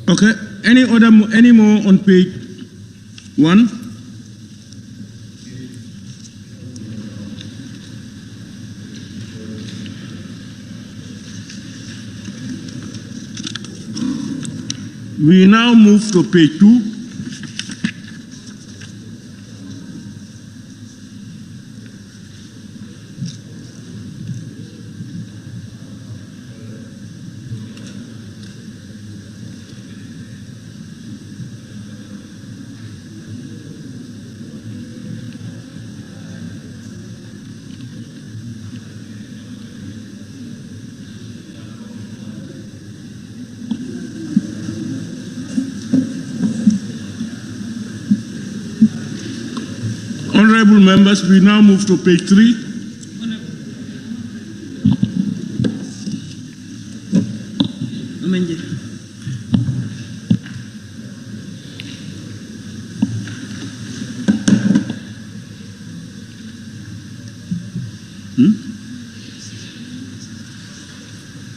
Okay. Any more on page 1? We now move to page 2. Honorable members, we now move to page 3.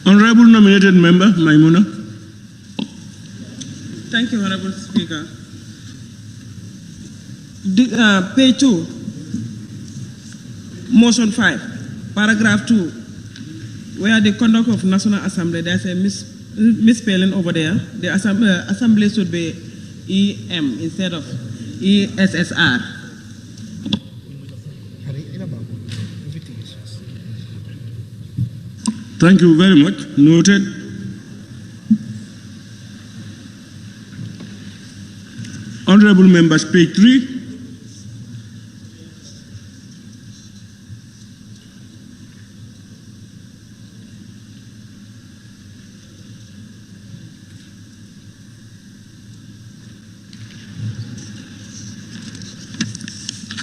Honorable nominated member, Maimuna. Thank you, Honorable Speaker. Page 2, motion 5, paragraph 2, where the conduct of National Assembly, there's a misspelling over there. The assembly should be EM instead of ESSR. Thank you very much. Noted. Honorable members, page 3.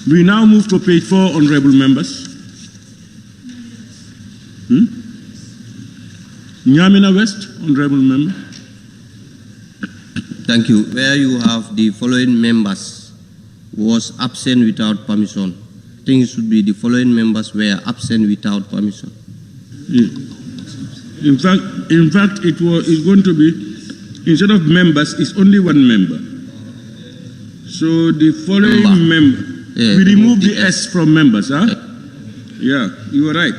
We now move to page 4, honorable members. Nyamina West, honorable member. Thank you. Where you have the following members was absent without permission. I think it should be the following members were absent without permission. Yeah. In fact, it's going to be, instead of members, it's only one member. So the following member. Yeah, we remove the S from members, huh? Yeah, you are right.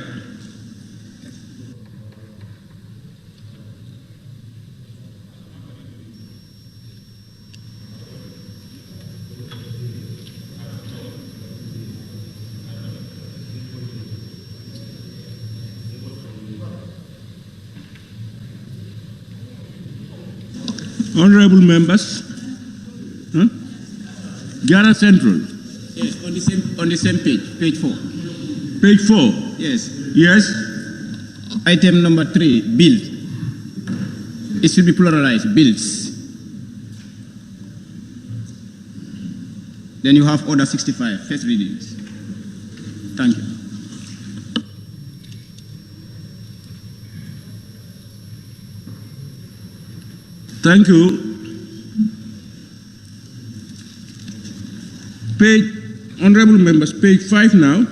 Honorable members, Gara Central. Yes, on the same page, page 4. Page 4. Yes. Yes. Item number 3, build. It should be pluralized, builds. Then you have order 65, first readings. Thank you. Thank you. Honorable members, page 5 now.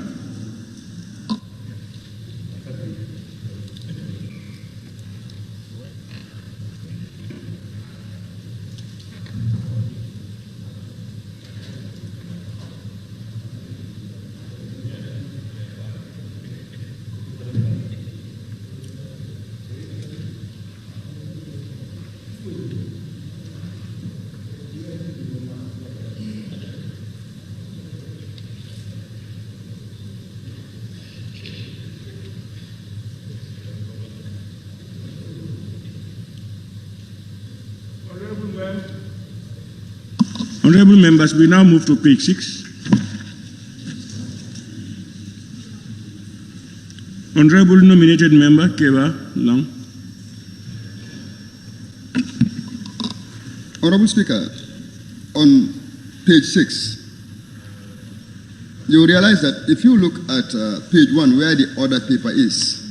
Honorable members, we now move to page 6. Honorable nominated member, Keva Long. Honorable Speaker, on page 6, you realize that if you look at page 1 where the order paper is,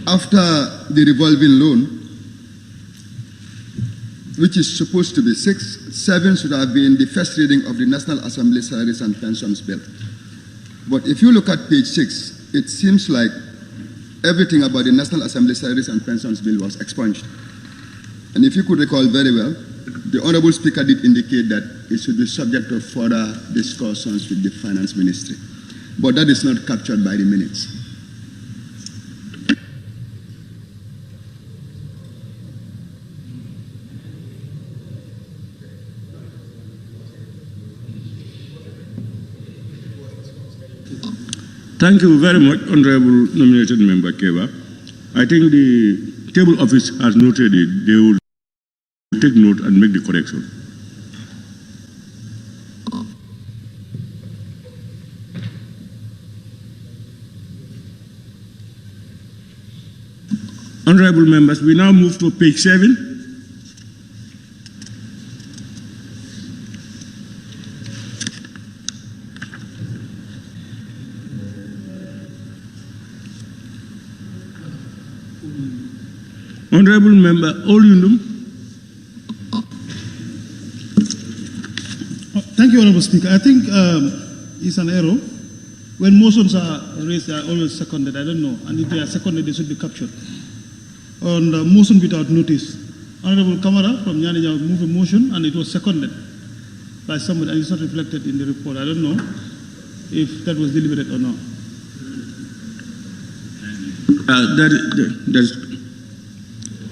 after the revolving loan, which is supposed to be 6, 7 should have been the first reading of the National Assembly Salaries and Pensions Bill. But if you look at page 6, it seems like everything about the National Assembly Salaries and Pensions Bill was expunged. And if you could recall very well, the Honorable Speaker did indicate that it should be subject to further discussions with the Finance Ministry. But that is not captured by the minutes. Thank you very much, Honorable Nominated Member Keba. I think the table office has noted it. They will take note and make the correction. Honorable members, we now move to page 7. Honorable Member Olundum. Thank you, Honorable Speaker. I think it's an error. When motions are raised, they are always seconded. I don't know. And if they are seconded, they should be captured. On the motion without notice, Honorable Kamara from Nyanija moved a motion and it was seconded by somebody and it's not reflected in the report. I don't know if that was deliberate or not.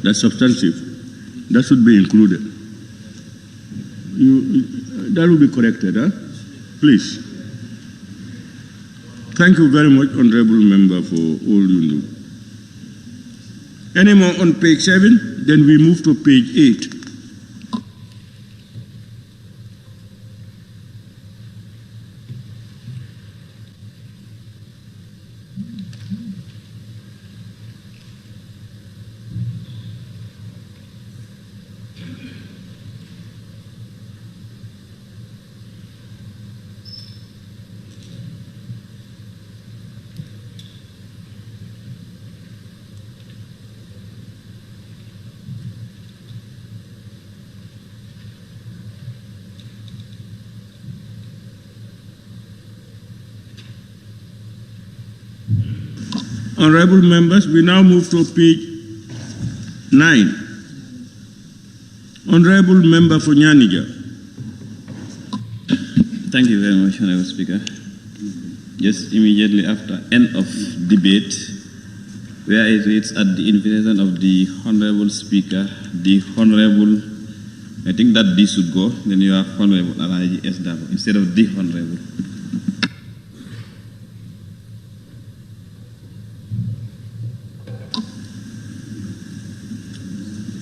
That's substantive. That should be included. That will be corrected, huh? Please. Thank you very much, Honorable Member, for all you do. Any more on page 7? Then we move to page 8. Honorable members, we now move to page 9. Honorable Member for Nyanija. Thank you very much, Honorable Speaker. Just immediately after end of debate, where it reads at the invitation of the Honorable Speaker, the Honorable, I think that this should go, then you have Honorable Alaji S. Dabo instead of the Honorable.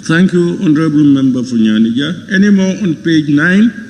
Thank you, Honorable Member for Nyanija. Any more on page 9?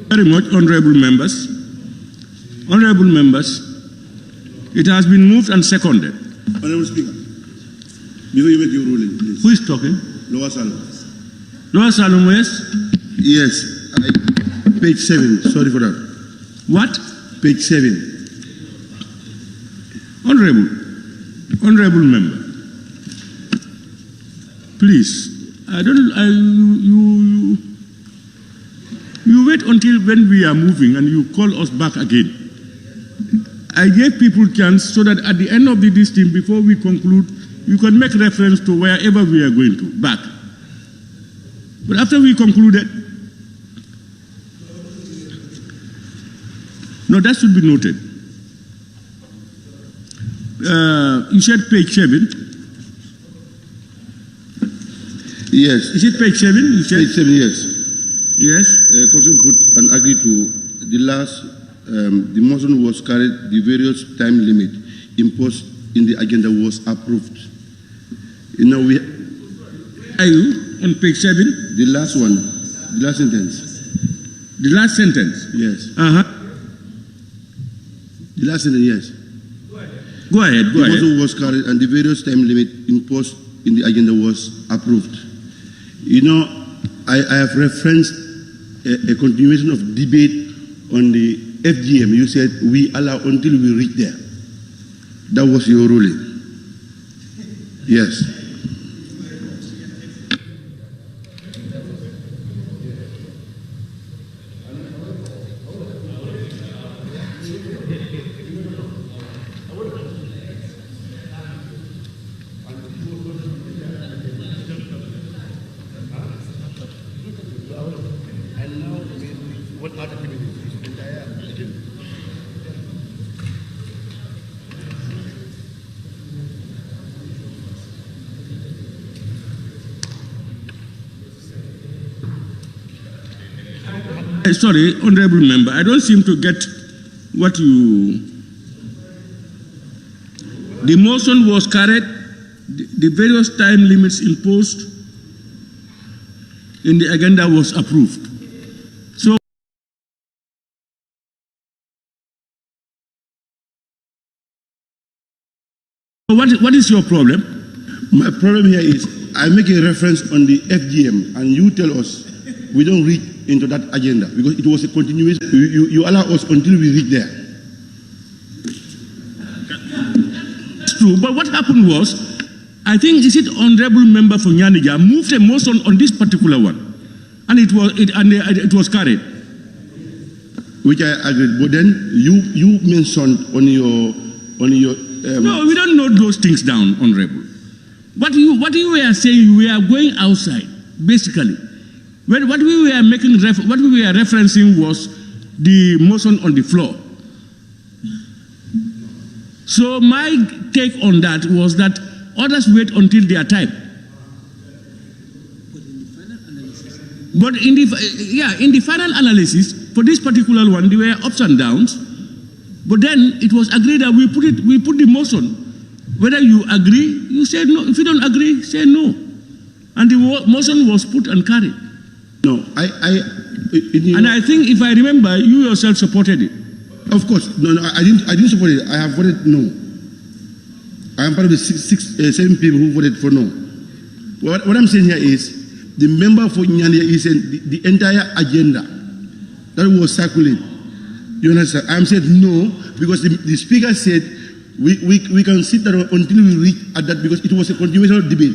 Very much, honorable members. Honorable members, it has been moved and seconded. Honorable Speaker, before you make your ruling, please. Who is talking? Lower Salom. Lower Salom, yes? Yes, page 7, sorry for that. What? Page 7. Honorable member, please, you wait until when we are moving and you call us back again. I gave people chance so that at the end of this thing, before we conclude, you can make reference to wherever we are going to, back. But after we concluded, no, that should be noted. You said page 7. Yes. Is it page 7? You said? Page 7, yes. Yes. Council put and agreed to the last, the motion was carried, the various time limit imposed in the agenda was approved. You know, we are you on page 7? The last one, the last sentence. The last sentence? Yes. The last sentence, yes. Go ahead, go ahead. The motion was carried and the various time limit imposed in the agenda was approved. You know, I have referenced a continuation of debate on the FGM, you said we allow until we reach there. That was your ruling. Yes. Sorry, Honorable Member, I don't seem to get what you... The motion was carried, the various time limits imposed in the agenda was approved. So, what is your problem? My problem here is I make a reference on the FGM and you tell us we don't reach into that agenda because it was a continuation. You allow us until we reach there. It's true, but what happened was, I think, is it Honorable Member for Nyanija moved a motion on this particular one, and it was carried. Which I agree, but then you mentioned on your no, we don't note those things down, Honorable. What you were saying, we are going outside, basically. What we were referencing was the motion on the floor. So my take on that was that others wait until their time. But in the final analysis for this particular one, there were ups and downs. But then it was agreed that we put the motion. Whether you agree, you say no. If you don't agree, say no. And the motion was put and carried. No, and I think, if I remember, you yourself supported it. Of course, no, I didn't support it. I have voted no. I am part of the 7 people who voted for no. What I'm saying here is, the member for Nyanya is the entire agenda that was circulated. You understand? I'm saying no because the speaker said we can sit there until we reach at that because it was a continuation debate.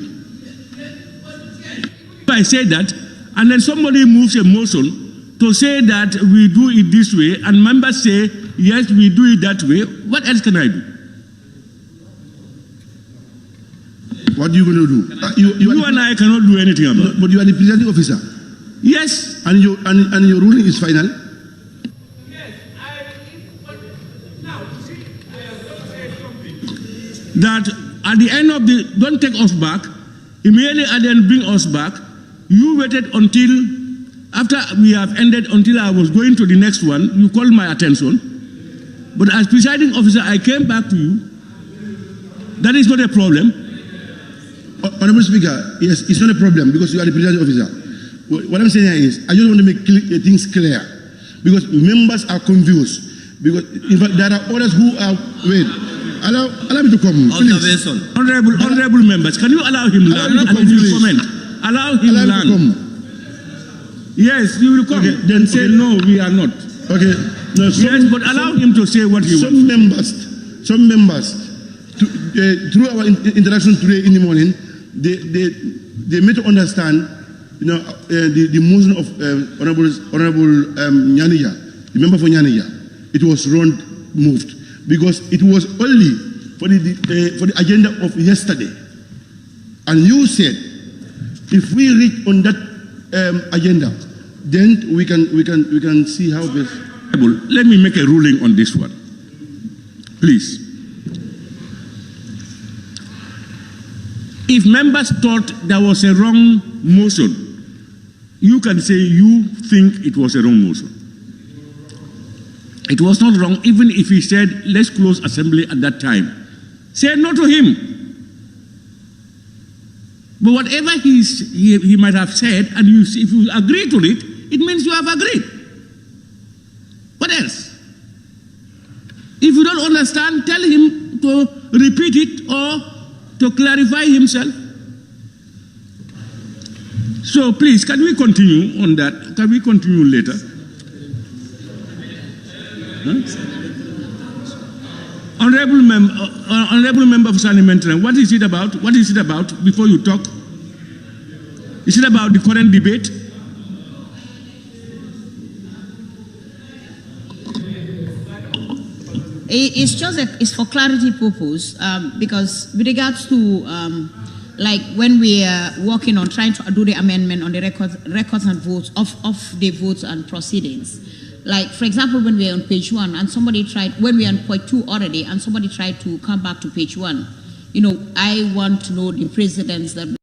I say that, and then somebody moves a motion to say that we do it this way, and members say, yes, we do it that way. What else can I do? What are you going to do? You and I cannot do anything about it. But you are the presiding officer. Yes. And your ruling is final. Yes, that at the end of the, don't take us back, immediately and then bring us back. You waited until after we have ended, until I was going to the next one. You called my attention. But as presiding officer, I came back to you. That is not a problem. Honorable Speaker, yes, it's not a problem because you are the presiding officer. What I'm saying here is, I just want to make things clear because members are confused. Because in fact, there are others who are, wait, allow me to come, please. Honorable members, can you allow him land and he will comment? Allow him land. Yes, you will come. Okay, then say no, we are not. Okay. No, yes, but allow him to say what he wants. Some members, through our interaction today in the morning, they made to understand, the motion of Honorable Nyanija, the member for Nyanija, it was wrong moved because it was only for the agenda of yesterday, and you said if we reach on that agenda, then we can see how this. Let me make a ruling on this one, please. If members thought there was a wrong motion, you can say you think it was a wrong motion. It was not wrong, even if he said, let's close assembly at that time. Say no to him. But whatever he might have said, and if you agree to it, it means you have agreed. What else? If you don't understand, tell him to repeat it or to clarify himself. So please, can we continue on that? Can we continue later? Honorable Member of Sani Mentran, what is it about? What is it about before you talk? Is it about the current debate? It's for clarity purpose, because with regards to like when we are working on trying to do the amendment on the records and votes of the votes and proceedings. Like, for example, when we are on page 1 and somebody tried, when we are on point 2 already and somebody tried to come back to page 1, you know, I want to know the precedents that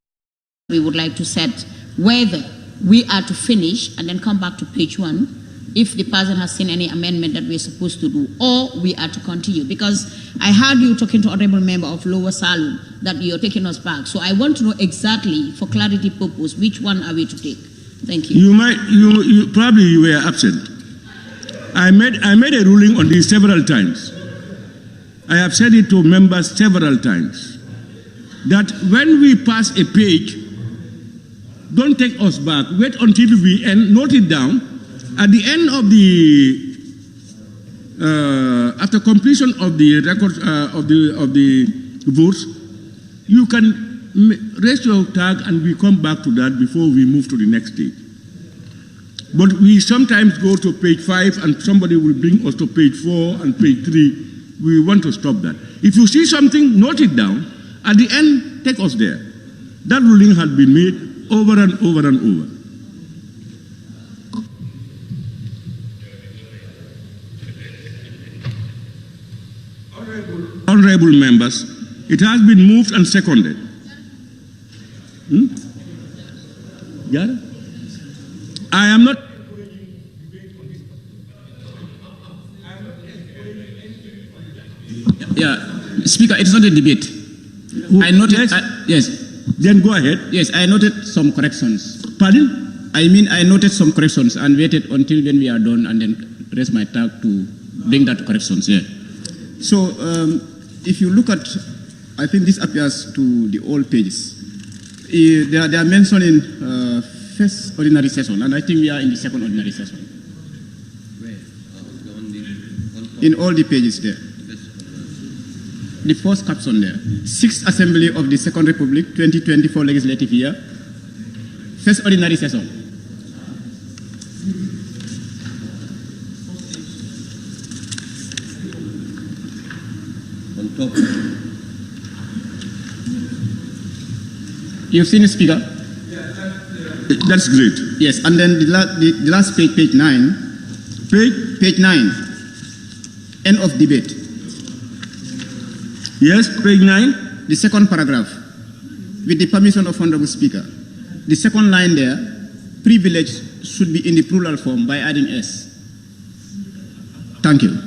we would like to set, whether we are to finish and then come back to page 1 if the person has seen any amendment that we're supposed to do, or we are to continue. Because I heard you talking to Honorable Member of Lower Saloon that you're taking us back. So I want to know exactly, for clarity purpose, which one are we to take? Thank you. You probably were absent. I made a ruling on this several times. I have said it to members several times, that when we pass a page, don't take us back. Wait until we end, note it down. At the end of the, after completion of the record of the votes, you can raise your tag and we come back to that before we move to the next stage. But we sometimes go to page 5 and somebody will bring us to page 4 and page 3. We want to stop that. If you see something, note it down. At the end, take us there. That ruling has been made over and over and over. Honorable members, it has been moved and seconded. Yeah? I am not. Yeah, Speaker, it is not a debate. I noted. Yes. Then go ahead. Yes, I noted some corrections. Pardon? I mean, I noted some corrections and waited until when we are done and then raise my tag to bring that to corrections. Yeah. So, if you look at, I think this appears to the old pages. They are mentioned in first ordinary session, and I think we are in the second ordinary session. In all the pages there. The first caption there. 6th Assembly of the Second Republic, 2024 legislative year. First ordinary session. On top. You've seen it, Speaker? That's great. Yes, and then the last page, page 9. Page 9. End of debate. Yes, page 9. The second paragraph. With the permission of Honorable Speaker. The second line there, privilege should be in the plural form by adding S. Thank you.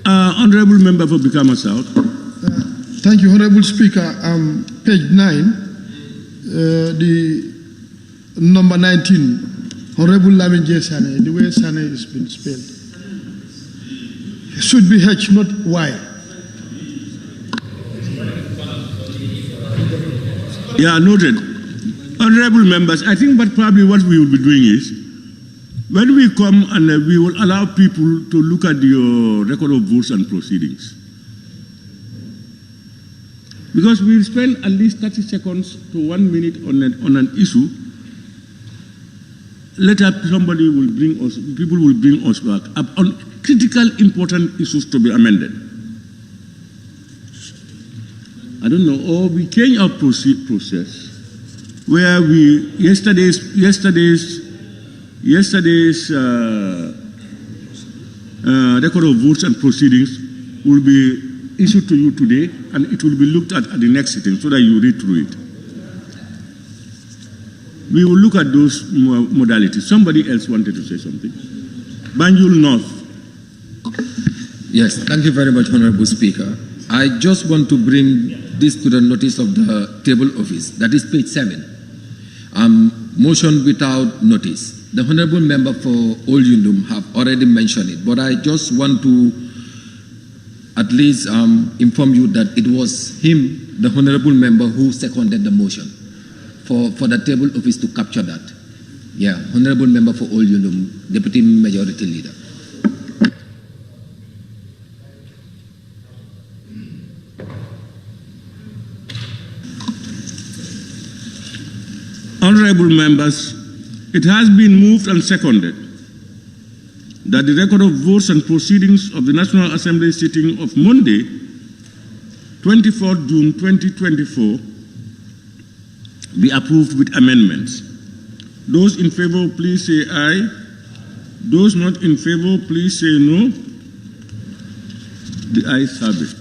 Honorable Member for Bikama South. Thank you, Honorable Speaker. Page 9, the number 19, Honorable Lamin J. Sane, the way Sane has been spelled. It should be H, not Y. Yeah, noted. Honorable members, I think probably what we will be doing is, when we come and we will allow people to look at your record of votes and proceedings. Because we'll spend at least 30 seconds to 1 minute on an issue. Later somebody will bring us, people will bring us back on critical, important issues to be amended. I don't know, or we change our process where we, yesterday's record of votes and proceedings will be issued to you today, and it will be looked at the next sitting so that you read through it. We will look at those modalities. Somebody else wanted to say something. Banjul North. Yes, thank you very much, Honorable Speaker. I just want to bring this to the notice of the table office. That is page 7. Motion without notice. The Honorable Member for Old Yundum have already mentioned it, but I just want to at least inform you that it was him, the honorable member, who seconded the motion for the table office to capture that. Yeah, honorable member for Old Yundum, deputy majority leader. Honorable members, it has been moved and seconded that the record of votes and proceedings of the National Assembly sitting of Monday, 24th June 2024, be approved with amendments. Those in favor, please say aye. Those not in favor, please say no. The ayes have it.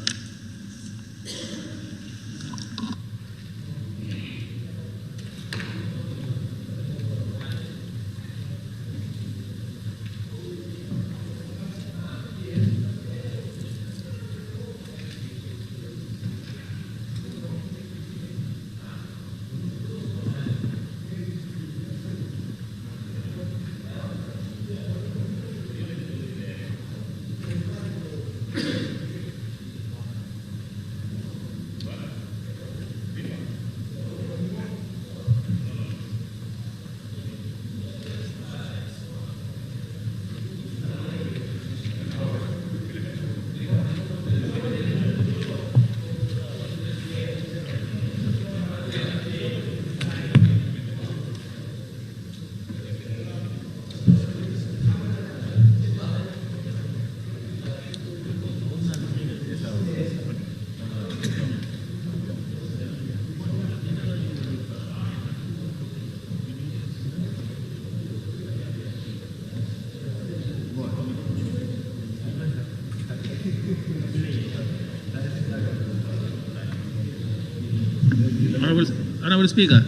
Honorable Speaker.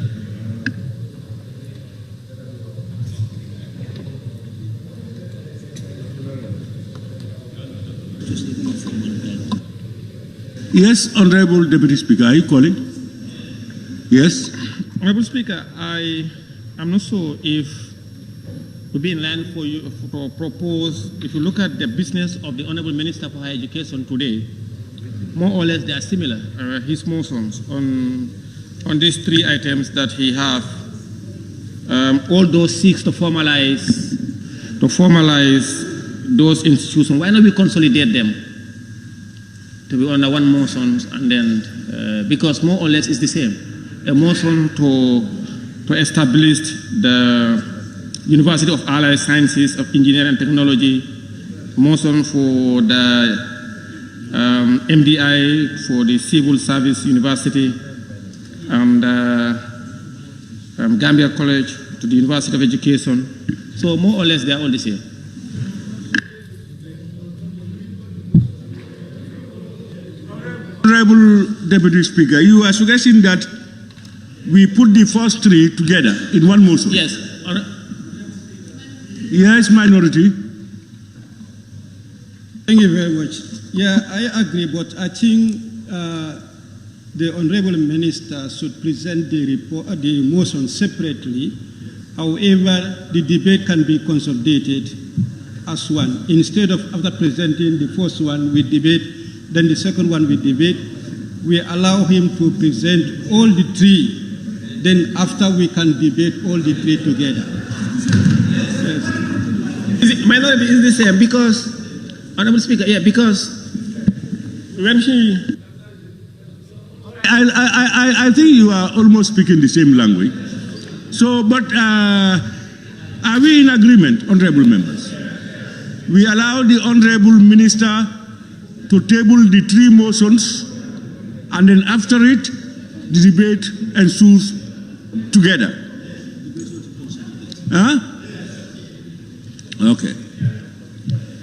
Yes, Honorable Deputy Speaker, are you calling? Yes. Honorable Speaker, I am not sure if we've been in line for you to propose, if you look at the business of the Honorable Minister for Higher Education today, more or less they are similar, his motions on these three items that he have. All those seeks to formalize those institutions. Why not we consolidate them to be under one motion, and then because more or less it's the same. A motion to establish the University of Allied Sciences of Engineering and Technology, motion for the MDI for the Civil Service University, and Gambia College to the University of Education. So more or less they are all the same. Honorable Deputy Speaker, you are suggesting that we put the first three together in one motion? Yes. Yes, minority. Thank you very much. Yeah, I agree, but I think the Honorable Minister should present the report, the motion separately. However, the debate can be consolidated as one. Instead of after presenting the first one with debate, then the second one with debate, we allow him to present all the three. Then after we can debate all the three together. Yes. Minority is the same because, Honorable Speaker, yeah, because when he... I think you are almost speaking the same language. So, but are we in agreement, honorable members? We allow the honorable minister to table the three motions, and then after it, the debate ensues together. Huh? Okay.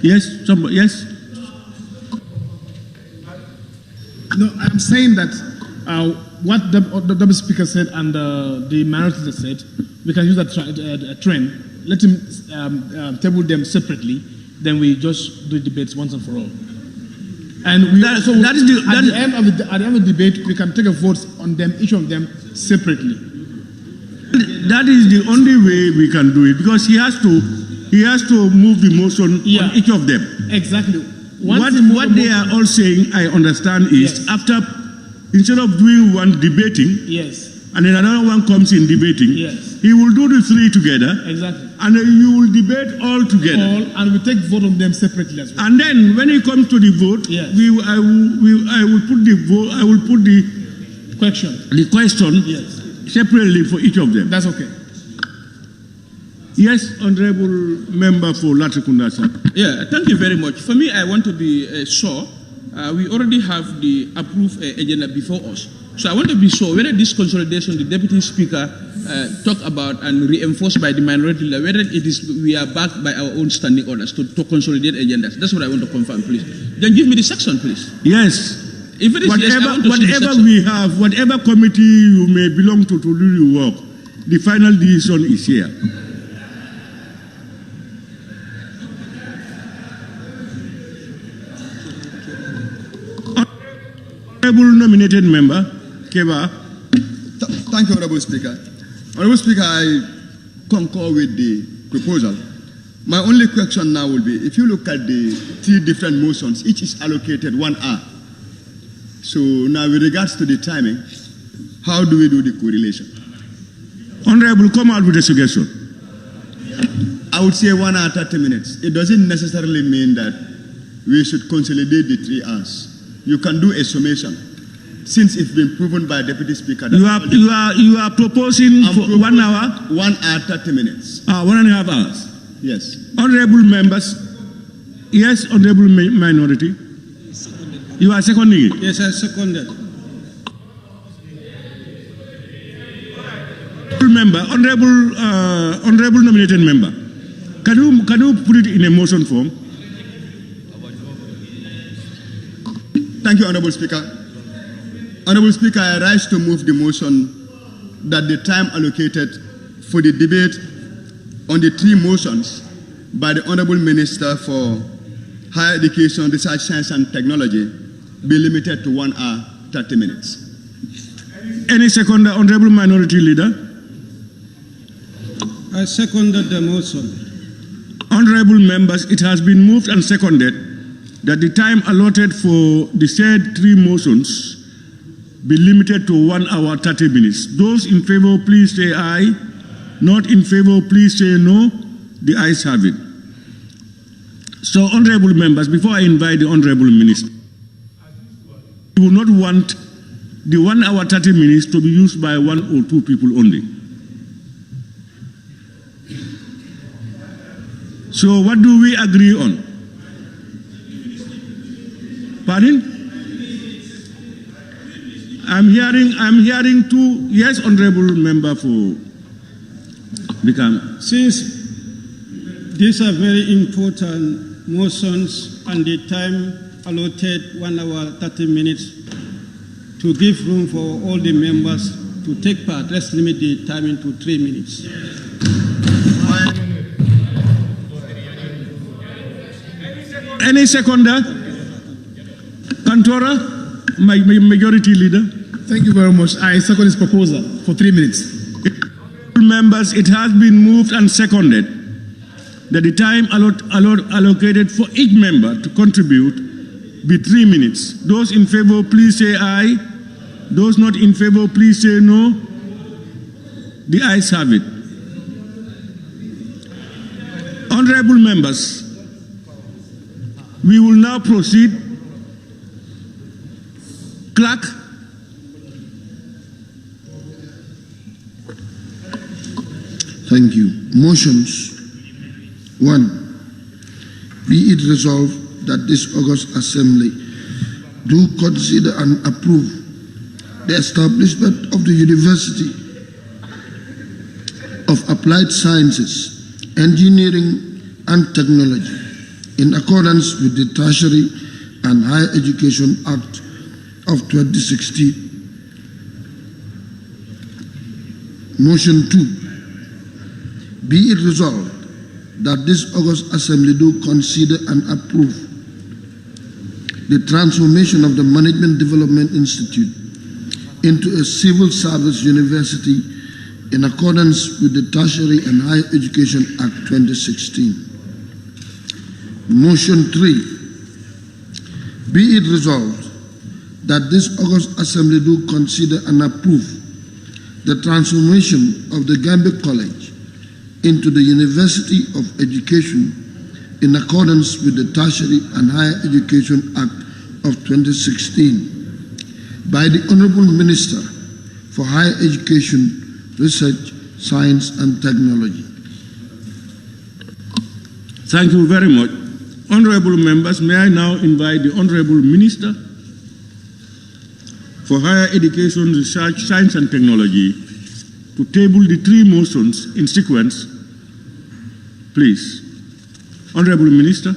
Yes, somebody, yes? No, I'm saying that what the Speaker said and the minority said, we can use that trend. Let him table them separately, then we just do debates once and for all. And at the end of the debate, we can take a vote on them, each of them separately. That is the only way we can do it, because he has to move the motion on each of them. Exactly. What they are all saying, I understand, is after, instead of doing one debating, and then another one comes in debating, he will do the three together. Exactly. And you will debate all together. And we take vote on them separately as well. And then when it comes to the vote, I will put the vote. I will put the question. The question separately for each of them. That's okay. Yes, Honorable Member for Latrikunda, sir. Yeah, thank you very much. For me, I want to be sure we already have the approved agenda before us. So I want to be sure whether this consolidation the Deputy Speaker talked about and reinforced by the minority leader, whether it is we are backed by our own standing orders to consolidate agendas. That's what I want to confirm, please. Then give me the section, please. Yes. If it is whatever, yes, I want to see the whatever section. we have, whatever committee you may belong to do the work, the final decision is here. Honorable nominated member, Keba. Thank you, Honorable Speaker. Honorable Speaker, I concur with the proposal. My only question now will be, if you look at the three different motions, each is allocated 1 hour. So now with regards to the timing, how do we do the correlation? Honorable, come out with a suggestion. I would say 1 hour, 30 minutes. It doesn't necessarily mean that we should consolidate the 3 hours. You can do a summation, since it's been proven by Deputy Speaker. That you are proposing for 1 hour? 1 hour, 30 minutes. 1.5 hours. Yes. Honorable members, yes, honorable minority. You are seconding it? Yes, I second it. Honorable nominated member, can you put it in a motion form? Thank you, Honorable Speaker. Honorable Speaker, I rise to move the motion that the time allocated for the debate on the 3 motions by the Honorable Minister for Higher Education, Research, Science and Technology be limited to 1 hour, 30 minutes. Any seconder, Honorable Minority Leader? I seconded the motion. Honorable members, it has been moved and seconded that the time allotted for the said 3 motions be limited to 1 hour, 30 minutes. Those in favor, please say aye. Not in favor, please say no. The ayes have it. So, honorable members, before I invite the honorable minister, we will not want the 1 hour, 30 minutes to be used by 1 or 2 people only. So, what do we agree on? Pardon? I'm hearing 2. Yes, honorable member for Bikam. Since these are very important motions and the time allotted 1 hour 30 minutes to give room for all the members to take part, let's limit the timing to 3 minutes. Any seconder? Kantora, majority leader. Thank you very much. I second this proposal for 3 minutes. Members, it has been moved and seconded that the time allocated for each member to contribute be 3 minutes. Those in favor, please say aye. Those not in favor, please say no. The ayes have it. Honorable members, we will now proceed. Clerk. Thank you. Motions. 1. Be it resolved that this August Assembly do consider and approve the establishment of the University of Applied Sciences, Engineering and Technology in accordance with the Tertiary and Higher Education Act of 2016. Motion 2. Be it resolved that this August Assembly do consider and approve the transformation of the Management Development Institute into a civil service university in accordance with the Tertiary and Higher Education Act 2016. Motion 3. Be it resolved that this August Assembly do consider and approve the transformation of the Gambia College into the University of Education in accordance with the Tertiary and Higher Education Act of 2016 by the Honorable Minister for Higher Education, Research, Science and Technology. Thank you very much. Honorable members, may I now invite the Honorable Minister for Higher Education, Research, Science and Technology to table the three motions in sequence. Please. Honorable Minister.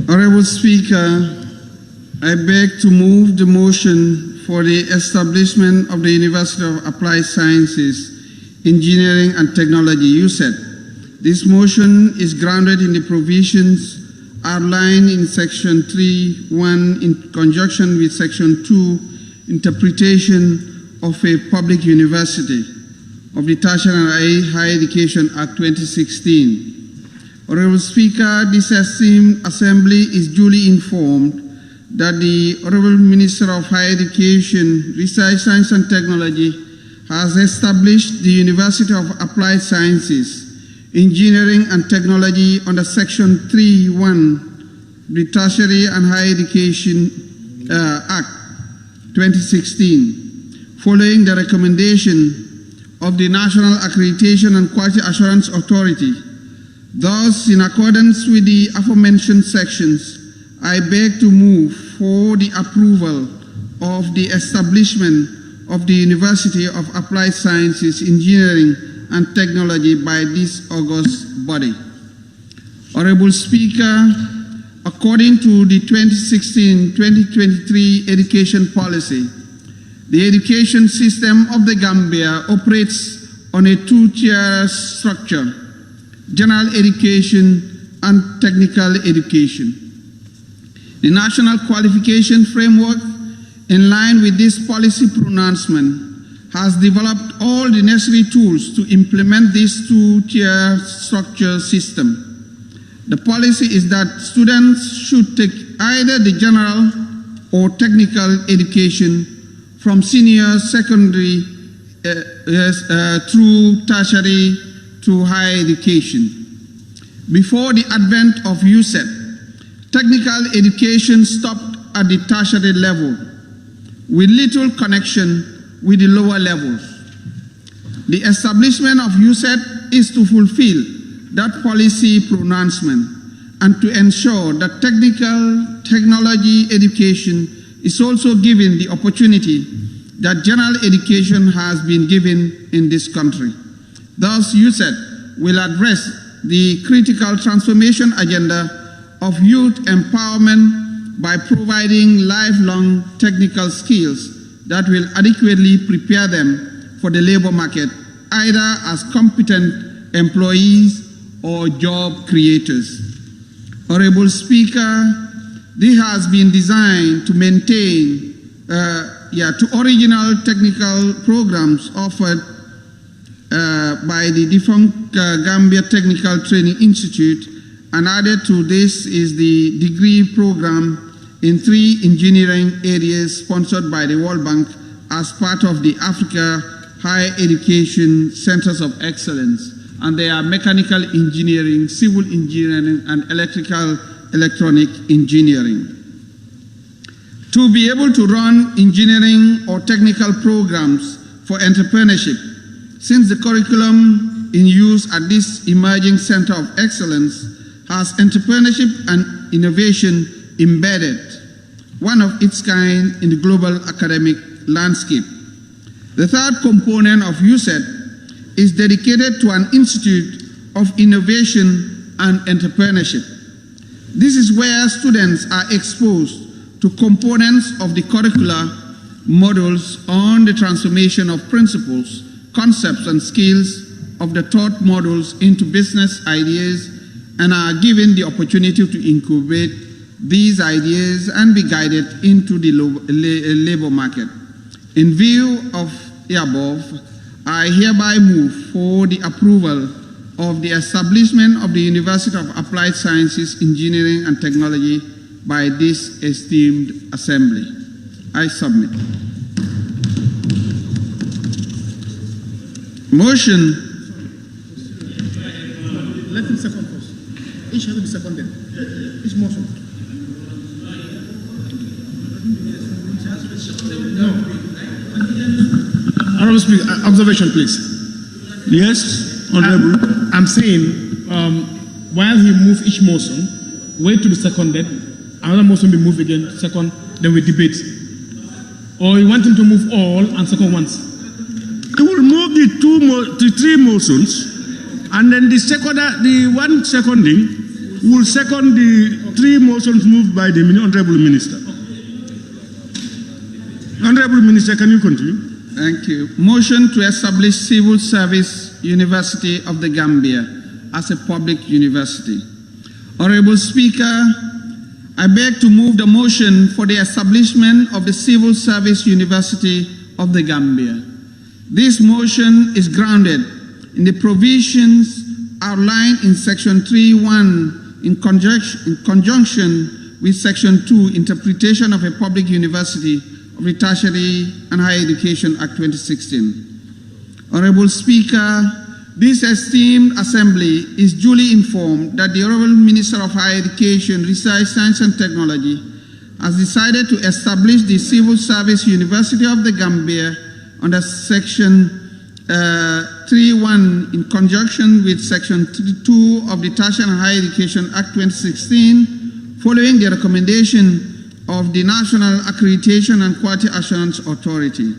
Honorable Speaker, I beg to move the motion for the establishment of the University of Applied Sciences, Engineering and Technology, USET. This motion is grounded in the provisions outlined in Section 3.1 in conjunction with Section 2, Interpretation of a Public University of the Tertiary and Higher Education Act 2016. Honorable Speaker, this esteemed Assembly is duly informed that the Honorable Minister of Higher Education, Research, Science and Technology has established the University of Applied Sciences, Engineering and Technology under Section 3.1, the Tertiary and Higher Education Act 2016, following the recommendation of the National Accreditation and Quality Assurance Authority. Thus, in accordance with the aforementioned sections, I beg to move for the approval of the establishment of the University of Applied Sciences, Engineering and Technology by this august body. Honorable Speaker, according to the 2016-2023 education policy, the education system of the Gambia operates on a two-tier structure: general education and technical education. The National Qualification Framework, in line with this policy pronouncement, has developed all the necessary tools to implement this two-tier structure system. The policy is that students should take either the general or technical education from senior secondary through tertiary to higher education. Before the advent of USET, technical education stopped at the tertiary level, with little connection with the lower levels. The establishment of USET is to fulfill that policy pronouncement and to ensure that technology education is also given the opportunity that general education has been given in this country. Thus, USET will address the critical transformation agenda of youth empowerment by providing lifelong technical skills that will adequately prepare them for the labor market, either as competent employees or job creators. Honorable Speaker, this has been designed to maintain to original technical programs offered by the defunct Gambia Technical Training Institute, and added to this is the degree program in 3 engineering areas sponsored by the World Bank as part of the Africa Higher Education Centers of Excellence, and they are mechanical engineering, civil engineering, and electronic engineering. To be able to run engineering or technical programs for entrepreneurship, since the curriculum in use at this emerging center of excellence has entrepreneurship and innovation embedded, one of its kind in the global academic landscape. The third component of USET is dedicated to an Institute of Innovation and Entrepreneurship. This is where students are exposed to components of the curricular modules on the transformation of principles, concepts, and skills of the taught modules into business ideas, and are given the opportunity to incubate these ideas and be guided into the labor market. In view of the above, I hereby move for the approval of the establishment of the University of Applied Sciences, Engineering and Technology by this esteemed assembly. I submit. Motion. Let him second first. Each has to be seconded. Each motion. No. Honorable Speaker, observation, please. Yes, Honorable. I'm saying, while he moves each motion, wait to be seconded, another motion be moved again, second, then we debate. Or you want him to move all and second once? He will move the three motions, and then the one seconding will second the three motions moved by the Honorable Minister. Honorable Minister, can you continue? Thank you. Motion to establish Civil Service University of the Gambia as a public university. Honorable Speaker, I beg to move the motion for the establishment of the Civil Service University of the Gambia. This motion is grounded in the provisions outlined in Section 3.1 in conjunction with Section 2, Interpretation of a Public University of the Tertiary and Higher Education Act 2016. Honorable Speaker, this esteemed assembly is duly informed that the Honorable Minister of Higher Education, Research, Science and Technology has decided to establish the Civil Service University of the Gambia under Section 3.1 in conjunction with Section 2 of the Tertiary and Higher Education Act 2016, following the recommendation of the National Accreditation and Quality Assurance Authority.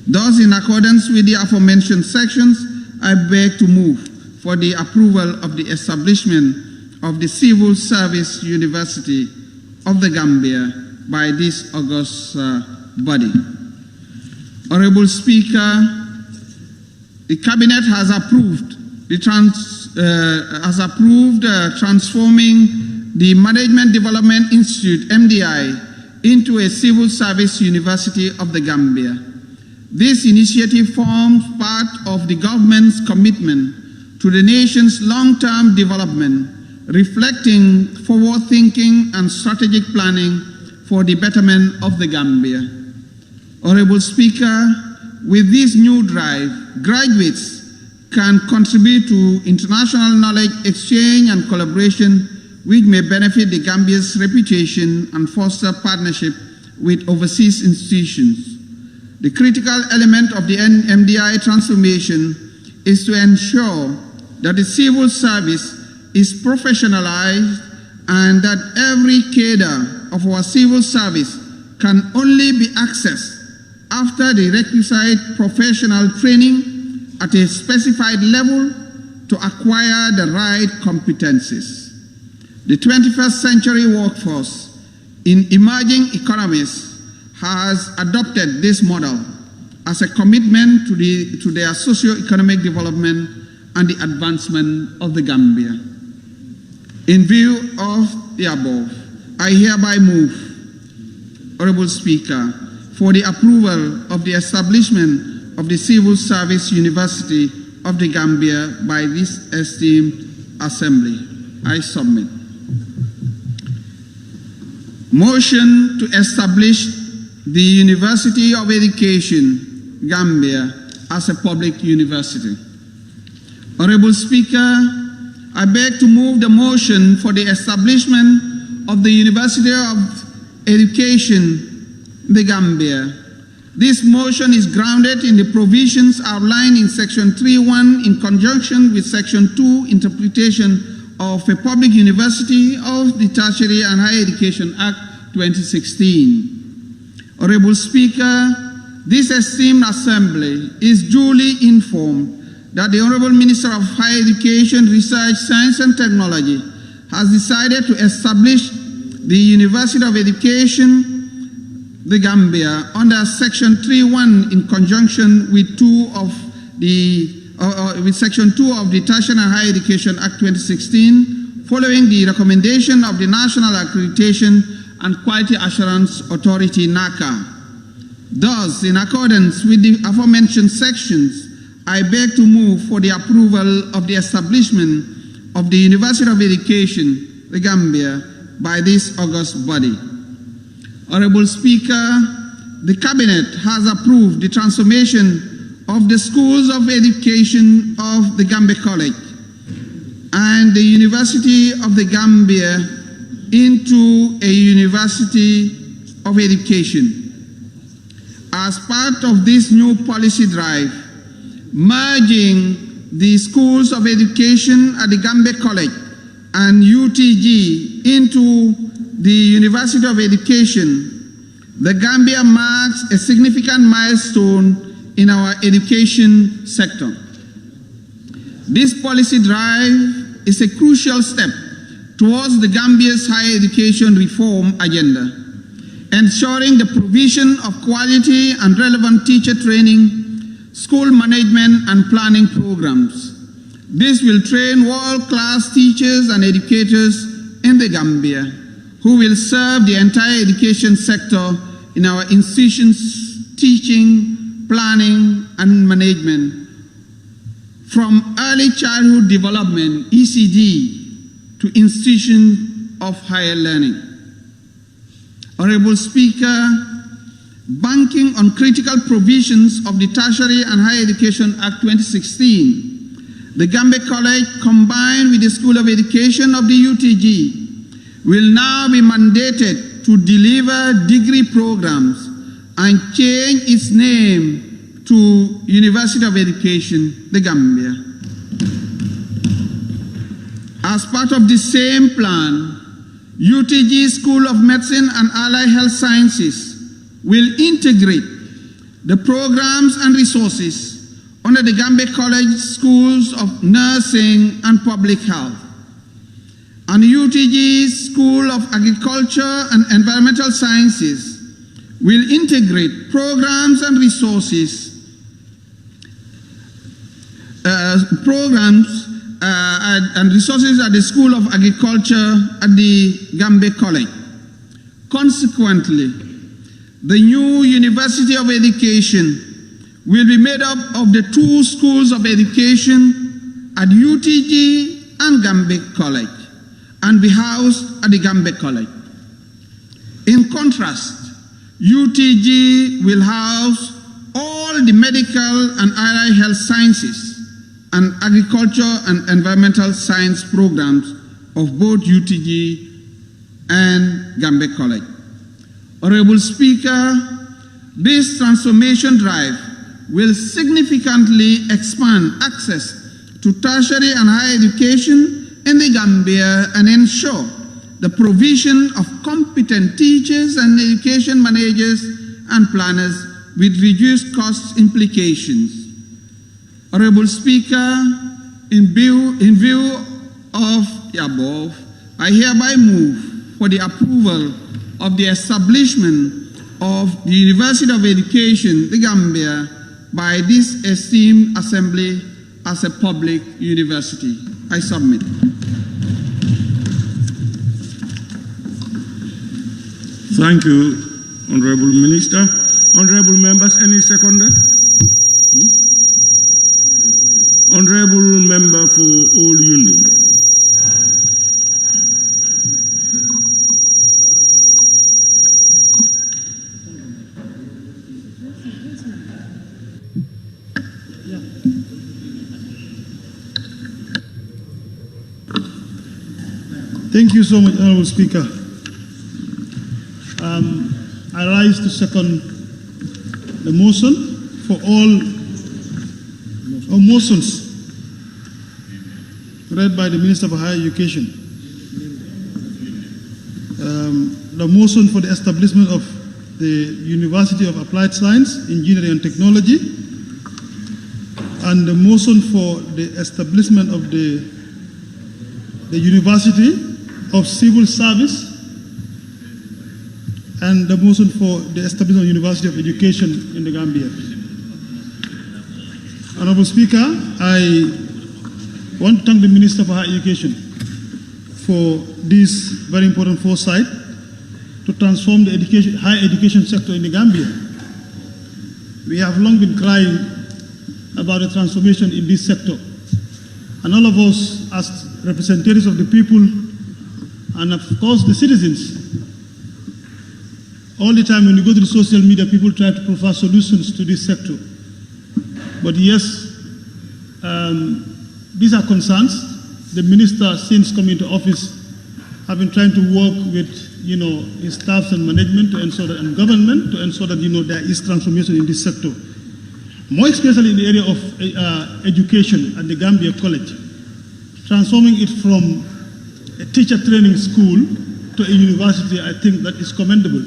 Thus, in accordance with the aforementioned sections, I beg to move for the approval of the establishment of the Civil Service University of the Gambia by this august body. Honorable Speaker, the Cabinet has approved transforming the Management Development Institute, MDI, into a Civil Service University of the Gambia. This initiative forms part of the government's commitment to the nation's long-term development, reflecting forward-thinking and strategic planning for the betterment of the Gambia. Honorable Speaker, with this new drive, graduates can contribute to international knowledge exchange and collaboration, which may benefit the Gambia's reputation and foster partnership with overseas institutions. The critical element of the MDI transformation is to ensure that the civil service is professionalized and that every cadre of our civil service can only be accessed after the requisite professional training at a specified level to acquire the right competencies. The 21st century workforce in emerging economies has adopted this model as a commitment to their socio-economic development and the advancement of the Gambia. In view of the above, I hereby move, Honorable Speaker, for the approval of the establishment of the Civil Service University of the Gambia by this esteemed assembly. I submit. Motion to establish the University of Education, Gambia, as a public university. Honorable Speaker, I beg to move the motion for the establishment of the University of Education, the Gambia. This motion is grounded in the provisions outlined in Section 3.1 in conjunction with Section 2, Interpretation of a Public University of the Tertiary and Higher Education Act 2016. Honorable Speaker, this esteemed assembly is duly informed that the Honorable Minister of Higher Education, Research, Science and Technology has decided to establish the University of Education, the Gambia, under Section 3.1 in conjunction with Section 2 of the Tertiary and Higher Education Act 2016, following the recommendation of the National Accreditation and Quality Assurance Authority, NACA. Thus, in accordance with the aforementioned sections, I beg to move for the approval of the establishment of the University of Education, the Gambia, by this august body. Honorable Speaker, the Cabinet has approved the transformation of the schools of education of the Gambia College and the University of the Gambia into a University of Education. As part of this new policy drive, merging the schools of education at the Gambia College and UTG into the University of Education, the Gambia marks a significant milestone in our education sector. This policy drive is a crucial step towards the Gambia's higher education reform agenda, ensuring the provision of quality and relevant teacher training, school management and planning programs. This will train world-class teachers and educators in the Gambia who will serve the entire education sector in our institutions' teaching, planning, and management, from early childhood development, ECD, to institutions of higher learning. Honorable Speaker, banking on critical provisions of the Tertiary and Higher Education Act 2016, the Gambia College, combined with the School of Education of the UTG, will now be mandated to deliver degree programs and change its name to University of Education, the Gambia. As part of the same plan, UTG School of Medicine and Allied Health Sciences will integrate the programs and resources under the Gambia College Schools of Nursing and Public Health. And UTG School of Agriculture and Environmental Sciences will integrate programs and resources at the School of Agriculture at the Gambia College. Consequently, the new University of Education will be made up of the two schools of education at UTG and Gambia College, and be housed at the Gambia College. In contrast, UTG will house all the medical and allied health sciences and agriculture and environmental science programs of both UTG and Gambia College. Honorable Speaker, this transformation drive will significantly expand access to tertiary and higher education in the Gambia and ensure the provision of competent teachers and education managers and planners with reduced cost implications. Honorable Speaker, in view of the above, I hereby move for the approval of the establishment of the University of Education, the Gambia, by this esteemed assembly as a public university. I submit. Thank you, Honorable Minister. Honorable members, any seconder? Honorable Member for Old Yundum. Thank you so much, Honorable Speaker. I rise to second the motion for all motions read by the Minister for Higher Education. The motion for the establishment of the University of Applied Science, Engineering and Technology, and the motion for the establishment of the University of Civil Service, and the motion for the establishment of University of Education in the Gambia. Honorable Speaker, I want to thank the Minister for Higher Education for this very important foresight to transform the higher education sector in the Gambia. We have long been crying about the transformation in this sector. And all of us, as representatives of the people, and of course the citizens, all the time when you go to the social media, people try to provide solutions to this sector. But yes, these are concerns. The minister, since coming to office, have been trying to work with, his staff and management to ensure that, and government to ensure that, there is transformation in this sector. More especially in the area of education at the Gambia College, transforming it from a teacher training school to a university, I think that is commendable,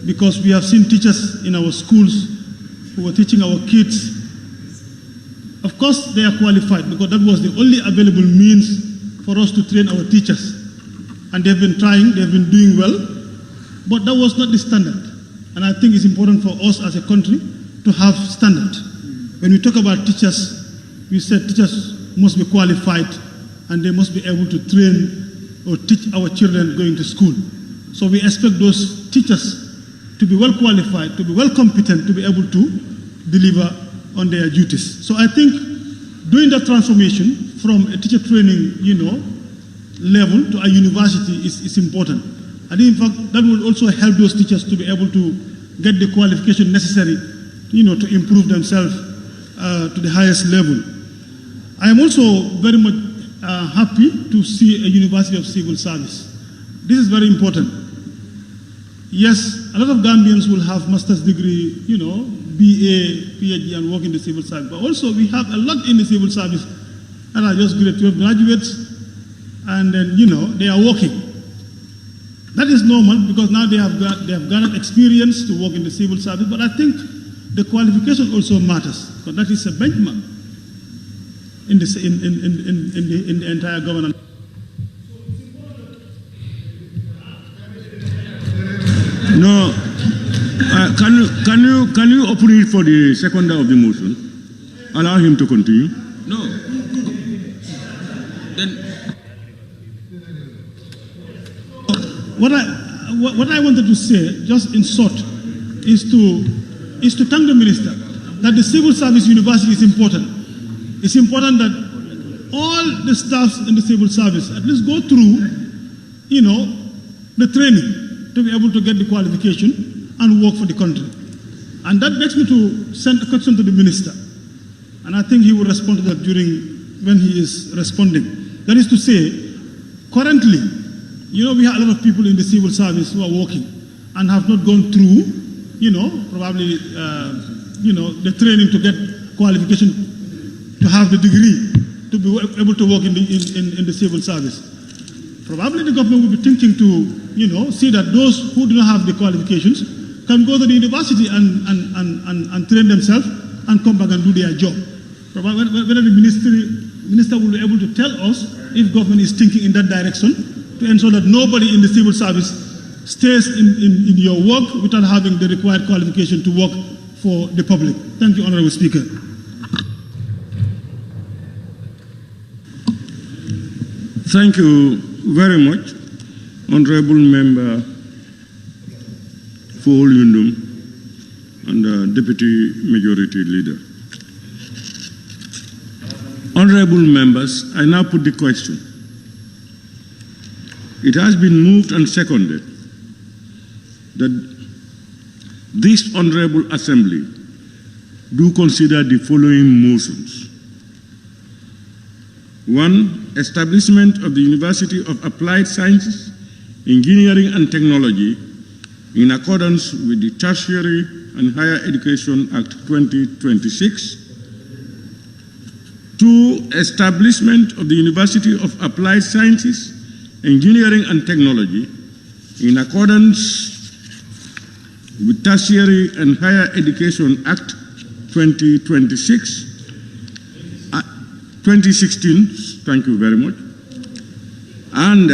because we have seen teachers in our schools who were teaching our kids. Of course, they are qualified because that was the only available means for us to train our teachers. And they've been trying, they've been doing well, but that was not the standard. And I think it's important for us as a country to have standard. When we talk about teachers, we said teachers must be qualified and they must be able to train or teach our children going to school. So we expect those teachers to be well qualified, to be well competent, to be able to deliver on their duties. So I think doing that transformation from a teacher training, level to a university is important. I think in fact that will also help those teachers to be able to get the qualification necessary, to improve themselves to the highest level. I am also very much happy to see a University of Civil Service. This is very important. Yes, a lot of Gambians will have master's degree, BA, PhD, and work in the civil service. But also we have a lot in the civil service that are just grade 12 graduates, and then, they are working. That is normal because now they have gathered experience to work in the civil service, but I think the qualification also matters, because that is a benchmark in the entire government. No, can you open it for the seconder of the motion? Allow him to continue. No. Then what I wanted to say, just in short, is to thank the minister that the civil service university is important. It's important that all the staffs in the civil service at least go through, the training to be able to get the qualification and work for the country. And that makes me to send a question to the minister. And I think he will respond to that when he is responding. That is to say, currently, we have a lot of people in the civil service who are working and have not gone through, probably, the training to get qualification, to have the degree, to be able to work in the civil service. Probably the government will be thinking to, see that those who do not have the qualifications can go to the university and train themselves and come back and do their job. Probably whether the minister will be able to tell us if government is thinking in that direction to ensure that nobody in the civil service stays in your work without having the required qualification to work for the public. Thank you, Honorable Speaker. Thank you very much, Honorable Member for Olyundum and Deputy Majority Leader. Honorable members, I now put the question. It has been moved and seconded that this Honorable Assembly do consider the following motions. 1. Establishment of the University of Applied Sciences, Engineering and Technology in accordance with the Tertiary and Higher Education Act 2026. 2. Establishment of the University of Applied Sciences, Engineering and Technology in accordance with Tertiary and Higher Education Act 2016, thank you very much, and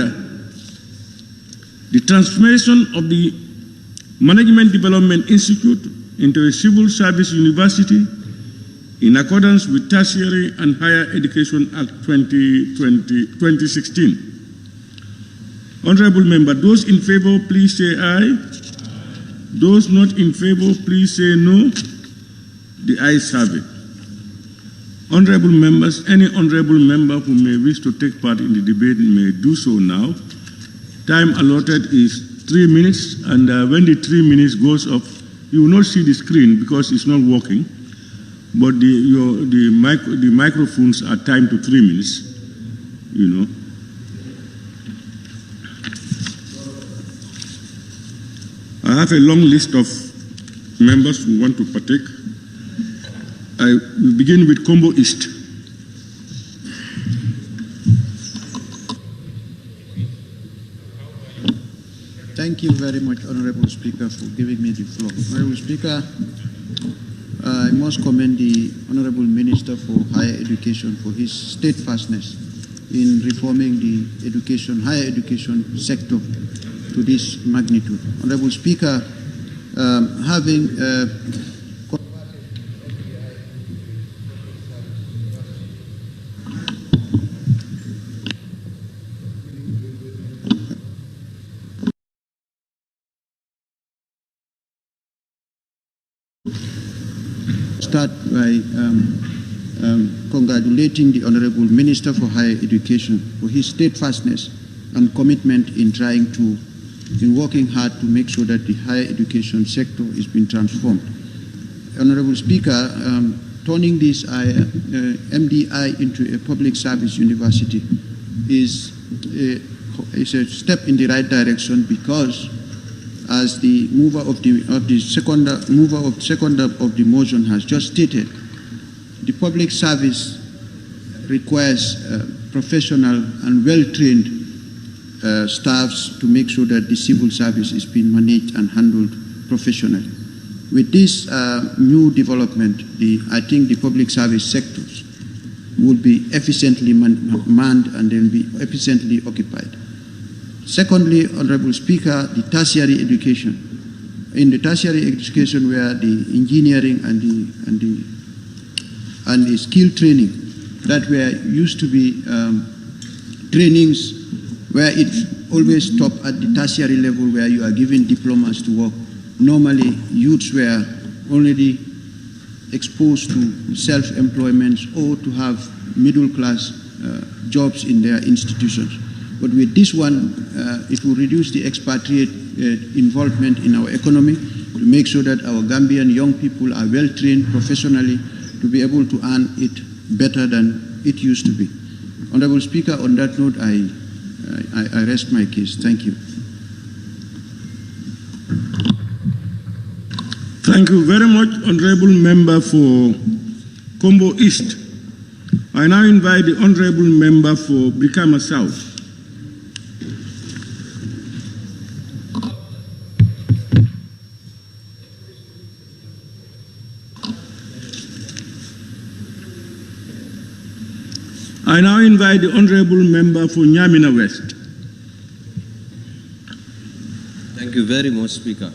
the transformation of the Management Development Institute into a civil service university in accordance with Tertiary and Higher Education Act 2016. Honorable member, those in favor, please say aye. Those not in favor, please say no. The ayes have it. Honorable members, any honorable member who may wish to take part in the debate may do so now. Time allotted is 3 minutes, and when the 3 minutes goes off, you will not see the screen because it's not working, but the microphones are timed to 3 minutes, you know. I have a long list of members who want to partake. I will begin with Combo East. Thank you very much, Honorable Speaker, for giving me the floor. Honorable Speaker, I must commend the Honorable Minister for Higher Education for his steadfastness in reforming the higher education sector to this magnitude. Honorable Speaker, having start by congratulating the Honorable Minister for Higher Education for his steadfastness and commitment in working hard to make sure that the higher education sector is being transformed. Honorable Speaker, turning this MDI into a public service university is a step in the right direction, because as the mover of the motion has just stated, the public service requires professional and well-trained staffs to make sure that the civil service is being managed and handled professionally. With this new development, I think the public service sectors will be efficiently manned and then be efficiently occupied. Secondly, Honorable Speaker, the tertiary education. In the tertiary education, where the engineering and the skill training that were used to be trainings where it always stopped at the tertiary level, where you are given diplomas to work. Normally, youths were already exposed to self-employment or to have middle-class jobs in their institutions. But with this one, it will reduce the expatriate involvement in our economy to make sure that our Gambian young people are well-trained professionally to be able to earn it better than it used to be. Honorable Speaker, on that note, I rest my case. Thank you. Thank you very much, Honorable Member for Combo East. I now invite the Honorable Member for Brikama South. I now invite the Honorable Member for Nyamina West. Thank you very much, Speaker.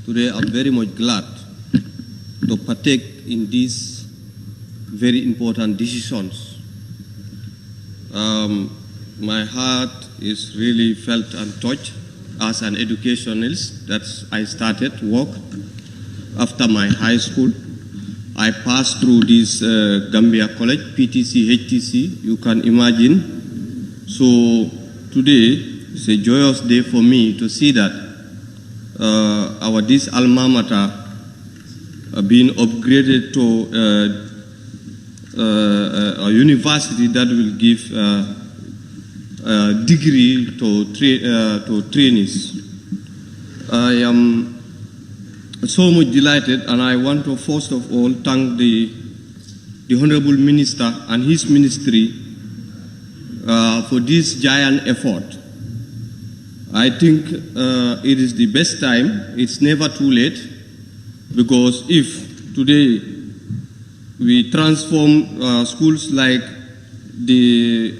Today I'm very much glad to partake in these very important decisions. My heart is really felt and touched as an educationalist that I started work after my high school. I passed through this Gambia College, PTC, HTC, you can imagine. So today it's a joyous day for me to see that this alma mater being upgraded to a university that will give a degree to trainees. I am so much delighted, and I want to first of all thank the Honorable Minister and his ministry for this giant effort. I think it is the best time. It's never too late, because if today we transform schools like the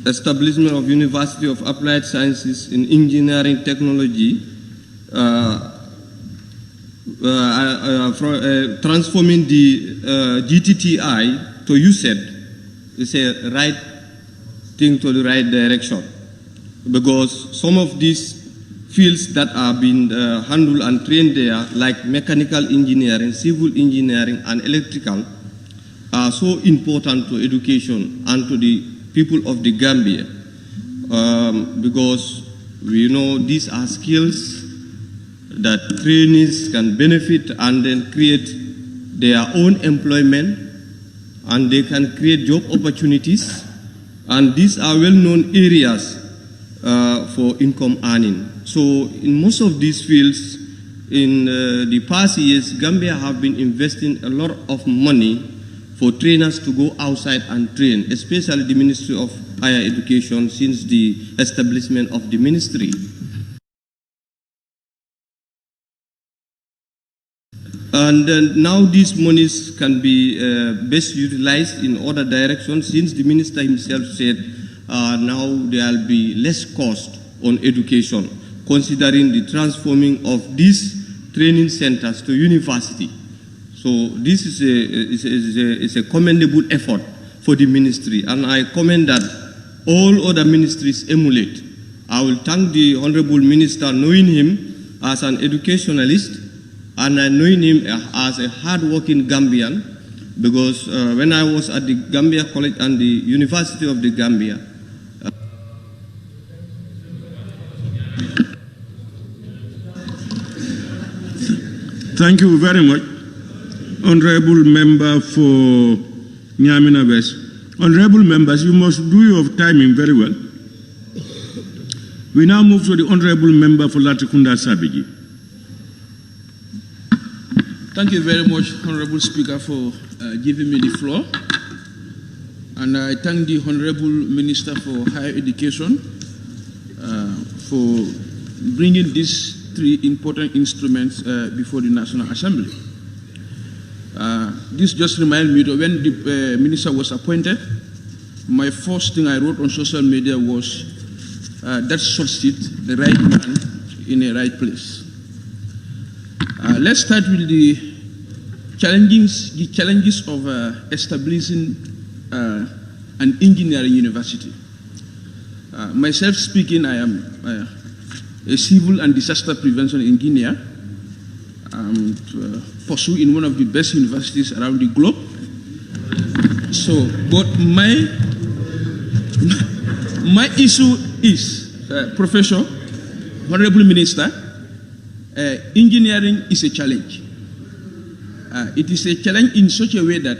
establishment of University of Applied Sciences in Engineering Technology, transforming the GTTI to USED is a right thing to the right direction, because some of these fields that are being handled and trained there, like mechanical engineering, civil engineering, and electrical, are so important to education and to the people of the Gambia, because we know these are skills that trainees can benefit and then create their own employment, and they can create job opportunities, and these are well-known areas for income earning. So in most of these fields, in the past years, Gambia have been investing a lot of money for trainers to go outside and train, especially the Ministry of Higher Education since the establishment of the ministry. And now these monies can be best utilized in other directions, since the minister himself said now there will be less cost on education, considering the transforming of these training centers to university. So this is a commendable effort for the ministry, and I commend that all other ministries emulate. I will thank the Honorable Minister, knowing him as an educationalist, and I knowing him as a hard-working Gambian, because when I was at the Gambia College and the University of the Gambia, Thank you very much, Honorable Member for Nyamina West. Honorable members, you must do your timing very well. We now move to the Honorable Member for Latrikunda Sabiji. Thank you very much, Honorable Speaker, for giving me the floor. And I thank the Honorable Minister for Higher Education for bringing these three important instruments before the National Assembly. This just reminds me that when the minister was appointed, my first thing I wrote on social media was, that short seat, the right man in a right place. Let's start with the challenges of establishing an engineering university. Myself speaking, I am a civil and disaster prevention engineer, pursue in one of the best universities around the globe. So, but my issue is, Professor, Honorable Minister, engineering is a challenge. It is a challenge in such a way that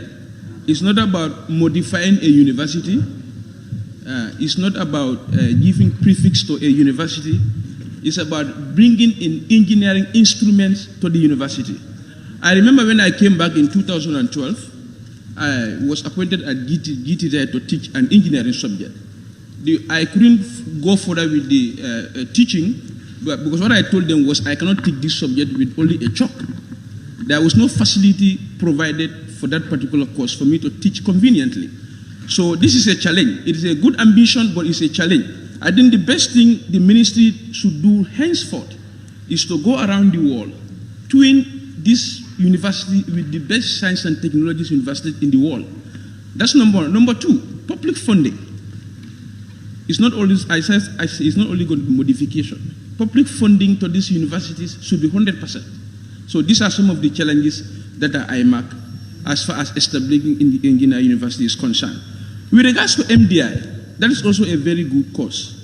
it's not about modifying a university, it's not about giving prefix to a university, it's about bringing in engineering instruments to the university. I remember when I came back in 2012, I was appointed at GT to teach an engineering subject. I couldn't go further with the teaching, because what I told them was I cannot teach this subject with only a chalk. There was no facility provided for that particular course for me to teach conveniently. So this is a challenge. It is a good ambition, but it's a challenge. I think the best thing the ministry should do henceforth is to go around the world, twin this university with the best science and technologies universities in the world. That's number one. Number two, public funding. It's not always, it's not only going to be modification. Public funding to these universities should be 100%. So these are some of the challenges that I mark as far as establishing in the engineering university is concerned. With regards to MDI, that is also a very good course.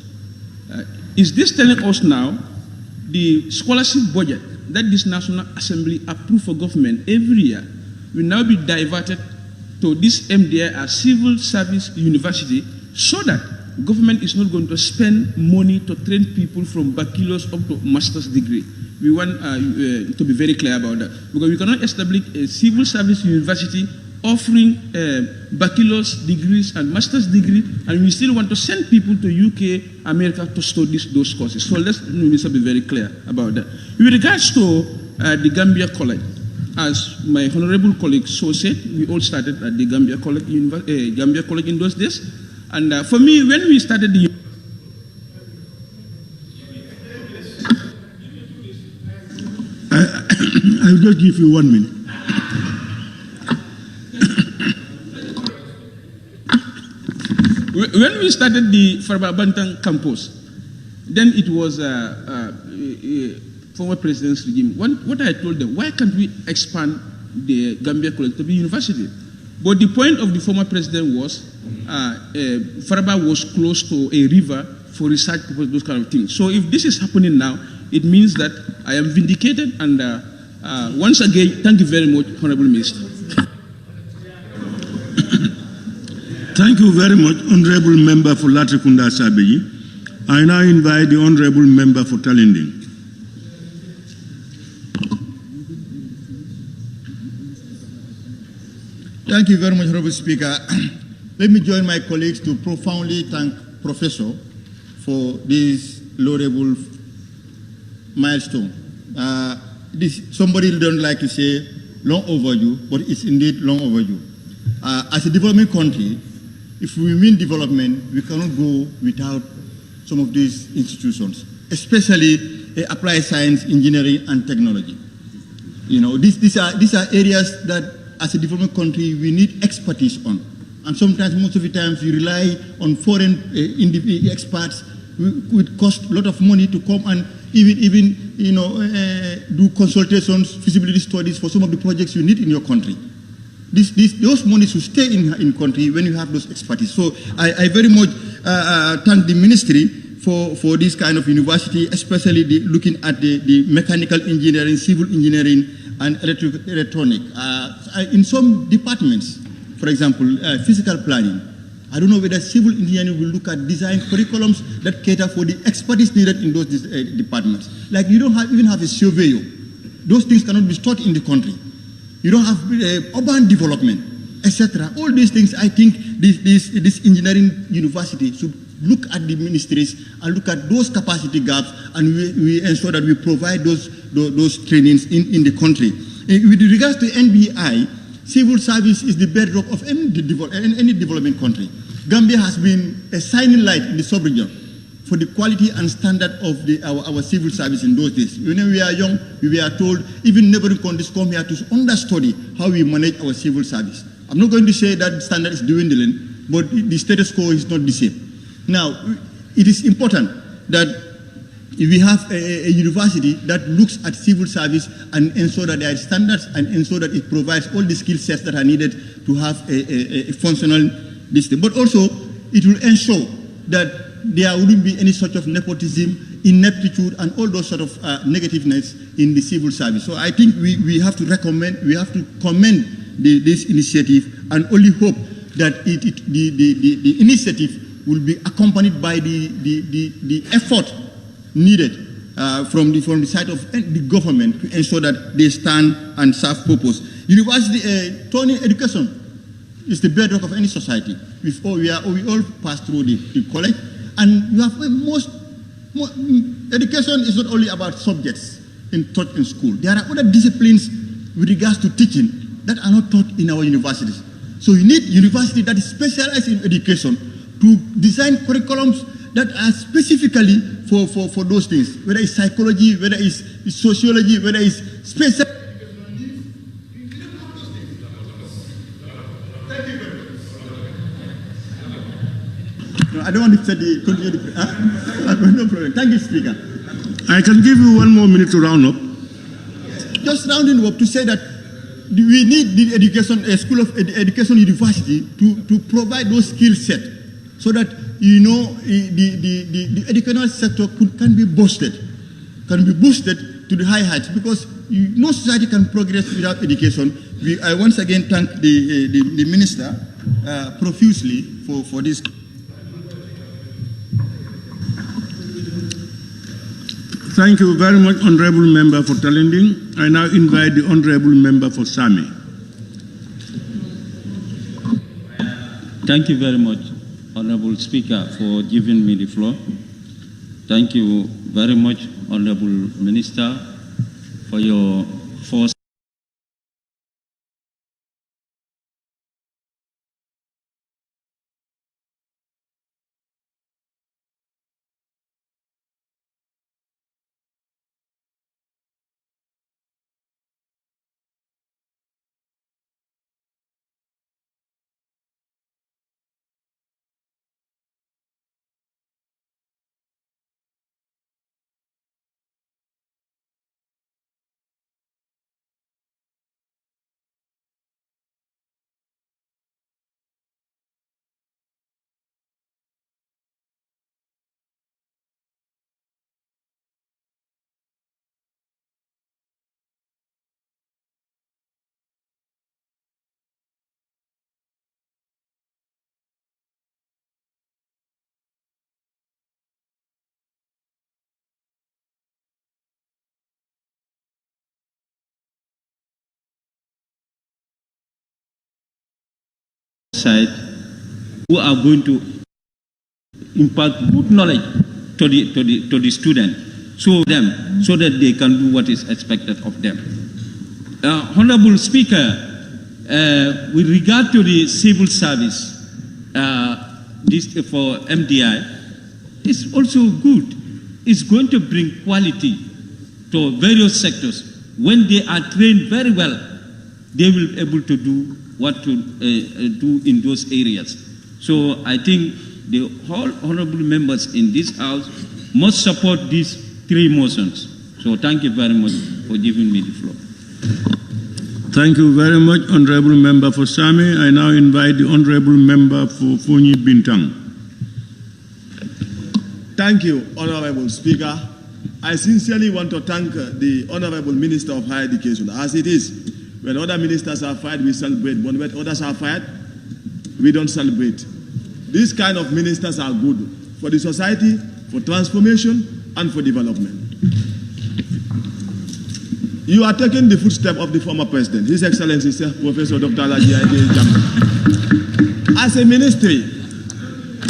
Is this telling us now the scholarship budget that this National Assembly approves for government every year will now be diverted to this MDI as civil service university, so that government is not going to spend money to train people from bachelor's up to master's degree. We want to be very clear about that, because we cannot establish a civil service university offering bachelor's degrees and master's degree, and we still want to send people to UK, America to study those courses. So let's be very clear about that. With regards to the Gambia College, as my honorable colleague so said, we all started at the Gambia College in those days. And for me, when we started the I'll just give you 1 minute. When we started the Farba Bantang campus, Then it was former president's regime. What I told them, why can't we expand the Gambia College to be university? But the point of the former president was Faraba was close to a river for research purposes, those kind of things. So if this is happening now, it means that I am vindicated. And once again, thank you very much, Honorable Minister. Thank you very much, Honorable Member for Latrikunda Sabeyi. I now invite the Honorable Member for Talending. Thank you very much, Honorable Speaker. Let me join my colleagues to profoundly thank Professor for this laudable milestone. Somebody don't like to say long overdue, but it's indeed long overdue. As a development country, if we mean development, we cannot go without some of these institutions, especially applied science, engineering, and technology. You know, these are areas that, as a development country, we need expertise on. And sometimes, most of the times, we rely on foreign experts, which cost a lot of money to come and even do consultations, feasibility studies for some of the projects you need in your country. Those monies should stay in country when you have those expertise. So I very much thank the ministry for this kind of university, especially looking at the mechanical engineering, civil engineering, and electronic. In some departments, for example, physical planning, I don't know whether civil engineering will look at design curriculums that cater for the expertise needed in those departments. Like you don't even have a surveyor. Those things cannot be taught in the country. You don't have urban development, etc. All these things, I think this engineering university should look at the ministries and look at those capacity gaps, and we ensure that we provide those trainings in the country. With regards to NBI, civil service is the bedrock of any development country. Gambia has been a shining light in the sub-region for the quality and standard of our civil service in those days. When we were young, we were told even neighboring countries come here to understudy how we manage our civil service. I'm not going to say that standard is dwindling, but the status quo is not the same. Now, it is important that we have a university that looks at civil service and ensure that there are standards and ensure that it provides all the skill sets that are needed to have a functional system. But also, it will ensure that there wouldn't be any sort of nepotism, ineptitude, and all those sort of negativeness in the civil service. So I think we have to commend this initiative, and only hope that the initiative will be accompanied by the effort needed from the side of the government to ensure that they stand and serve purpose. University, turning education is the bedrock of any society. We all pass through the college, and you have education is not only about subjects taught in school. There are other disciplines with regards to teaching that are not taught in our universities. So you need university that is specialized in education to design curriculums that are specifically for those things, whether it's psychology, whether it's sociology, whether it's special. No, I don't want to say continue no problem. Thank you, Speaker. I can give you 1 more minute to round up. Just rounding up to say that we need the education, a school of education university to provide those skill sets so that the educational sector can be boosted to the high heights, because no society can progress without education. I once again thank the minister profusely for this. Thank you very much, Honorable Member for Talending. I now invite the Honorable Member for Sami. Thank you very much, Honorable Speaker, for giving me the floor. Thank you very much, Honorable Minister, for your force. side who are going to impart good knowledge to the student, so that they can do what is expected of them. Honorable Speaker, with regard to the civil service, this for MDI, it's also good. It's going to bring quality to various sectors. When they are trained very well, they will be able to do what to do in those areas. So I think the whole honorable members in this House must support these three motions. So thank you very much for giving me the floor. Thank you very much, Honorable Member for Sami. I now invite the Honorable Member for Fonyi Bintang. Thank you, Honorable Speaker. I sincerely want to thank the Honorable Minister of Higher Education. As it is, when other ministers are fired, we celebrate. But when others are fired, we don't celebrate. These kind of ministers are good for the society, for transformation, and for development. You are taking the footsteps of the former president, His Excellency Professor Dr. Alhaji Aide Jammeh. As a ministry,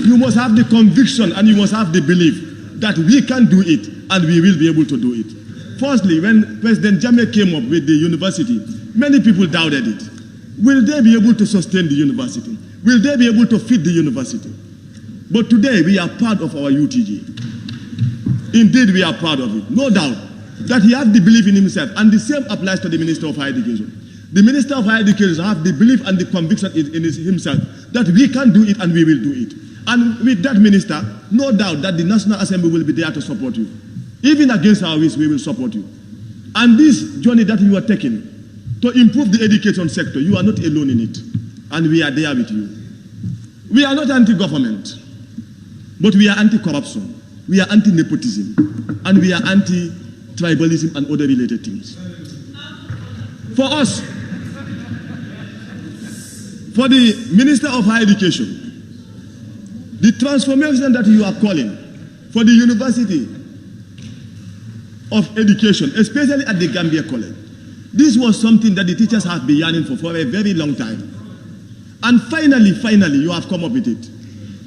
you must have the conviction and you must have the belief that we can do it and we will be able to do it. Firstly, when President Jammeh came up with the university, many people doubted it. Will they be able to sustain the university? Will they be able to feed the university? But today we are proud of our UTG. Indeed, we are proud of it, no doubt, that he has the belief in himself, and the same applies to the Minister of Higher Education. The Minister of Higher Education has the belief and the conviction in himself that we can do it and we will do it. And with that minister, no doubt that the National Assembly will be there to support you. Even against our wish, we will support you. And this journey that you are taking to improve the education sector, you are not alone in it. And we are there with you. We are not anti-government, but we are anti-corruption. We are anti-nepotism. And we are anti-tribalism and other related things. For us, for the Minister of Higher Education, the transformation that you are calling for the University of Education, especially at the Gambia College, this was something that the teachers have been yearning for a very long time. And finally, you have come up with it.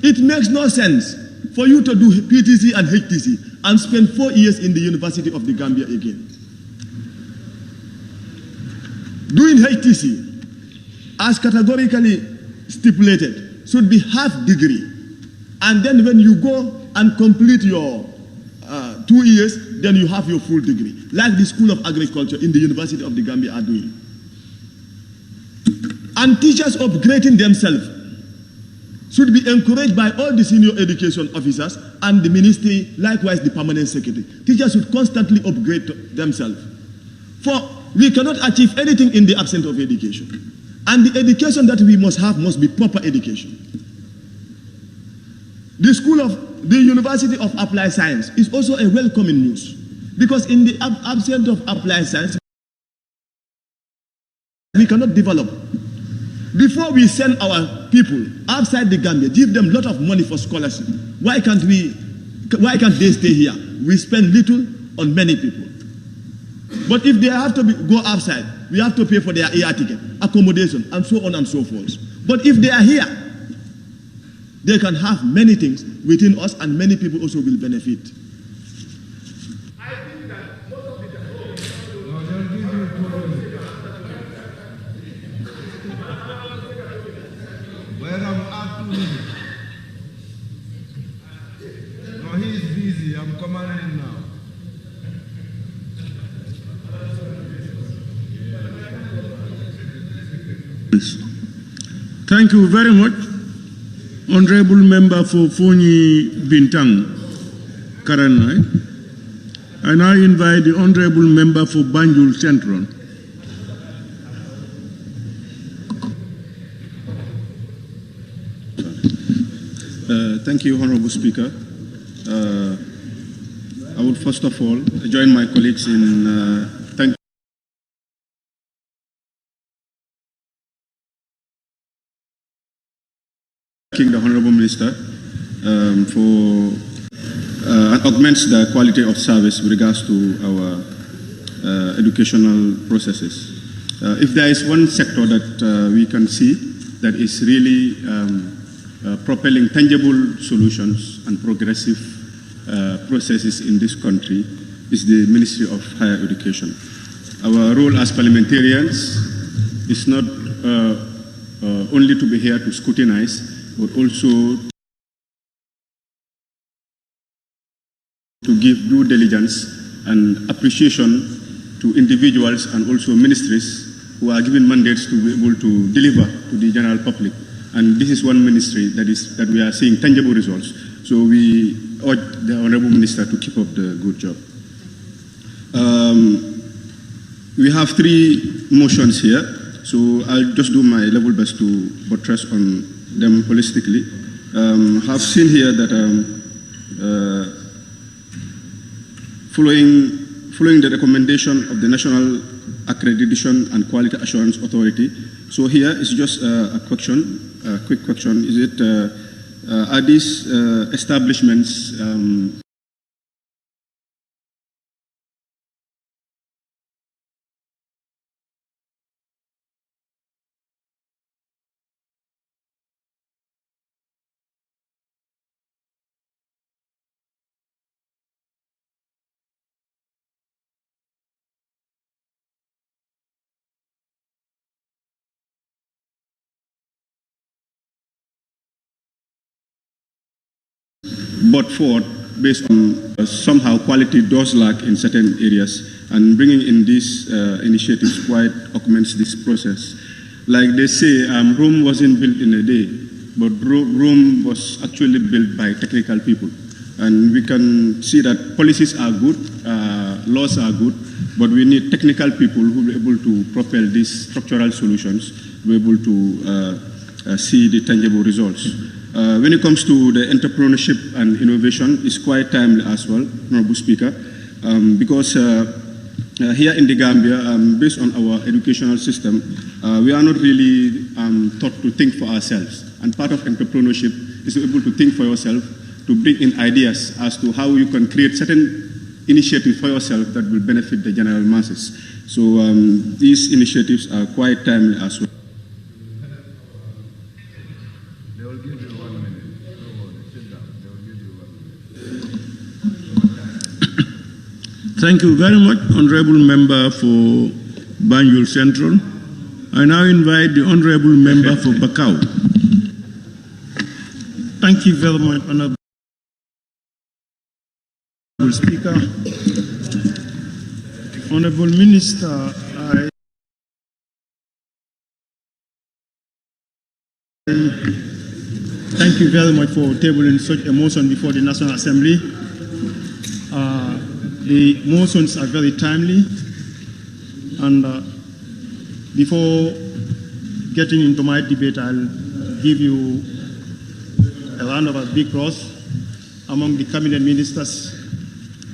It makes no sense for you to do PTC and HTC and spend 4 years in the University of the Gambia again. Doing HTC, as categorically stipulated, should be half degree. And then when you go and complete your 2 years, then you have your full degree, like the School of Agriculture in the University of the Gambia are doing. And teachers upgrading themselves should be encouraged by all the senior education officers and the ministry, likewise the permanent secretary. Teachers should constantly upgrade themselves. For we cannot achieve anything in the absence of education. And the education that we must have must be proper education. The University of Applied Science is also a welcoming news, because in the absence of applied science, we cannot develop. Before we send our people outside the Gambia, give them a lot of money for scholarship, why can't they stay here? We spend little on many people. But if they have to go outside, we have to pay for their air ticket, accommodation, and so on and so forth. But if they are here, they can have many things within us, and many people also will benefit. No, he is busy. I'm commanding now. Thank you very much, Honorable Member for Fonyi Bintang, Karanai. I now invite the Honorable Member for Banjul Central. Thank you, Honorable Speaker. I would first of all join my colleagues in thanking the Honorable Minister for augments the quality of service with regards to our educational processes. If there is one sector that we can see that is really propelling tangible solutions and progressive processes in this country is the Ministry of Higher Education. Our role as parliamentarians is not only to be here to scrutinize, but also to give due diligence and appreciation to individuals and also ministries who are given mandates to be able to deliver to the general public. And this is one ministry that we are seeing tangible results. So we urge the Honorable Minister to keep up the good job. We have 3 motions here, so I'll just do my level best to buttress on them holistically. Have seen here that following the recommendation of the National Accreditation and Quality Assurance Authority. So here is just a quick question. Is it, are these establishments brought forward based on somehow quality does lack in certain areas, and bringing in these initiatives quite augments this process. Like they say, Rome wasn't built in a day, but Rome was actually built by technical people. And we can see that policies are good, laws are good, but we need technical people who will be able to propel these structural solutions, be able to see the tangible results. When it comes to the entrepreneurship and innovation, it's quite timely as well, Honorable Speaker, because here in the Gambia, based on our educational system, we are not really taught to think for ourselves. And part of entrepreneurship is to be able to think for yourself, to bring in ideas as to how you can create certain initiatives for yourself that will benefit the general masses. So these initiatives are quite timely as well. Thank you very much, Honorable Member for Banjul Central. I now invite the Honorable Member for Bakau. Thank you very much, Honorable Speaker. Honorable Minister, I thank you very much for tabling such a motion before the National Assembly. The motions are very timely, and before getting into my debate, I'll give you a round of applause among the cabinet ministers.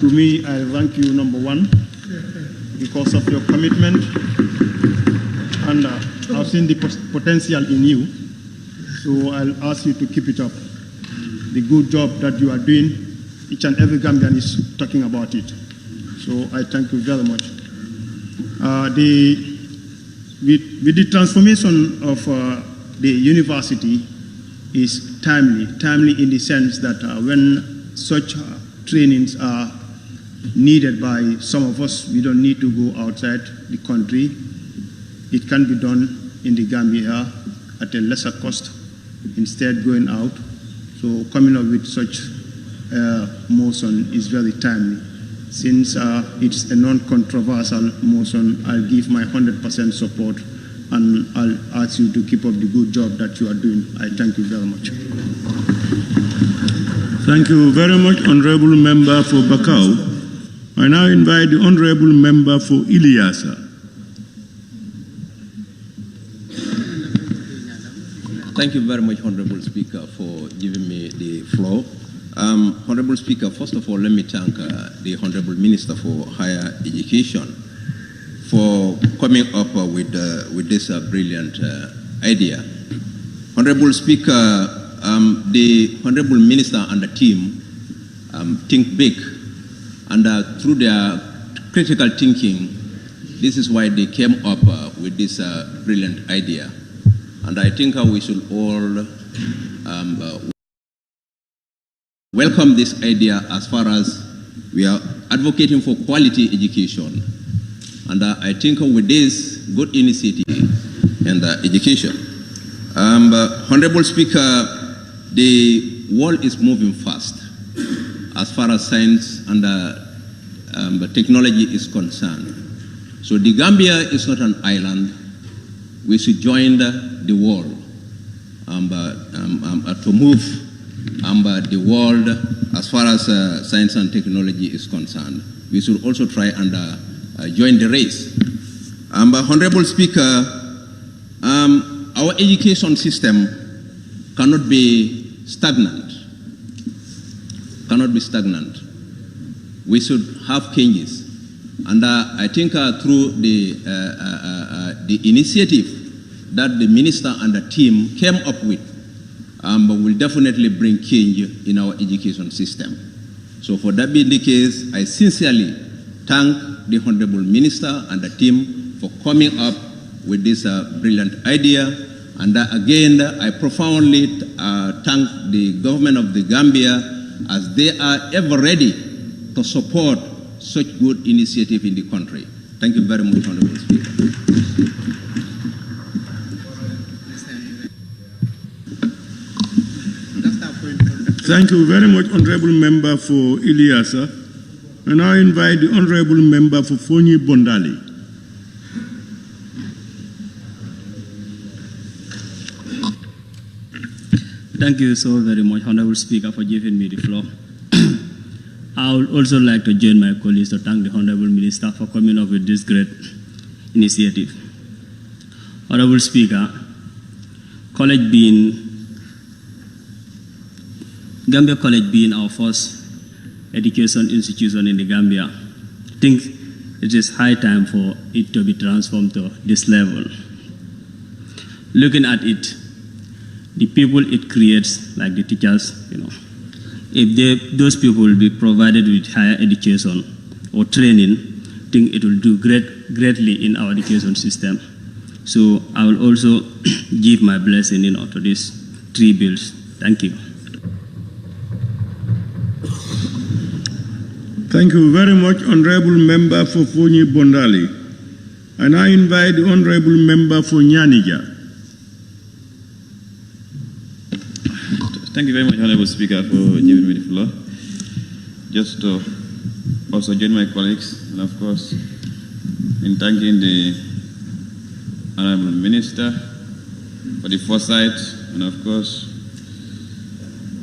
To me, I rank you number 1 because of your commitment, and I've seen the potential in you, so I'll ask you to keep it up. The good job that you are doing, each and every Gambian is talking about it. So I thank you very much. With the transformation of the university is timely in the sense that when such trainings are needed by some of us, we don't need to go outside the country. It can be done in the Gambia at a lesser cost, instead going out. So coming up with such motion is very timely. Since it's a non-controversial motion, I'll give my 100% support, and I'll ask you to keep up the good job that you are doing. I thank you very much. Thank you very much, Honorable Member for Bakau. I now invite the Honorable Member for Ilyasa. Thank you very much, Honorable Speaker, for giving me the floor. Honorable Speaker, first of all, let me thank the Honorable Minister for Higher Education for coming up with this brilliant idea. Honorable Speaker, the Honorable Minister and the team think big, and through their critical thinking, this is why they came up with this brilliant idea. And I think we should all welcome this idea as far as we are advocating for quality education. And I think with this good initiative and education, Honorable Speaker, the world is moving fast as far as science and technology is concerned. So the Gambia is not an island. We should join the world to move the world as far as science and technology is concerned. We should also try and join the race. Honorable Speaker, our education system cannot be stagnant. We should have changes. And I think through the initiative that the minister and the team came up with, will definitely bring change in our education system. So for that being the case, I sincerely thank the Honorable Minister and the team for coming up with this brilliant idea. And again, I profoundly thank the government of the Gambia as they are ever ready to support such good initiative in the country. Thank you very much, Honorable Speaker. Thank you very much, Honorable Member for Ilyasa. And I invite the Honorable Member for Fonyi Bondali. Thank you so very much, Honorable Speaker, for giving me the floor. I would also like to join my colleagues to thank the Honorable Minister for coming up with this great initiative. Honorable Speaker, Gambia College being our first education institution in the Gambia, I think it is high time for it to be transformed to this level. Looking at it, the people it creates, like the teachers, if those people will be provided with higher education or training, I think it will do greatly in our education system. So I will also give my blessing to these 3 bills. Thank you. Thank you very much, Honorable Member for Fonyi Bondali. And I invite the Honorable Member for Nyanija. Thank you very much, Honorable Speaker, for giving me the floor. Just to also join my colleagues, and of course, in thanking the Honorable Minister for the foresight, and of course,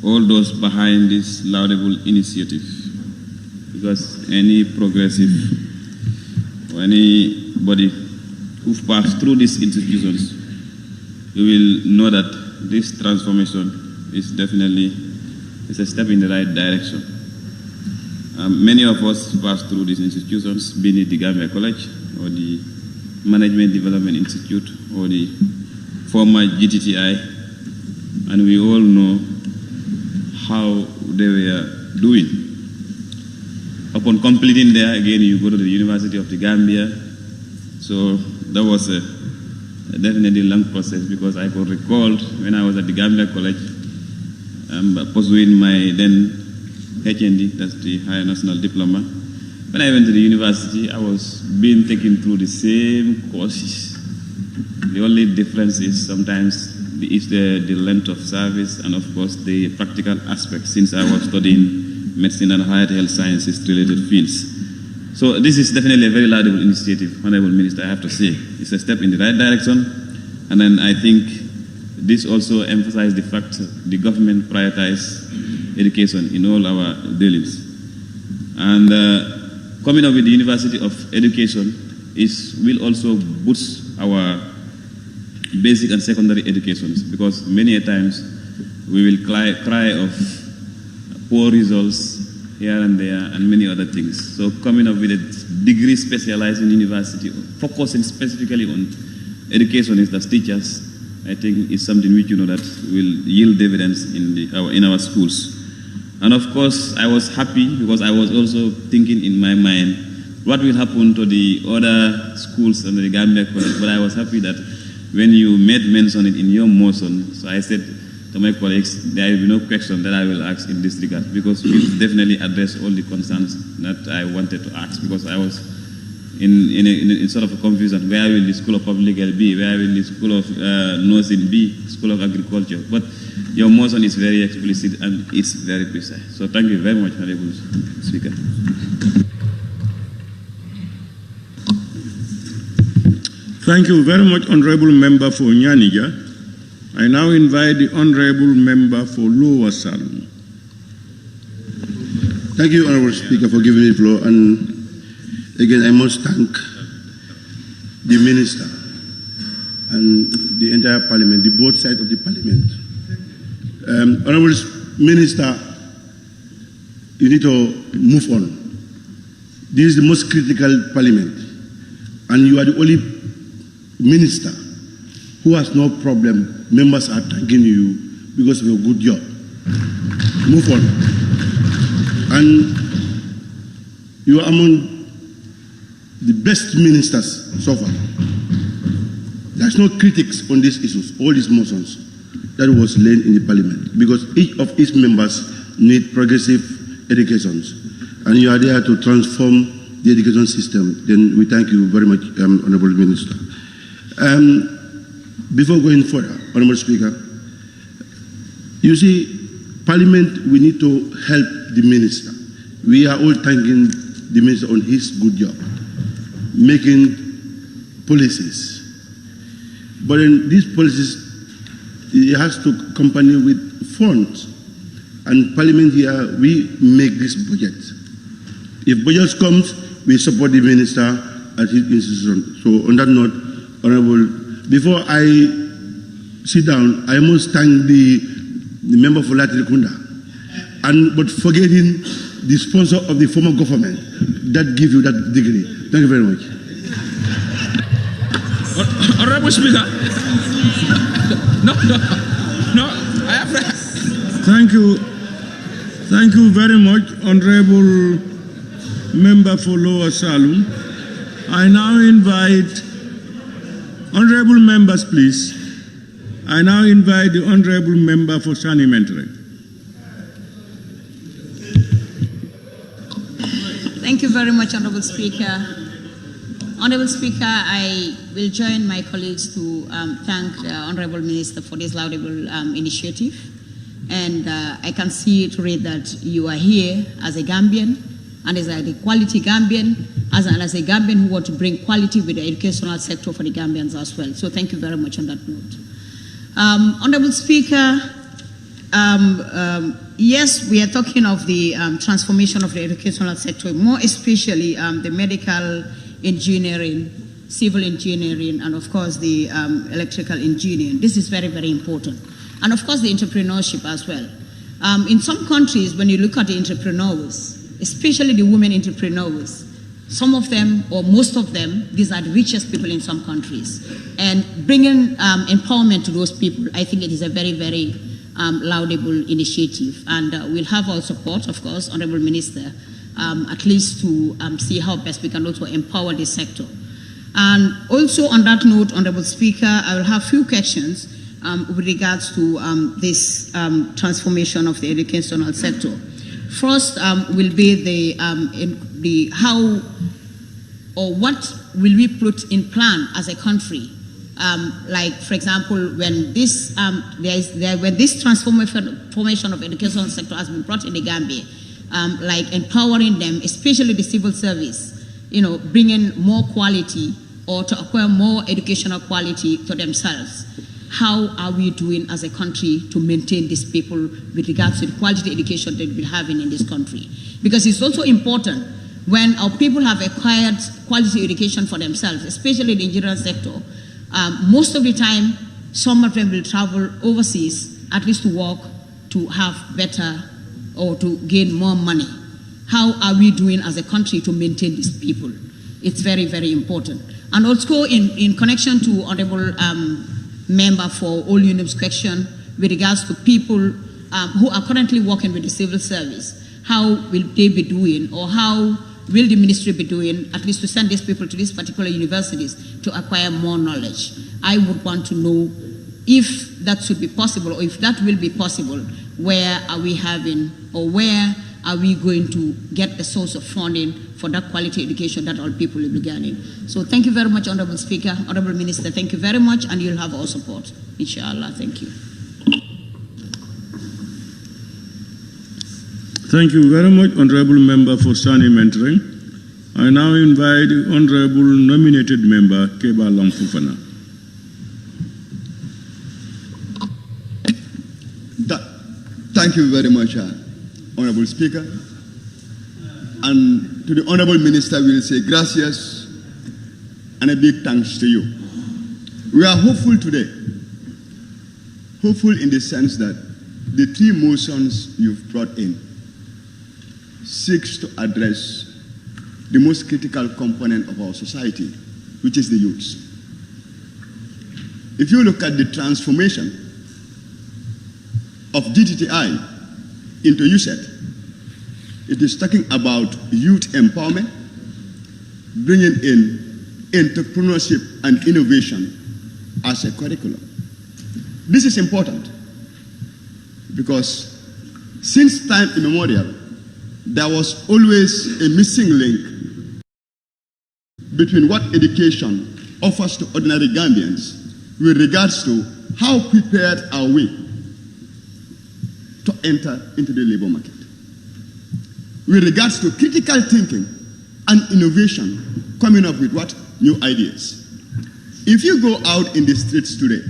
all those behind this laudable initiative. Because any progressive or anybody who've passed through these institutions, you will know that this transformation is definitely a step in the right direction. Many of us passed through these institutions, be it the Gambia College or the Management Development Institute or the former GTTI, and we all know how they were doing. Upon completing there, again, you go to the University of the Gambia. So that was a definitely long process, because I could recall when I was at the Gambia College, pursuing my then HND, that's the Higher National Diploma. When I went to the university, I was being taken through the same courses. The only difference is sometimes the length of service and, of course, the practical aspects, since I was studying medicine and higher health sciences related fields. So this is definitely a very laudable initiative, Honorable Minister, I have to say. It's a step in the right direction. And then I think this also emphasizes the fact that the government prioritizes education in all our dealings. And coming up with the University of Education will also boost our basic and secondary educations, because many a times we will cry of poor results here and there and many other things. So coming up with a degree specialized in university, focusing specifically on educationists as teachers, I think is something which that will yield dividends in our schools. And of course, I was happy because I was also thinking in my mind what will happen to the other schools under the Gambia College. But I was happy that when you made mention it in your motion, so I said to my colleagues, there will be no question that I will ask in this regard, because we definitely address all the concerns that I wanted to ask, because I was in sort of a confusion. Where will the School of Public Health be? Where will the School of Nursing be? School of Agriculture? But your motion is very explicit and it's very precise. So thank you very much, Honorable Speaker. Thank you very much, Honorable Member for Nyanija. I now invite the Honorable Member for Lower Salon. Thank you, Honorable Speaker, for giving me the floor. And again, I must thank the Minister and the entire Parliament, the both sides of the Parliament. Honorable Minister, you need to move on. This is the most critical Parliament, and you are the only Minister who has no problem. Members are thanking you because of your good job. Move on. And you are among the best ministers so far. There's no critics on these issues, all these motions that was laid in the Parliament, because each of its members need progressive educations, and you are there to transform the education system. Then we thank you very much, Honorable Minister. Before going further, Honorable Speaker, you see, Parliament, we need to help the Minister. We are all thanking the Minister on his good job, making policies. But in these policies, it has to accompany with funds. And Parliament here, we make this budget. If budget comes, we support the Minister at his institution. So on that note, Honorable, before I sit down, I must thank the member for Latrikunda, but forgetting the sponsor of the former government that give you that degree. Thank you very much. Honorable Speaker. No, I have. Thank you. Thank you very much, Honorable Member for Lower Salon. I now invite Honorable members, please. I now invite the Honorable Member for Sani Mentre. Thank you very much, Honorable Speaker. Honorable Speaker, I will join my colleagues to thank the Honorable Minister for this laudable initiative. And I can see to read that you are here as a Gambian, and as a quality Gambian, as a Gambian who want to bring quality with the educational sector for the Gambians as well. So thank you very much on that note. Honorable Speaker, yes, we are talking of the transformation of the educational sector, more especially the medical engineering, civil engineering, and of course the electrical engineering. This is very, very important. And of course the entrepreneurship as well. In some countries, when you look at the entrepreneurs, especially the women entrepreneurs, some of them, or most of them, these are the richest people in some countries. And bringing empowerment to those people, I think it is a very, very laudable initiative. And we'll have our support, of course, Honorable Minister, at least to see how best we can also empower this sector. And also on that note, Honorable Speaker, I will have a few questions with regards to this transformation of the educational sector. First will be the how or what will we put in plan as a country, like for example when this when this transformation of educational sector has been brought in the Gambia, like empowering them, especially the civil service, bringing more quality or to acquire more educational quality for themselves. How are we doing as a country to maintain these people with regards to the quality education that we're having in this country? Because it's also important when our people have acquired quality education for themselves, especially the engineering sector, most of the time, some of them will travel overseas, at least to work, to have better or to gain more money. How are we doing as a country to maintain these people? It's very, very important. And also in connection to Honorable Member for All Unions question with regards to people who are currently working with the civil service, how will they be doing, or how will the ministry be doing, at least to send these people to these particular universities to acquire more knowledge? I would want to know if that should be possible, or if that will be possible, where are we having, or where are we going to get a source of funding for that quality education that all people will be getting? So thank you very much, Honorable Speaker. Honorable Minister, thank you very much, and you'll have our support, inshallah. Thank you. Thank you very much, Honorable Member, for standing mentoring. I now invite the Honorable nominated member, Keba Lamfufana. Thank you very much, Honorable Speaker. And to the Honorable Minister, we will say gracias and a big thanks to you. We are hopeful today, hopeful in the sense that the three motions you've brought in seeks to address the most critical component of our society, which is the youth. If you look at the transformation of DTTI into USET, it is talking about youth empowerment, bringing in entrepreneurship and innovation as a curriculum. This is important because since time immemorial, there was always a missing link between what education offers to ordinary Gambians with regards to how prepared are we to enter into the labor market. With regards to critical thinking and innovation, coming up with what? New ideas. If you go out in the streets today,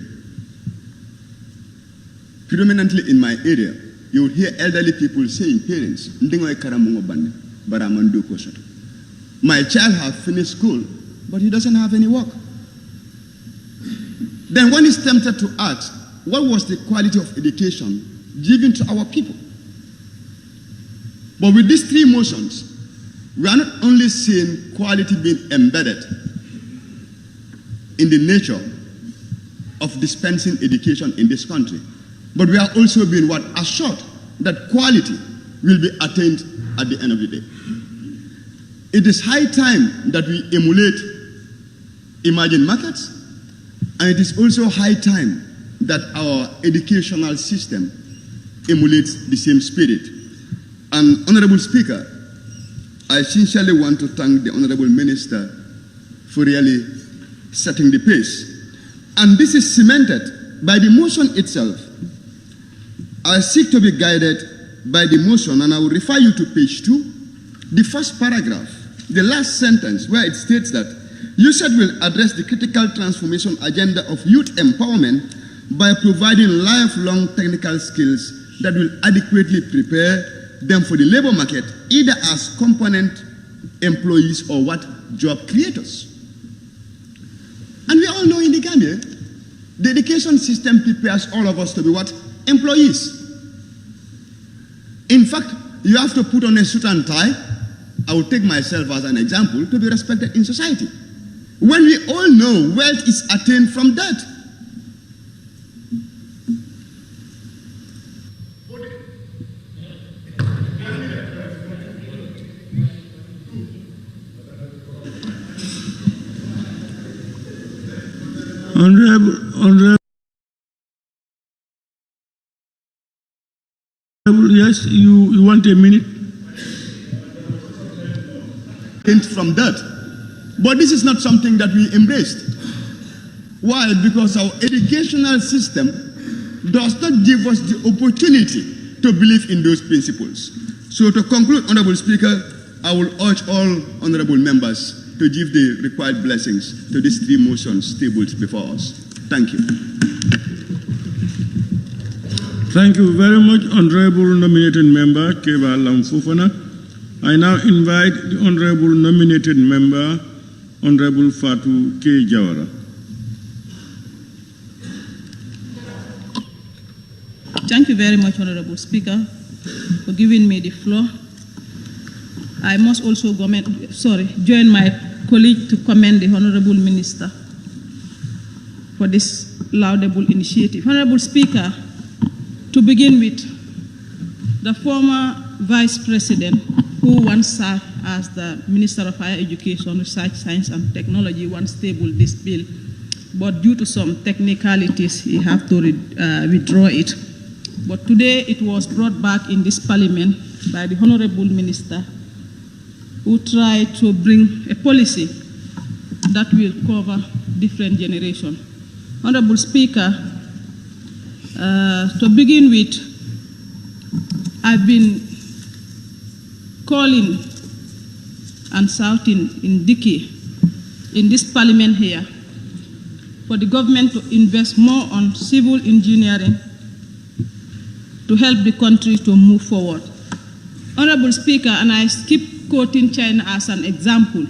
predominantly in my area, you will hear elderly people saying, parents, my child has finished school, but he doesn't have any work. Then one is tempted to ask, what was the quality of education given to our people? But with these three motions, we are not only seeing quality being embedded in the nature of dispensing education in this country, but we are also being assured that quality will be attained at the end of the day. It is high time that we emulate emerging markets, and it is also high time that our educational system emulates the same spirit. And Honorable Speaker, I sincerely want to thank the Honorable Minister for really setting the pace. And this is cemented by the motion itself. I seek to be guided by the motion, and I will refer you to page 2, the first paragraph, the last sentence, where it states that USET will address the critical transformation agenda of youth empowerment by providing lifelong technical skills that will adequately prepare them for the labor market, either as component employees or job creators. And we all know in the Gambia, the education system prepares all of us to be employees. In fact, you have to put on a suit and tie. I will take myself as an example to be respected in society. When we all know wealth is attained from that. Honorable, yes, you want a minute? From that. But this is not something that we embraced. Why? Because our educational system does not give us the opportunity to believe in those principles. So to conclude, Honorable Speaker, I will urge all honorable members to give the required blessings to these three motions tabled before us. Thank you. Thank you very much, Honorable Nominated Member Keba Lamfufana. I now invite the Honorable Nominated Member, Honorable Fatu K. Jawara. Thank you very much, Honorable Speaker, for giving me the floor. I must also join my colleague to commend the Honorable Minister for this laudable initiative. Honorable Speaker, to begin with, the former Vice President who once served as the Minister of Higher Education, Research, Science and Technology once tabled this bill, but due to some technicalities, he had to withdraw it. But today it was brought back in this parliament by the Honorable Minister, who tried to bring a policy that will cover different generations. Honorable Speaker, to begin with, I've been calling and shouting in Dickey, in this parliament here, for the government to invest more on civil engineering to help the country to move forward. Honorable Speaker, and I keep quoting China as an example,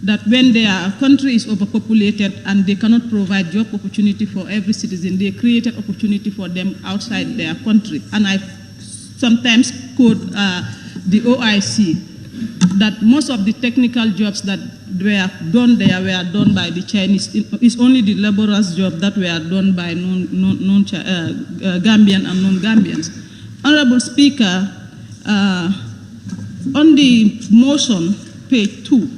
that when their country is overpopulated and they cannot provide job opportunity for every citizen, they created opportunity for them outside their country. And I sometimes quote the OIC, that most of the technical jobs that were done there were done by the Chinese. It's only the laborers' jobs that were done by non-Gambian and non-Gambians. Honorable Speaker, on the motion, page 2,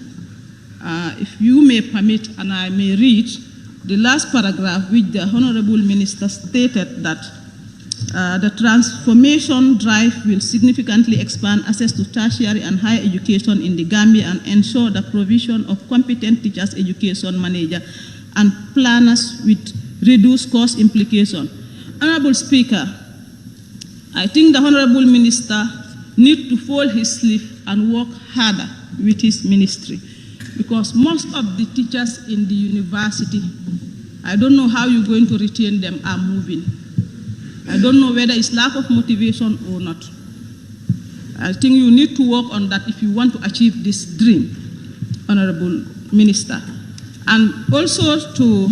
if you may permit, and I may read the last paragraph, which the Honorable Minister stated that the transformation drive will significantly expand access to tertiary and higher education in the Gambia and ensure the provision of competent teachers, education manager, and planners with reduced cost implication. Honorable Speaker, I think the Honorable Minister needs to fold his sleeve and work harder with his ministry, because most of the teachers in the university, I don't know how you're going to retain them, are moving. I don't know whether it's lack of motivation or not. I think you need to work on that if you want to achieve this dream, Honorable Minister. And also to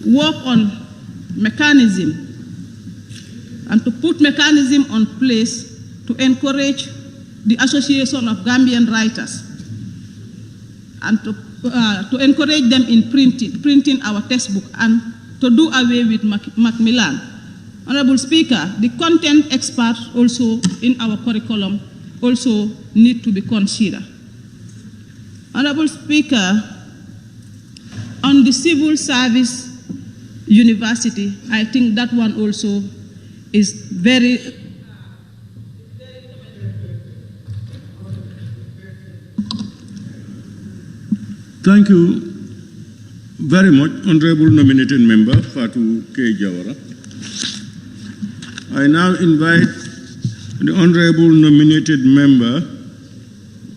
work on mechanism and to put mechanism on place to encourage the Association of Gambian Writers and to encourage them in printing our textbook and to do away with Macmillan. Honorable Speaker, the content experts also in our curriculum also need to be considered. Honorable Speaker, on the civil service university, I think that one also is very Thank you very much, Honorable Nominated Member Fatou K. Jawara. I now invite the Honorable Nominated Member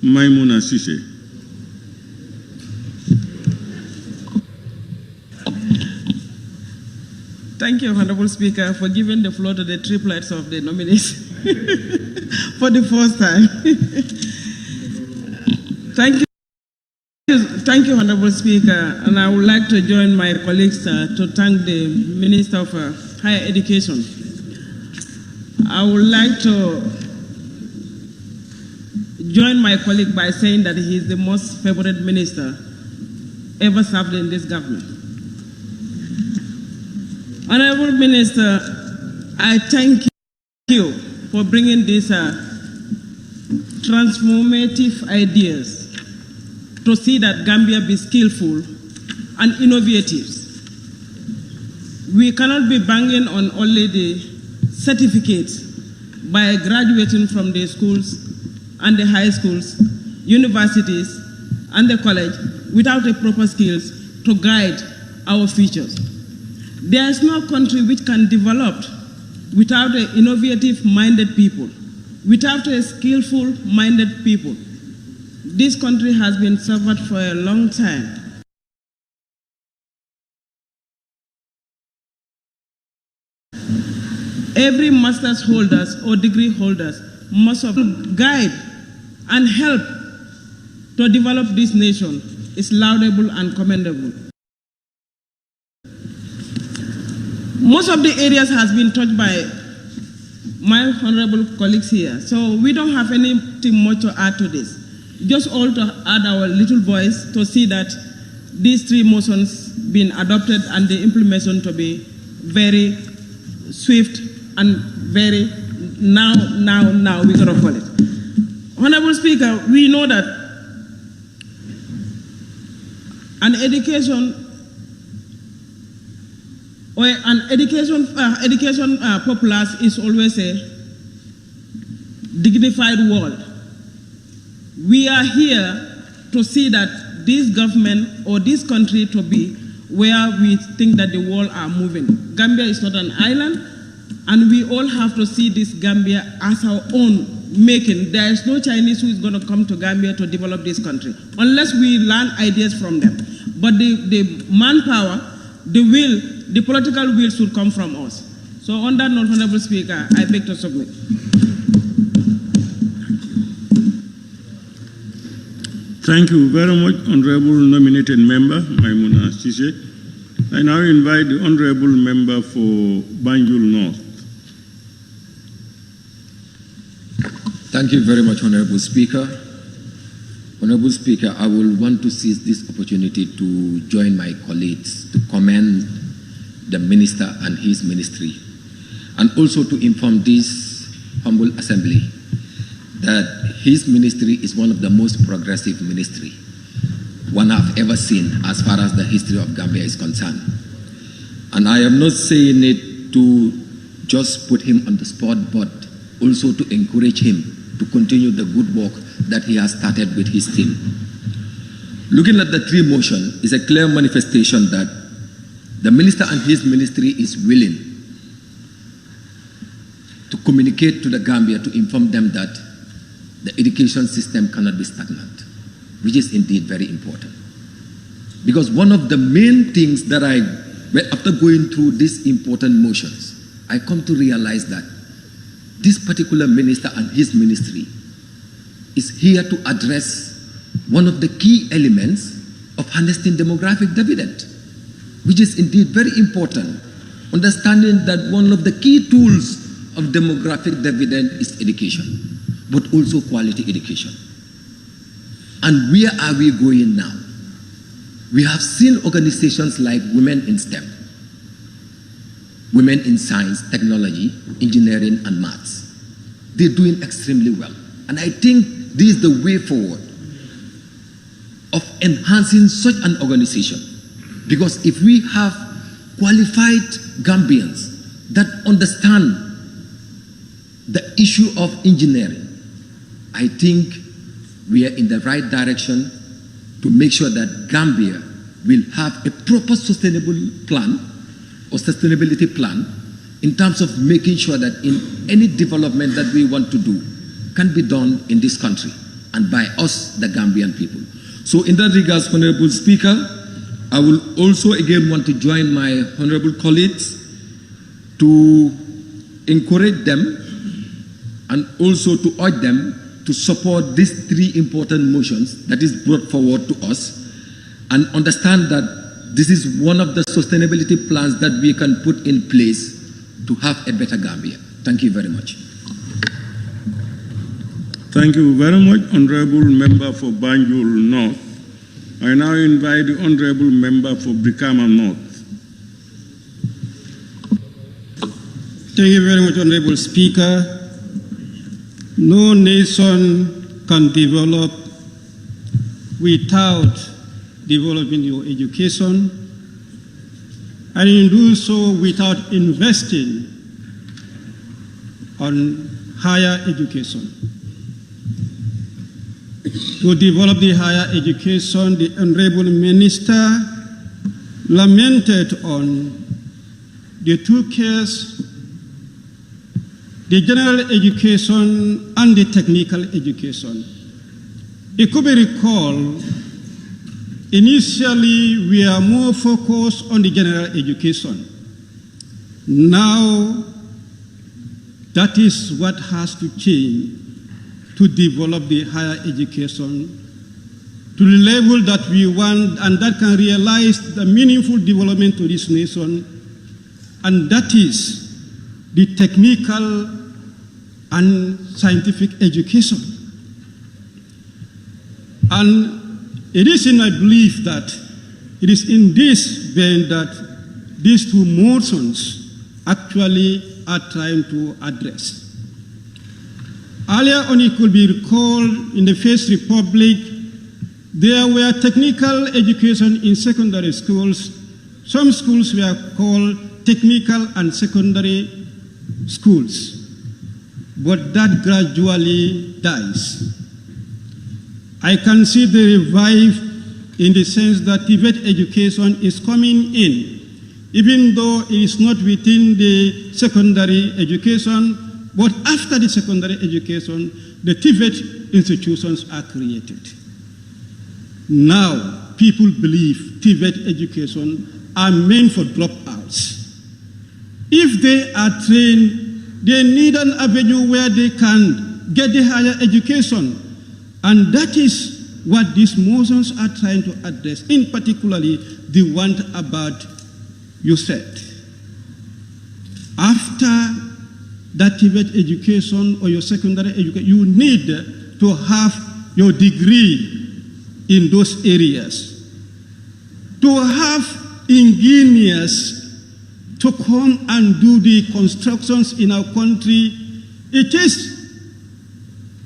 Maimouna Sise. Thank you, Honorable Speaker, for giving the floor to the triplets of the nominees for the first time. Thank you, Honorable Speaker, and I would like to join my colleagues to thank the Minister of Higher Education. I would like to join my colleague by saying that he is the most favorite minister ever served in this government. Honorable Minister, I thank you for bringing these transformative ideas to see that Gambia be skillful and innovative. We cannot be banging on only the certificates by graduating from the schools and the high schools, universities, and the college without the proper skills to guide our futures. There is no country which can develop without innovative-minded people, without a skillful-minded people. This country has been suffered for a long time. Every master's holders or degree holders must guide and help to develop this nation is laudable and commendable. Most of the areas has been touched by my honorable colleagues here, so we don't have anything much to add to this. Just all to add our little voice to see that these three motions being adopted and the implementation to be very swift and very now, we're going to call it. Honorable Speaker, we know that an education populace is always a dignified world. We are here to see that this government or this country to be where we think that the world are moving. Gambia is not an island, and we all have to see this Gambia as our own making. There is no Chinese who is going to come to Gambia to develop this country, unless we learn ideas from them. But the manpower, the will, the political will should come from us. So on that note, Honorable Speaker, I beg to submit. Thank you very much, Honorable Nominated Member, Maimuna Sise. I now invite the Honorable Member for Banjul North. Thank you very much, Honorable Speaker. Honorable Speaker, I will want to seize this opportunity to join my colleagues to commend the Minister and his ministry, and also to inform this humble assembly that his ministry is one of the most progressive ministry one have ever seen as far as the history of Gambia is concerned. And I am not saying it to just put him on the spot, but also to encourage him to continue the good work that he has started with his team. Looking at the three motion is a clear manifestation that the minister and his ministry is willing to communicate to the Gambia to inform them that the education system cannot be stagnant, which is indeed very important. Because one of the main things that after going through these important motions, I come to realize that this particular minister and his ministry is here to address one of the key elements of harnessing demographic dividend, which is indeed very important, understanding that one of the key tools of demographic dividend is education, but also quality education. And where are we going now? We have seen organizations like Women in STEM, Women in Science, Technology, Engineering, and Maths. They're doing extremely well. And I think this is the way forward of enhancing such an organization. Because if we have qualified Gambians that understand the issue of engineering, I think we are in the right direction to make sure that Gambia will have a proper sustainable plan or sustainability plan in terms of making sure that in any development that we want to do can be done in this country and by us, the Gambian people. So in that regards, Honorable Speaker, I will also again want to join my honorable colleagues to encourage them and also to urge them to support these three important motions that is brought forward to us and understand that this is one of the sustainability plans that we can put in place to have a better Gambia. Thank you very much. Thank you very much, Honorable Member for Banjul North. I now invite the Honorable Member for Brikama North. Thank you very much, Honorable Speaker. No nation can develop without developing your education, and you do so without investing on higher education. To develop the higher education, the Honorable Minister lamented on the two cases, the general education and the technical education. It could be recalled, initially we are more focused on the general education. Now, that is what has to change to develop the higher education to the level that we want and that can realize the meaningful development to this nation, and that is the technical and scientific education. And it is in my belief that it is in this vein that these two motions actually are trying to address. Earlier on, it could be recalled in the First Republic, there were technical education in secondary schools. Some schools were called technical and secondary schools, but that gradually dies. I can see the revive in the sense that TVET education is coming in, even though it is not within the secondary education, but after the secondary education, the TVET institutions are created. Now, people believe TVET education are meant for dropouts. If they are trained, they need an avenue where they can get the higher education. And that is what these motions are trying to address, in particularly the one about you said. After that TVET education or your secondary education, you need to have your degree in those areas. To have engineers to come and do the constructions in our country, it is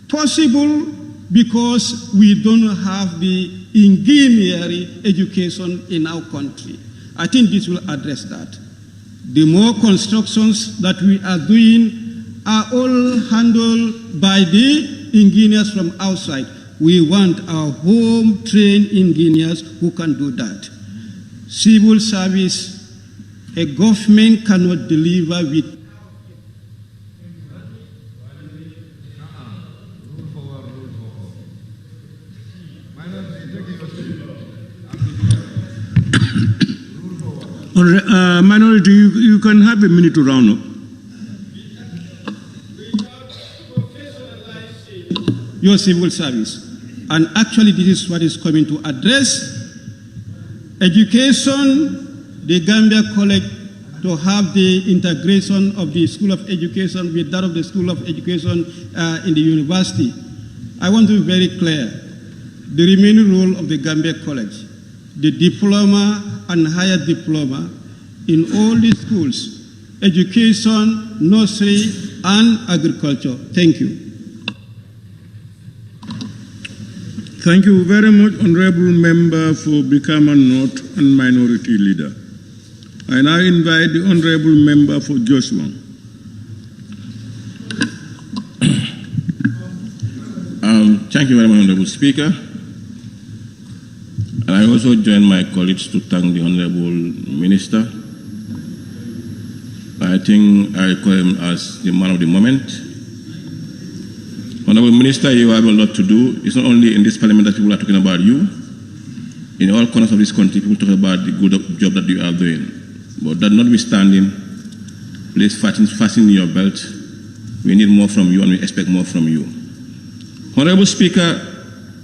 possible because we don't have the engineering education in our country. I think this will address that. The more constructions that we are doing are all handled by the engineers from outside. We want our home-trained engineers who can do that. Civil service, a government cannot deliver with Minority, you can have a minute to round up. Your civil service. And actually, this is what is coming to address education, the Gambia College, to have the integration of the School of Education with that of the School of Education in the university. I want to be very clear. The remaining role of the Gambia College, the diploma and higher diploma in all the schools, education, nursery, and agriculture. Thank you. Thank you very much, Honorable Member for Brikama North and Minority Leader. I now invite the Honorable Member for Joshua. Thank you very much, Honorable Speaker. And I also join my colleagues to thank the Honorable Minister. I think I call him as the man of the moment. Honorable Minister, you have a lot to do. It's not only in this parliament that people are talking about you. In all corners of this country, people talk about the good job that you are doing. But that notwithstanding, please fasten your belt. We need more from you and we expect more from you. Honorable Speaker,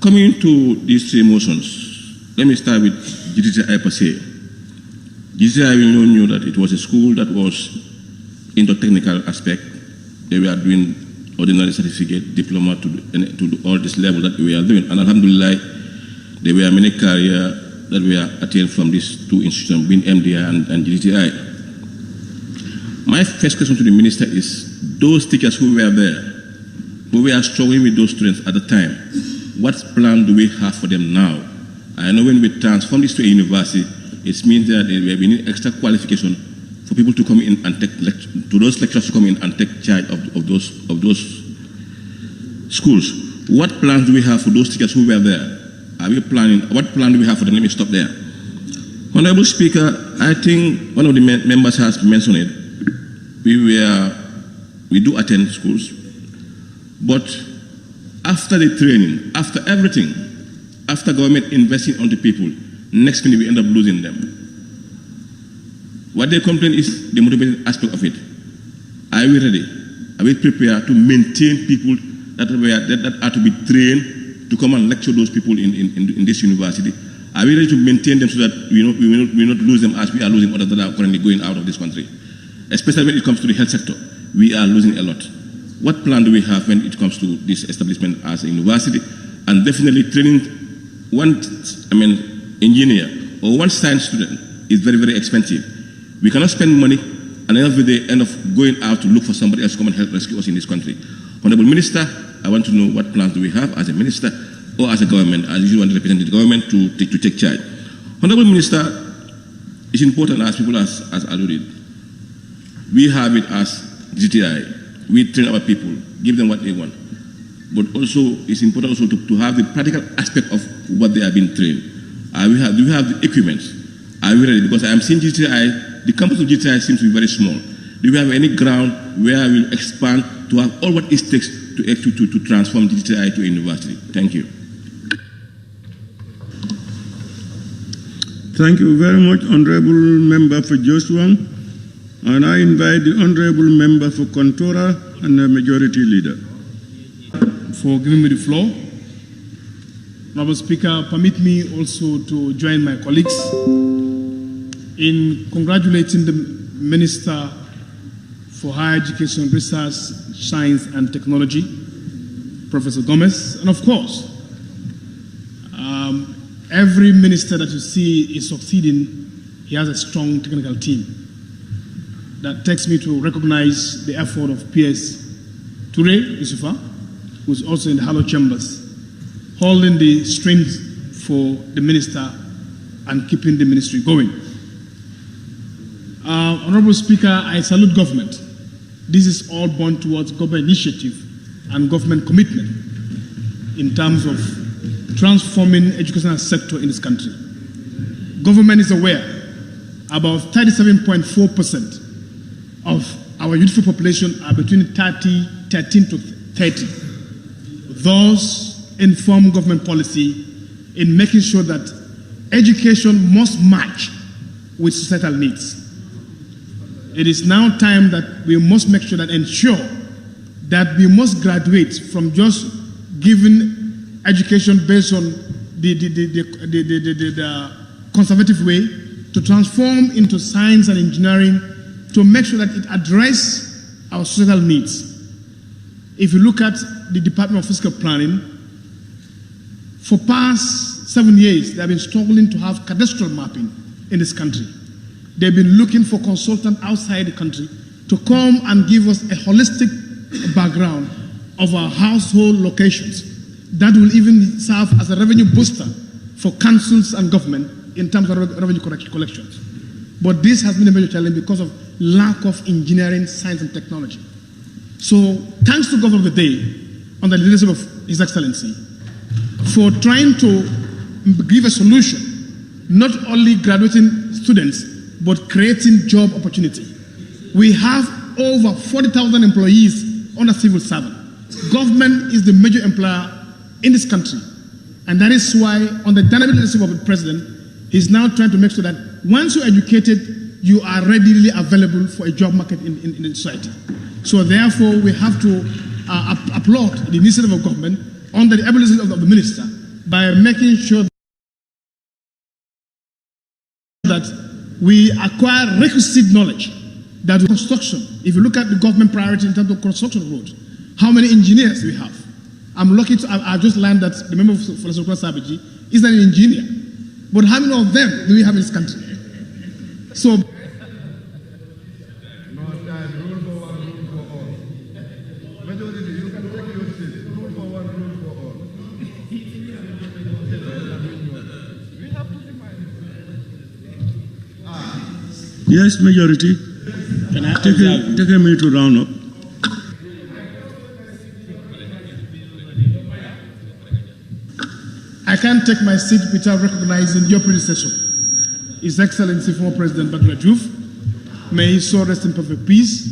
coming to these three motions, let me start with GTTI per se. GTTI, we all knew that it was a school that was into technical aspect. They were doing ordinary certificate, diploma to all this level that we are doing. And alhamdulillah, there were many careers that were attained from these two institutions, being MDI and GTTI. My first question to the Minister is, those teachers who were there, who were struggling with those students at the time, what plan do we have for them now? I know when we transform this to a university, it means that we need extra qualification for people to come in and take to those lecturers to come in and take charge of those schools. What plans do we have for those teachers who were there? Are we planning? What plan do we have for them? Let me stop there. Honorable Speaker, I think one of the members has mentioned it. We do attend schools, but after the training, after everything, after government investing on the people, next minute we end up losing them. What they complain is the motivating aspect of it. Are we ready? Are we prepared to maintain people that are to be trained to come and lecture those people in this university? Are we ready to maintain them so that we will not lose them as we are losing others that are currently going out of this country? Especially when it comes to the health sector, we are losing a lot. What plan do we have when it comes to this establishment as a university? And definitely training one engineer or one science student is very, very expensive. We cannot spend money and at the end of the day end up going out to look for somebody else to come and help rescue us in this country. Honorable Minister, I want to know what plans do we have as a minister or as a government, as you want to represent the government to take charge. Honorable Minister, it's important as people as alluded. We have it as GTI. We train our people, give them what they want. But also, it's important also to have the practical aspect of what they have been trained. Do we have the equipment? Are we ready? Because I am seeing GTI, the campus of GTI seems to be very small. Do we have any ground where we'll expand to have all what it takes to transform GTI to a university? Thank you. Thank you very much, Honorable Member for Joshua. And I invite the Honorable Member for Kontora and the Majority Leader. For giving me the floor. Honorable Speaker, permit me also to join my colleagues in congratulating the Minister for Higher Education, Research, Science and Technology, Professor Gomez, and of course, every minister that you see is succeeding, he has a strong technical team. That takes me to recognize the effort of PS Toure Yusufa, who's also in the Halo Chambers, holding the strings for the minister and keeping the ministry going. Honorable Speaker, I salute government. This is all born towards government initiative and government commitment in terms of transforming educational sector in this country. Government is aware about 37.4% of our youthful population are between 13 to 30. Those inform government policy in making sure that education must match with societal needs. It is now time that we must make sure that ensure that we must graduate from just giving education based on the conservative way to transform into science and engineering to make sure that it addresses our societal needs. If you look at the Department of Physical Planning, for past 7 years, they have been struggling to have cadastral mapping in this country. They've been looking for consultants outside the country to come and give us a holistic background of our household locations that will even serve as a revenue booster for councils and government in terms of revenue collections. But this has been a major challenge because of lack of engineering, science, and technology. So thanks to Governor of the Day, under the leadership of His Excellency, for trying to give a solution, not only graduating students, but creating job opportunity. We have over 40,000 employees under civil servant. Government is the major employer in this country. And that is why, on the dynamic leadership of the president, he's now trying to make sure that once you're educated, you are readily available for a job market in the society. So therefore, we have to applaud the initiative of government under the ability of the minister by making sure that we acquire requisite knowledge that construction, if you look at the government priority in terms of construction roads, how many engineers we have? I'm lucky to, I just learned that the member for Lesotho Sabiji is an engineer. But how many of them do we have in this country? So, yes, majority. Can I take a minute to round up? I can't take my seat without recognizing your predecessor, His Excellency former President Badra Diouf. May his soul rest in perfect peace.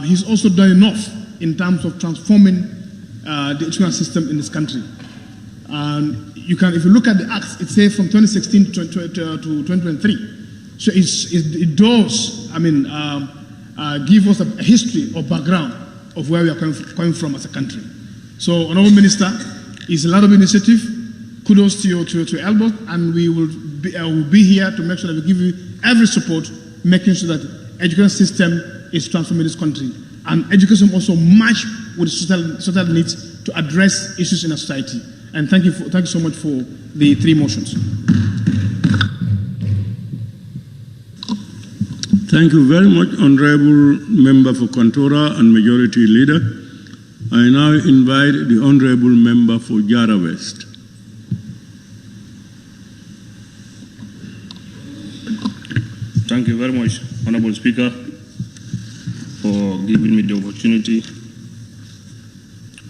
He's also done enough in terms of transforming the educational system in this country. You can, if you look at the acts, it says from 2016 to 2023. So it does, I mean, give us a history or background of where we are coming from as a country. So, Honorable Minister, it's a lot of initiative. Kudos to your elbow, and we will be here to make sure that we give you every support, making sure that the education system is transforming this country, and education also match with societal needs to address issues in our society. And thank you so much for the three motions. Thank you very much, Honorable Member for Kontora and Majority Leader. I now invite the Honorable Member for Jara West. Thank you very much, Honorable Speaker, for giving me the opportunity.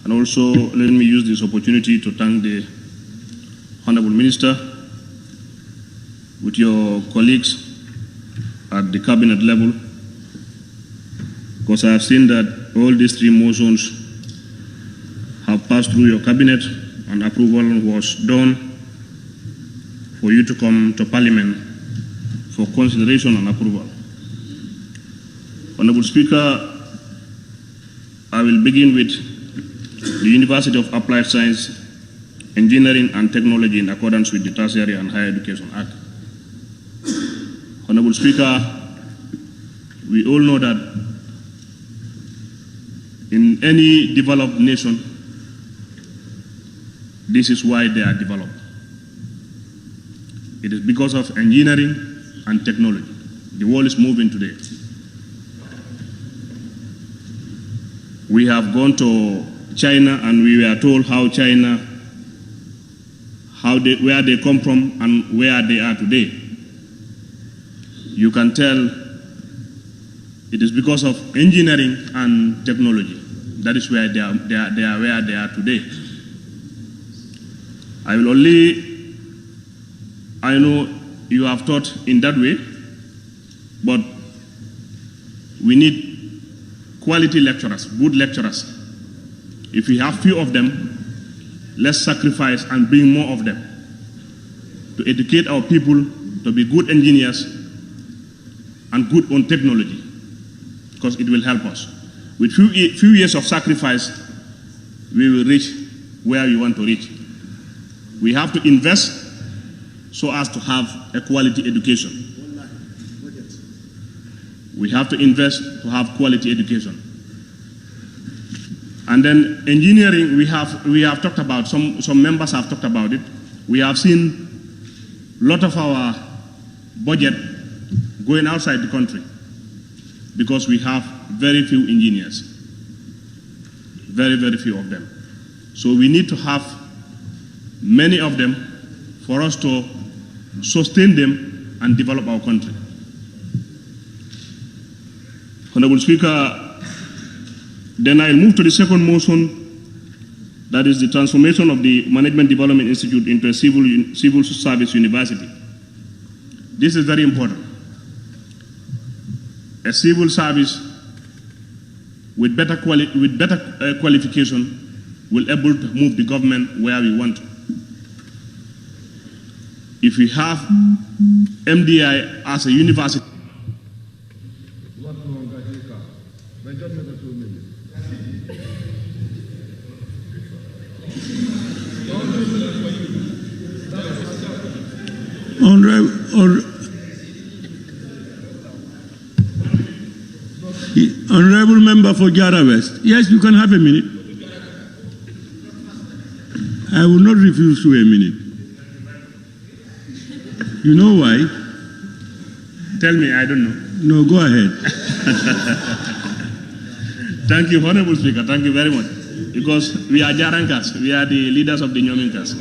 And also, let me use this opportunity to thank the Honorable Minister with your colleagues at the cabinet level, because I have seen that all these three motions have passed through your cabinet and approval was done for you to come to Parliament for consideration and approval. Honorable Speaker, I will begin with the University of Applied Science, Engineering and Technology in accordance with the Tertiary and Higher Education Act. Honorable Speaker, we all know that in any developed nation, this is why they are developed. It is because of engineering and technology. The world is moving today. We have gone to China and we were told how China, where they come from and where they are today. You can tell it is because of engineering and technology. That is where they are where they are today. I know you have thought in that way, but we need quality lecturers, good lecturers. If we have few of them, let's sacrifice and bring more of them to educate our people to be good engineers and good on technology, because it will help us. With few years of sacrifice, we will reach where we want to reach. We have to invest so as to have a quality education. We have to invest to have quality education. And then engineering, we have talked about, some members have talked about it. We have seen a lot of our budget going outside the country because we have very few engineers, very, very few of them. So we need to have many of them for us to sustain them and develop our country. Honorable Speaker, then I'll move to the second motion, that is the transformation of the Management Development Institute into a civil service university. This is very important. A civil service with better qualification will able to move the government where we want to. If we have MDI as a university, Honorable Member for Jara West. Yes, you can have a minute. I will not refuse you a minute. You know why? Tell me, I don't know. No, go ahead. Thank you, Honorable Speaker. Thank you very much. Because we are Jarankas. We are the leaders of the Nyominkas.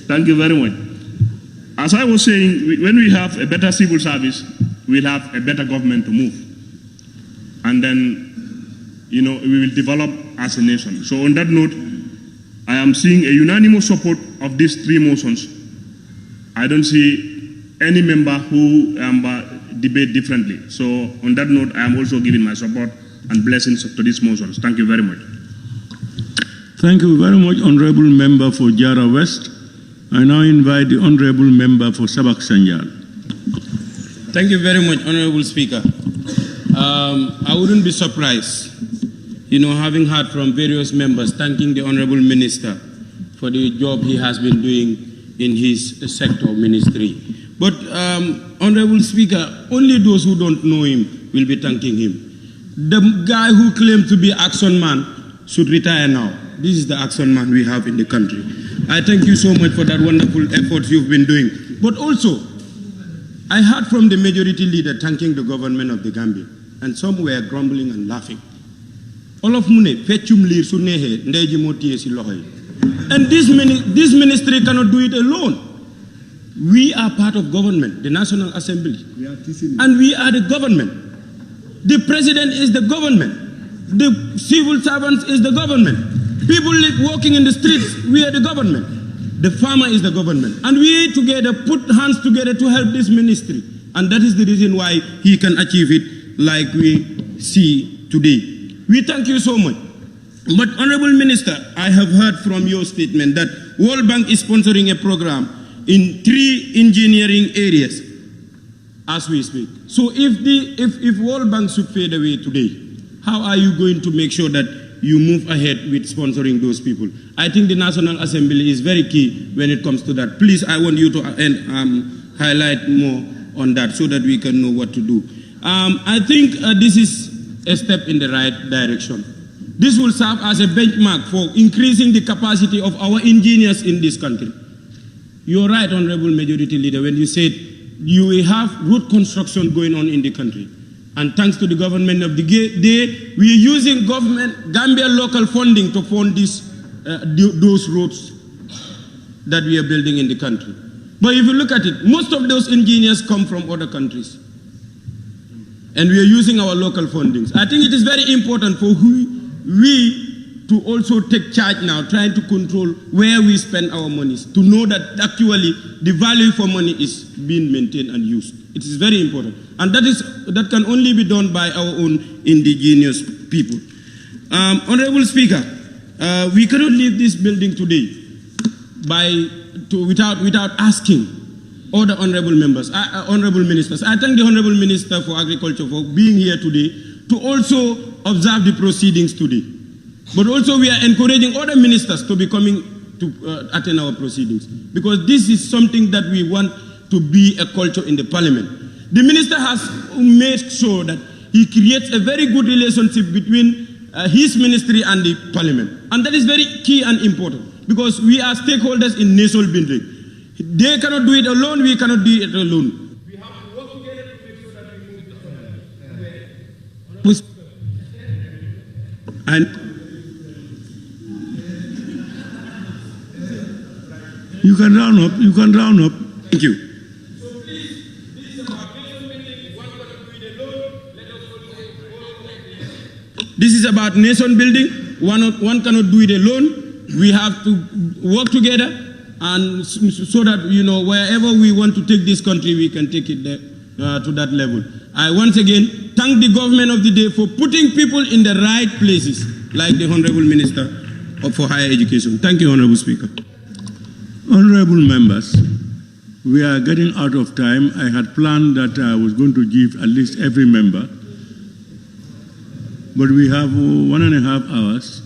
Thank you very much. As I was saying, when we have a better civil service, we'll have a better government to move. And then, we will develop as a nation. So on that note, I am seeing a unanimous support of these three motions. I don't see any member who debate differently. So on that note, I am also giving my support and blessings to these motions. Thank you very much. Thank you very much, Honorable Member for Jara West. I now invite the Honorable Member for Sabak Sanjal. Thank you very much, Honorable Speaker. I wouldn't be surprised, having heard from various members thanking the Honorable Minister for the job he has been doing in his sector ministry. But, Honorable Speaker, only those who don't know him will be thanking him. The guy who claimed to be Action Man should retire now. This is the Action Man we have in the country. I thank you so much for that wonderful effort you've been doing. But also, I heard from the majority leader thanking the government of the Gambia, and some were grumbling and laughing. Olof mu ne feccum liir su neexee ndey ji moo téye si loxo yi. And this ministry cannot do it alone. We are part of government, the National Assembly. And we are the government. The president is the government. The civil servants is the government. People walking in the streets, we are the government. The farmer is the government. And we together put hands together to help this ministry. And that is the reason why he can achieve it like we see today. We thank you so much. But Honorable Minister, I have heard from your statement that World Bank is sponsoring a program in 3 engineering areas as we speak. So if World Bank should fade away today, how are you going to make sure that you move ahead with sponsoring those people? I think the National Assembly is very key when it comes to that. Please, I want you to highlight more on that so that we can know what to do. I think this is a step in the right direction. This will serve as a benchmark for increasing the capacity of our engineers in this country. You're right, Honorable Majority Leader, when you said you will have road construction going on in the country. And thanks to the government of the day, we are using Gambia local funding to fund those roads that we are building in the country. But if you look at it, most of those engineers come from other countries. And we are using our local fundings. I think it is very important for we to also take charge now, trying to control where we spend our monies, to know that actually the value for money is being maintained and used. It is very important. And that can only be done by our own indigenous people. Honorable Speaker, we cannot leave this building today without asking all the honorable members, honorable ministers. I thank the Honorable Minister for Agriculture for being here today to also observe the proceedings today. But also we are encouraging other ministers to be coming to attend our proceedings, because this is something that we want to be a culture in the parliament. The minister has made sure that he creates a very good relationship between his ministry and the parliament. And that is very key and important, because we are stakeholders in nation building. They cannot do it alone, we cannot do it alone. We have to work together to make sure that we move and you can round up, you can round up. Thank you. This is about nation building. One cannot do it alone. We have to work together, and so that, you know, wherever we want to take this country, we can take it there, to that level. I once again thank the government of the day for putting people in the right places, like the Honorable Minister for Higher Education. Thank you, Honorable Speaker. Honorable members, we are getting out of time. I had planned that I was going to give at least every member, but we have 1.5 hours,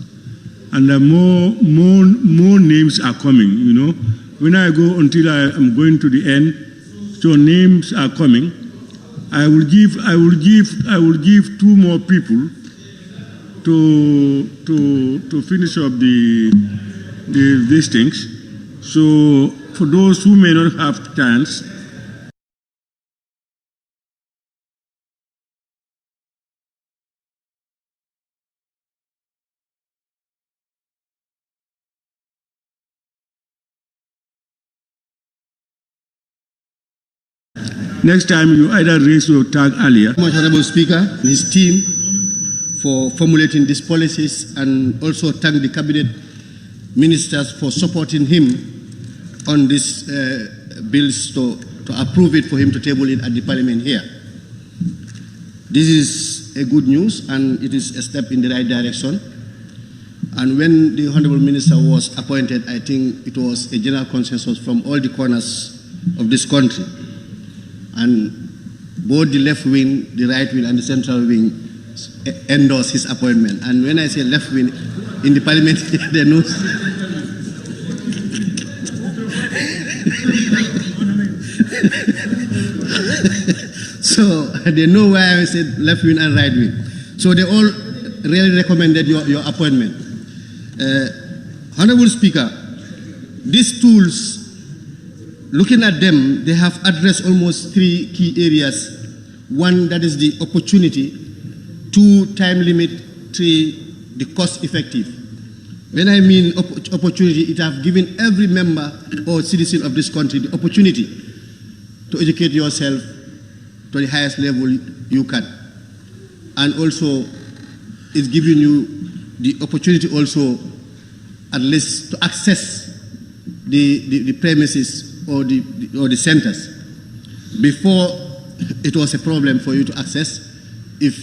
and more names are coming. You know, when I go until I am going to the end, so names are coming. I will give 2 more people to finish up these things. So for those who may not have chance, next time you either raise your tag earlier. Honorable Speaker and his team for formulating these policies, and also thank the cabinet ministers for supporting him on these bills to approve it for him to table it at the parliament here. This is a good news, and it is a step in the right direction. And when the Honorable Minister was appointed, I think it was a general consensus from all the corners of this country. And both the left wing, the right wing, and the central wing endorsed his appointment. And when I say left wing in the parliament, they know. So they know why I said left wing and right wing. So they all really recommended your appointment. Honorable Speaker, these tools, looking at them, they have addressed almost 3 key areas. 1, that is the opportunity. 2, time limit. 3, the cost effective. When I mean opportunity, it has given every member or citizen of this country the opportunity to educate yourself to the highest level you can. And also, it's giving you the opportunity also at least to access the premises or the centers. Before, it was a problem for you to access. If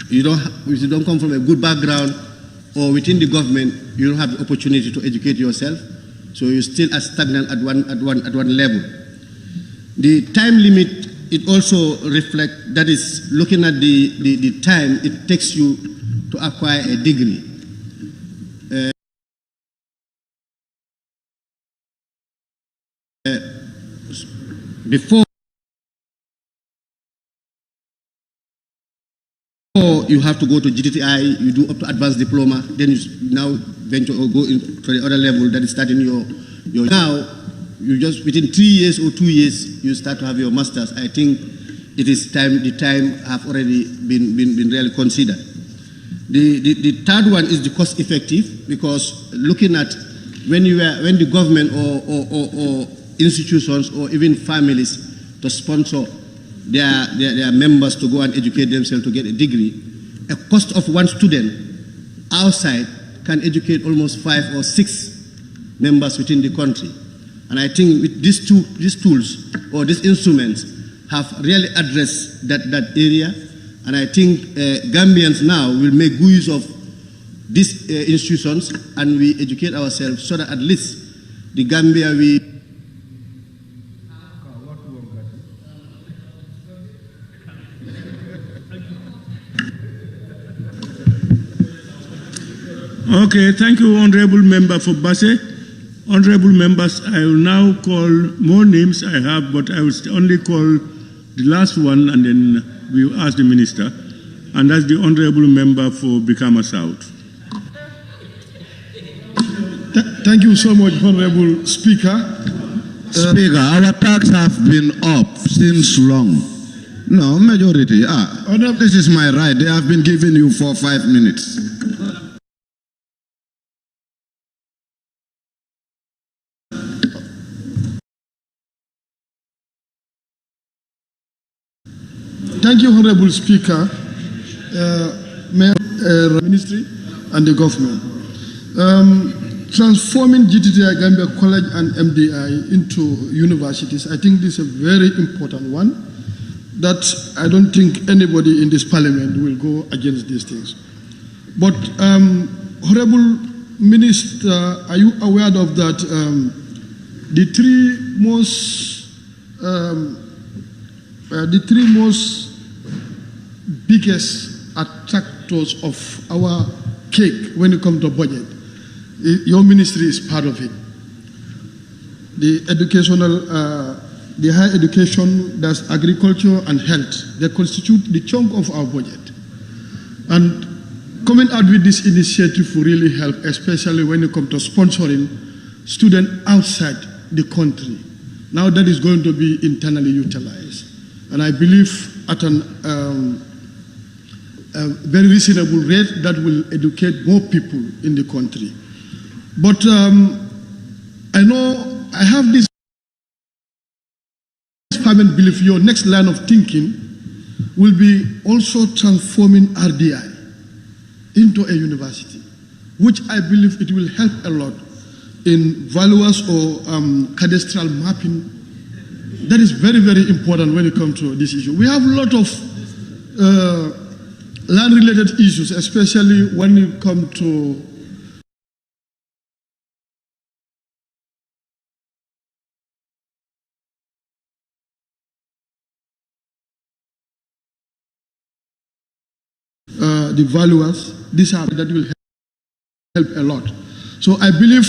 you don't come from a good background or within the government, you don't have the opportunity to educate yourself. So you're still as stagnant at one level. The time limit, it also reflects, that is looking at the time it takes you to acquire a degree. Before you have to go to GTI, you do up to advanced diploma, then you now venture or go into the other level that is starting your now you just within 3 years or 2 years you start to have your masters. I think it is time. The time have already been really considered. The third one is the cost effective, because looking at when the government or institutions or even families to sponsor their members to go and educate themselves to get a degree, a cost of one student outside can educate almost 5 or 6 members within the country. And I think with these tools or these instruments have really addressed that area. And I think Gambians now will make good use of these institutions, and we educate ourselves so that at least the Gambia we Okay, thank you, Honorable Member for Basse. Honorable members, I will now call more names I have, but I will only call the last one, and then we will ask the Minister. And that's the Honorable Member for Brikama South. Thank you so much, Honorable Speaker. Speaker, our tax have been up since long. No, majority. This is my right. They have been giving you 4 or 5 minutes. Thank you, Honorable Speaker, Mayor, Ministry, and the government. Transforming GTTI Gambia College and MDI into universities, I think this is a very important one that I don't think anybody in this parliament will go against these things. But, Honorable Minister, are you aware of that the three most biggest attractors of our cake when it comes to budget, your ministry is part of it. The educational, the higher education, that's agriculture and health. They constitute the chunk of our budget. And coming out with this initiative will really help, especially when it comes to sponsoring students outside the country. Now that is going to be internally utilized. And I believe at a very reasonable rate that will educate more people in the country. But I know I have this fervent belief your next line of thinking will be also transforming RDI into a university, which I believe it will help a lot in valuers or cadastral mapping. That is very, very important when it comes to this issue. We have a lot of land-related issues, especially when it comes to the valuers. These are that will help a lot. So I believe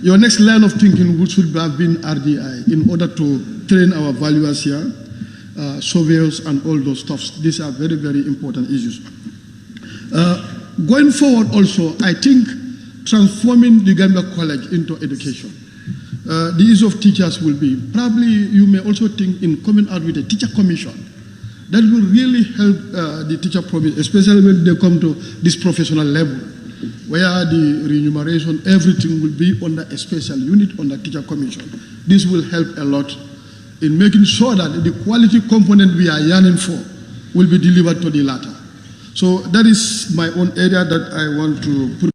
your next line of thinking should have been RDI in order to train our valuers here, surveyors and all those stuffs. These are very, very important issues. Going forward also, I think transforming the Gambia College into education. The issue of teachers will be, probably you may also think in coming out with a teacher commission. That will really help the teacher promise, especially when they come to this professional level. where the remuneration, everything will be under a special unit under teacher commission. This will help a lot in making sure that the quality component we are yearning for will be delivered to the latter. So that is my own area that I want to put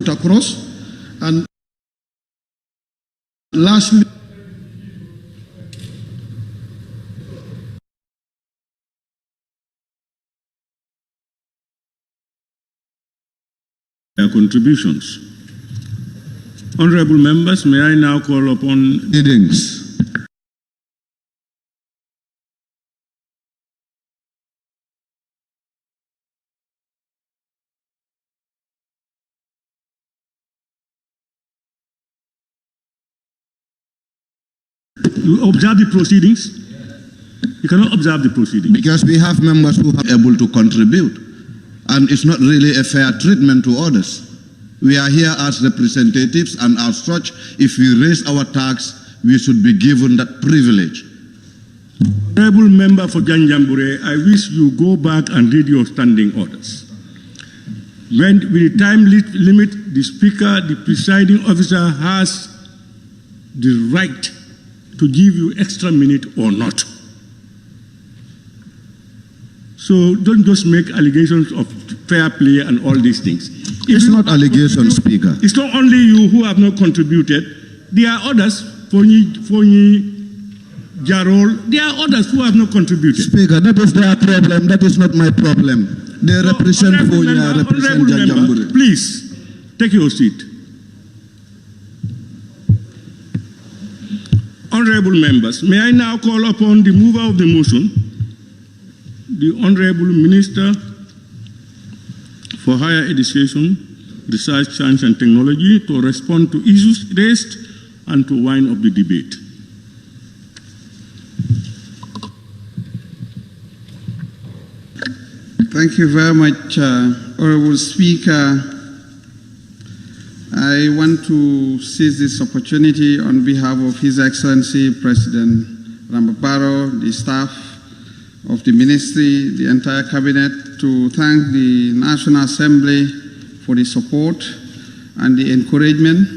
across. And lastly, their contributions. Honorable members, may I now call upon Giddings. You observe the proceedings? You cannot observe the proceedings. Because we have members who are able to contribute. And it's not really a fair treatment to others. We are here as representatives, and as such, if we raise our tax, we should be given that privilege. Honorable member for Janjambure, I wish you go back and read your standing orders. When, with the time limit, the speaker, the presiding officer has the right to give you extra minute or not. So don't just make allegations of fair play and all these things. It's not allegation, Speaker. It's not only you who have not contributed. There are others, Fonyi, Jarol, there are others who have not contributed. Speaker, that is their problem. That is not my problem. They represent Fonyi, represent Janjambure. Please, take your seat. Honorable members, may I now call upon the mover of the motion, the Honorable Minister for Higher Education, Research, Science and Technology, to respond to issues raised and to wind up the debate. Thank you very much, Honorable Speaker. I want to seize this opportunity on behalf of His Excellency President Ramaphosa, the staff of the ministry, the entire cabinet, to thank the National Assembly for the support and the encouragement.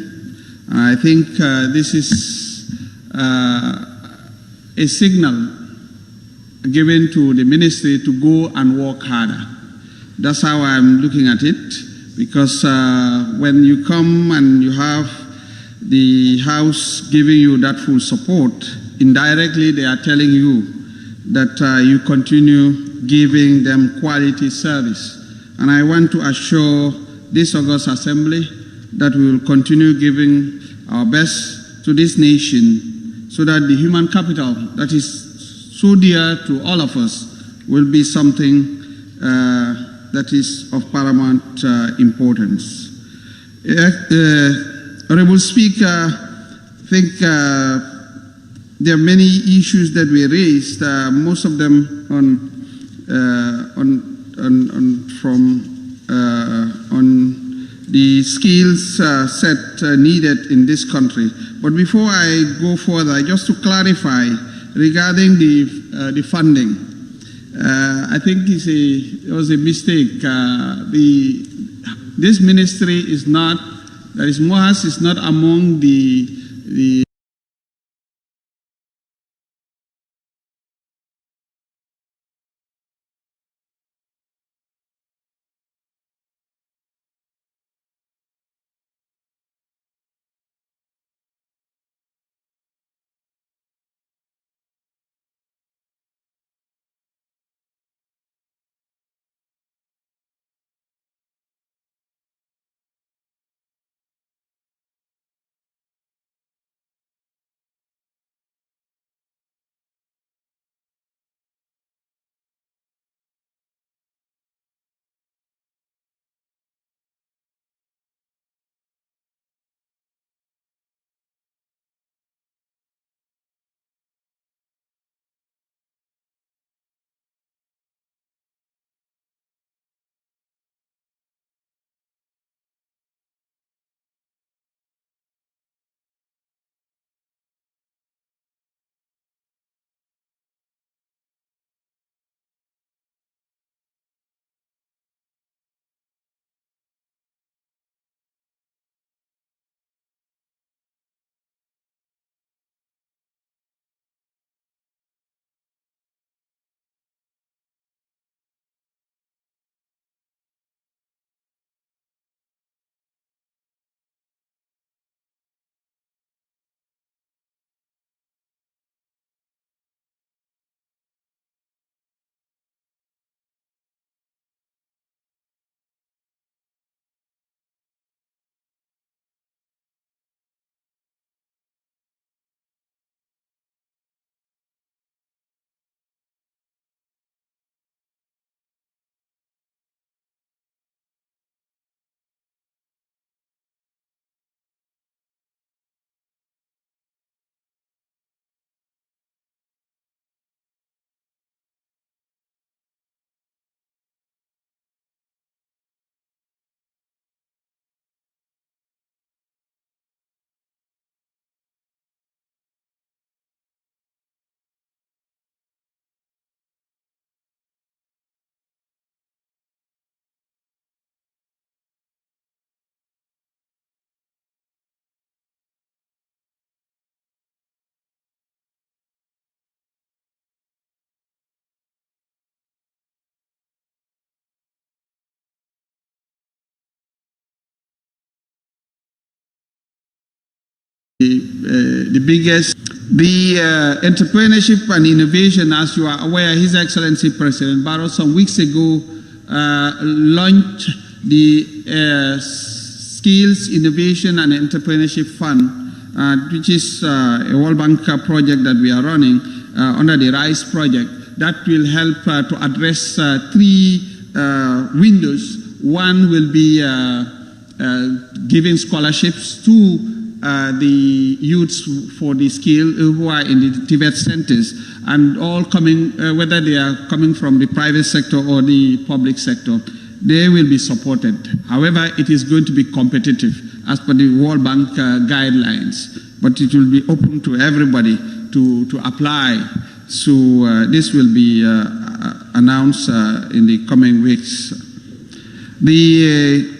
I think this is a signal given to the ministry to go and work harder. That's how I'm looking at it, because when you come and you have the House giving you that full support, indirectly they are telling you that you continue giving them quality service. And I want to assure this August Assembly that we will continue giving our best to this nation so that the human capital that is so dear to all of us will be something that is of paramount importance. Honorable Speaker, I think there are many issues that we raised, most of them on the skills set needed in this country. But before I go further, just to clarify regarding the funding, I think it was a mistake. This ministry is not, that is, MOHAS is not among the the biggest. The entrepreneurship and innovation, as you are aware, His Excellency President Barrow some weeks ago launched the Skills, Innovation and Entrepreneurship Fund, which is a World Bank project that we are running under the RISE project that will help to address three windows. One will be giving scholarships to the youths for the skill who are in the Tibet centers, and all coming, whether they are coming from the private sector or the public sector, they will be supported. However, it is going to be competitive as per the World Bank guidelines, but it will be open to everybody to apply. So this will be announced in the coming weeks. The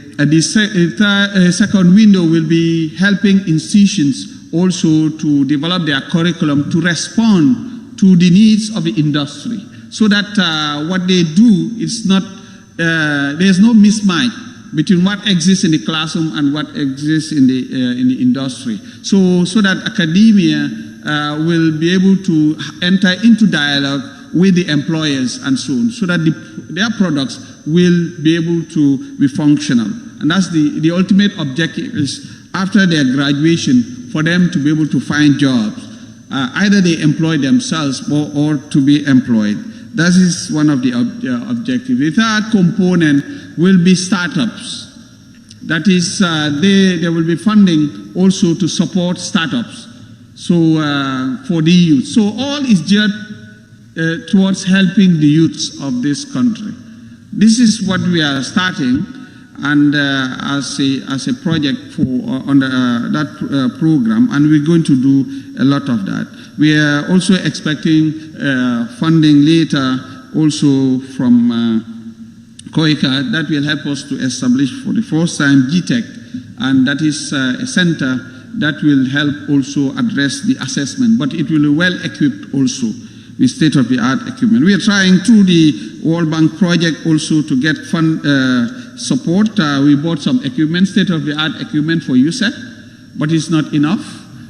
second window will be helping institutions also to develop their curriculum to respond to the needs of the industry, so that what they do is not, there's no mismatch between what exists in the classroom and what exists in the industry. So that academia will be able to enter into dialogue with the employers and so on, so that their products will be able to be functional. And that's the ultimate objective, is after their graduation, for them to be able to find jobs. Either they employ themselves or to be employed. That is one of the objectives. The third component will be startups. That is, there will be funding also to support startups, so for the youth. So all is geared towards helping the youths of this country. This is what we are starting, and as a project for under that program, and we're going to do a lot of that. We are also expecting funding later also from COICA that will help us to establish for the first time GTEC, and that is a center that will help also address the assessment, but it will be well equipped also with state-of-the-art equipment. We are trying through the World Bank project also to get fund support. We bought some equipment, state-of-the-art equipment for USEC, but it's not enough.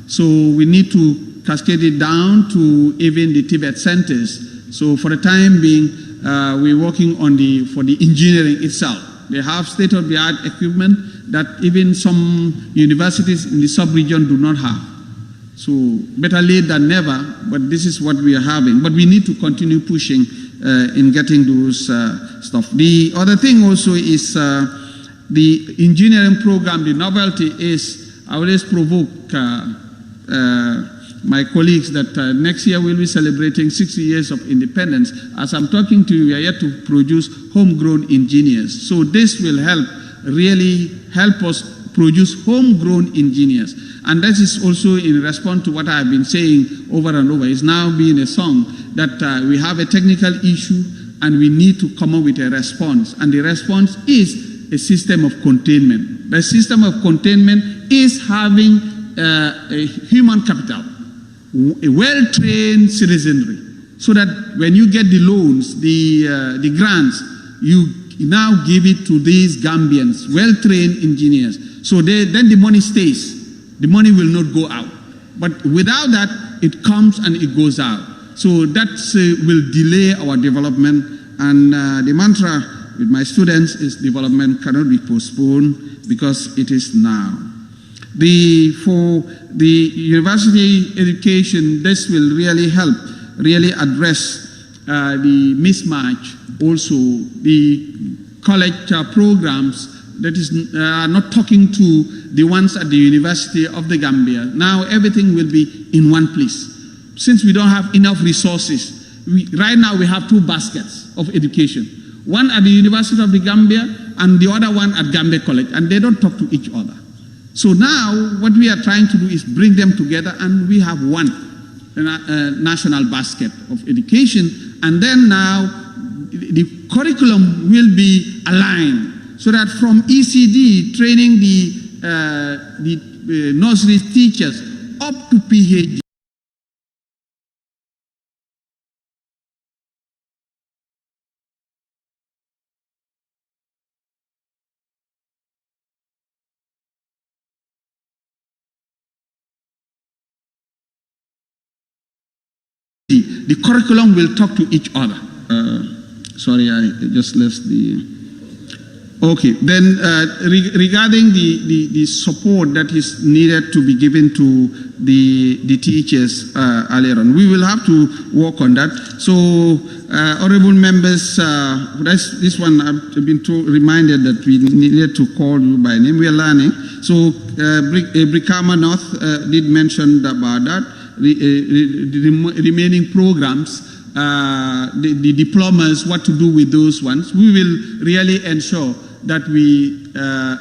So we need to cascade it down to even the Tibet centers. So for the time being, we're working on for the engineering itself. They have state-of-the-art equipment that even some universities in the sub-region do not have. So better late than never, but this is what we are having. But we need to continue pushing in getting those stuff. The other thing also is the engineering program. The novelty is, I always provoke my colleagues that next year we'll be celebrating 60 years of independence. As I'm talking to you, we are yet to produce homegrown engineers. So this will really help us produce homegrown engineers. And that is also in response to what I have been saying over and over. It's now being a song that we have a technical issue and we need to come up with a response. And the response is a system of containment. The system of containment is having a human capital, a well-trained citizenry, so that when you get the loans, the grants, you now give it to these Gambians, well-trained engineers. So then the money stays. The money will not go out. But without that, it comes and it goes out. So that will delay our development. And the mantra with my students is development cannot be postponed because it is now. For the university education, this will really help, really address the mismatch. Also, the college programs that is not talking to the ones at the University of the Gambia. Now everything will be in one place. Since we don't have enough resources, right now we have two baskets of education. One at the University of the Gambia and the other one at Gambia College, and they don't talk to each other. So now what we are trying to do is bring them together, and we have one national basket of education, and then now the curriculum will be aligned, so that from ECD, training the nursery teachers up to PhD. The curriculum will talk to each other. Sorry, I just left the... Okay, then regarding the support that is needed to be given to the teachers earlier on, we will have to work on that. So, honorable members, this one I've been reminded that we needed to call you by name. We are learning. So, Brikama North did mention about that. The remaining programs, the diplomas, what to do with those ones. We will really ensure that we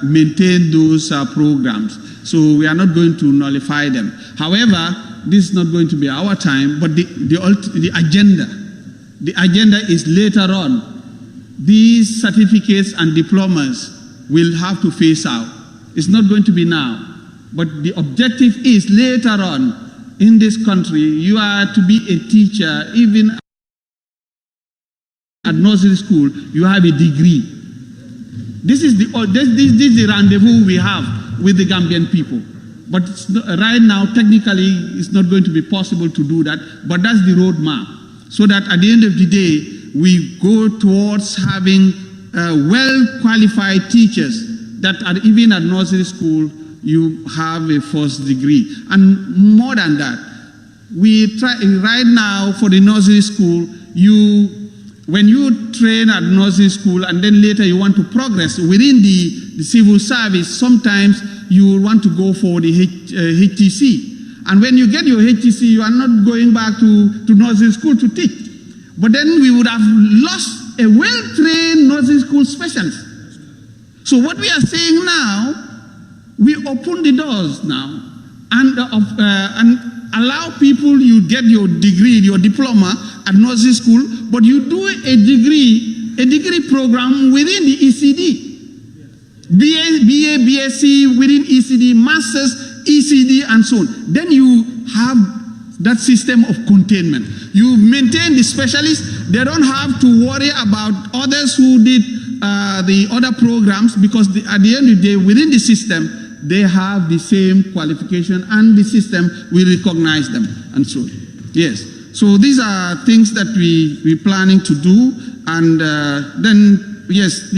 maintain those programs. So we are not going to nullify them. However, this is not going to be our time, but the agenda is later on. These certificates and diplomas will have to phase out. It's not going to be now, but the objective is later on. In this country, you are to be a teacher, even at nursery school, you have a degree. This is the rendezvous we have with the Gambian people. But right now, technically, it's not going to be possible to do that, but that's the roadmap. So that at the end of the day, we go towards having well-qualified teachers that even at nursery school, you have a first degree. And more than that, we try right now for the nursery school, when you train at nursery school and then later you want to progress within the civil service, sometimes you want to go for the HTC. And when you get your HTC, you are not going back to nursery school to teach. But then we would have lost a well-trained nursery school specialist. So what we are saying now, we open the doors now and allow people, you get your degree, your diploma at nursery school, but you do a degree program within the ECD. BA, BSc within ECD, Masters, ECD, and so on. Then you have that system of containment. You maintain the specialists. They don't have to worry about others who did the other programs, because at the end of the day, within the system, they have the same qualification and the system will recognize them and so on. Yes. So these are things that we're planning to do, and then, yes,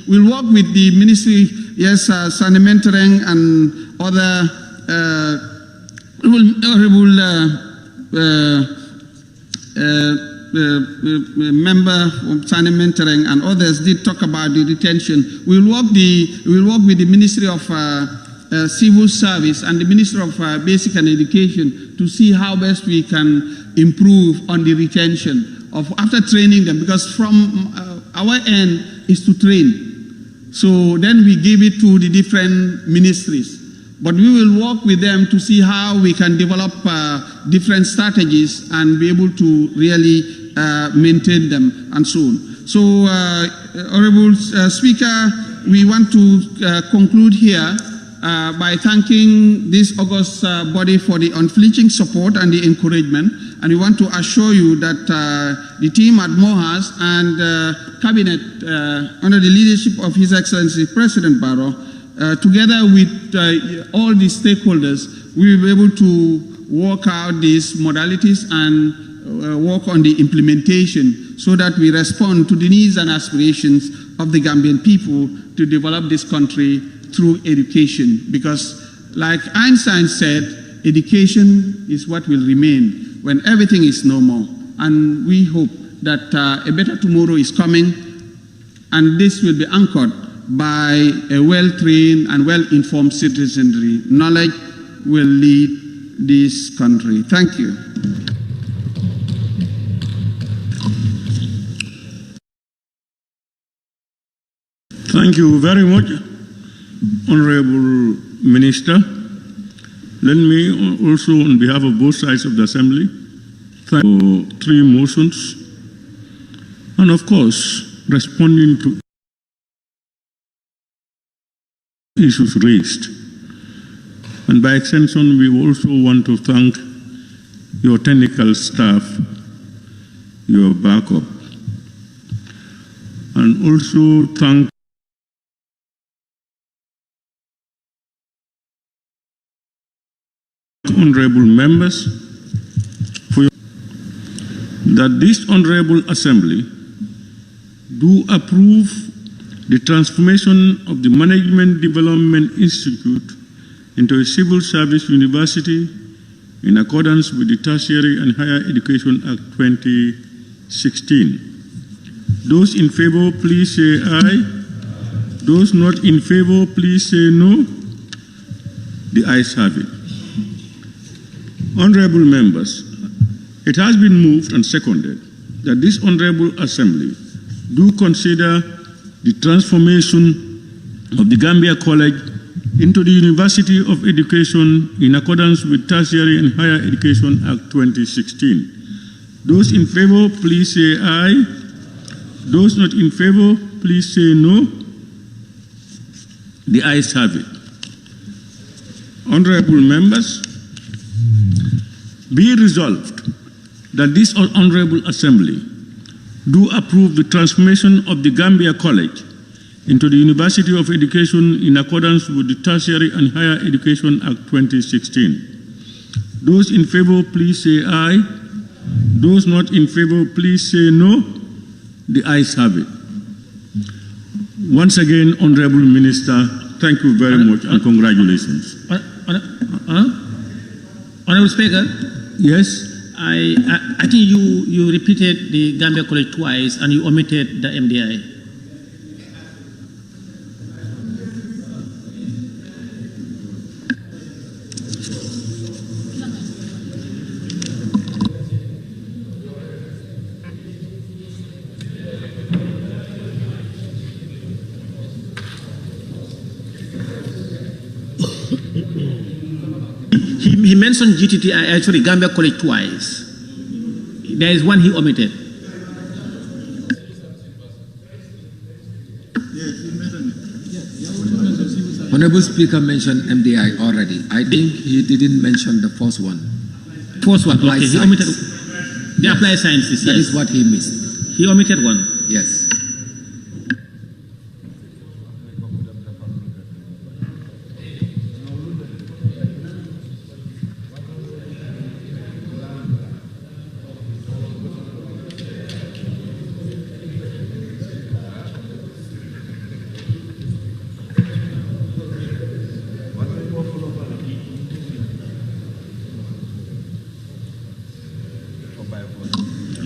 we'll work with the ministry, yes, Sanimentereng and other honorable member of Sanimentereng and others did talk about the retention. We'll work with the Ministry of Civil Service and the Ministry of Basic and Education to see how best we can improve on the retention of after training them, because from our end is to train. So then we give it to the different ministries. But we will work with them to see how we can develop different strategies and be able to really maintain them and so on. So, Honorable Speaker, we want to conclude here by thanking this august body for the unflinching support and the encouragement. And we want to assure you that the team at MOHAS and Cabinet, under the leadership of His Excellency President Barrow, together with all the stakeholders, we will be able to work out these modalities and work on the implementation so that we respond to the needs and aspirations of the Gambian people to develop this country through education. Because like Einstein said, education is what will remain when everything is no more. And we hope that a better tomorrow is coming, and this will be anchored by a well-trained and well-informed citizenry. Knowledge will lead this country. Thank you. Thank you very much, Honorable Minister. Let me also, on behalf of both sides of the Assembly, thank you for 3 motions, and of course, responding to issues raised. And by extension, we also want to thank your technical staff, your backup, and also thank honorable members for your that this Honorable Assembly do approve the transformation of the Management Development Institute into a civil service university in accordance with the Tertiary and Higher Education Act 2016. Those in favor, please say aye. Those not in favor, please say no. The ayes have it. Honorable members, it has been moved and seconded that this Honorable Assembly do consider the transformation of the Gambia College into the University of Education in accordance with Tertiary and Higher Education Act 2016. Those in favor, please say aye. Those not in favor, please say no. The ayes have it. Honorable members, be resolved that this Honorable Assembly do approve the transformation of the Gambia College into the University of Education in accordance with the Tertiary and Higher Education Act 2016. Those in favor, please say aye. Those not in favor, please say no. The ayes have it. Once again, Honorable Minister, thank you very much and congratulations. Honorable Speaker? Yes? I think you repeated the Gambia College twice and you omitted the MDI. He mentioned GTTI, sorry, Gambia College twice. There is one he omitted. Honorable Speaker mentioned MDI already. I think he didn't mention the first one. First one, okay. He omitted the applied sciences. That yes. is what he missed. He omitted one. Yes.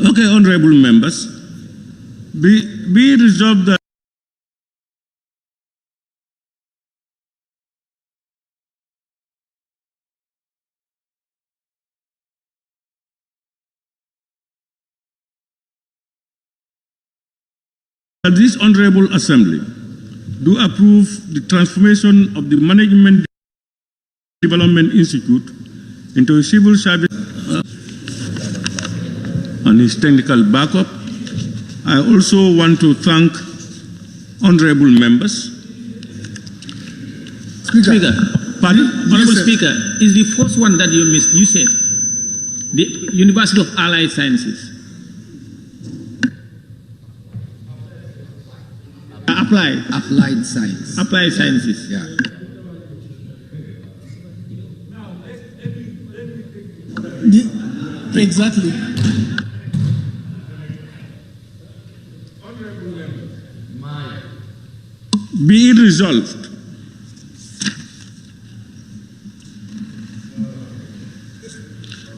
Okay, honorable members, be resolved that this Honorable Assembly do approve the transformation of the Management Development Institute into a civil service and his technical backup. I also want to thank honorable members. Speaker. Pardon? Honorable Speaker, is the first one that you missed, you said, the University of Allied Sciences. Applied. Applied science. Applied sciences. Yeah. Exactly. Be it resolved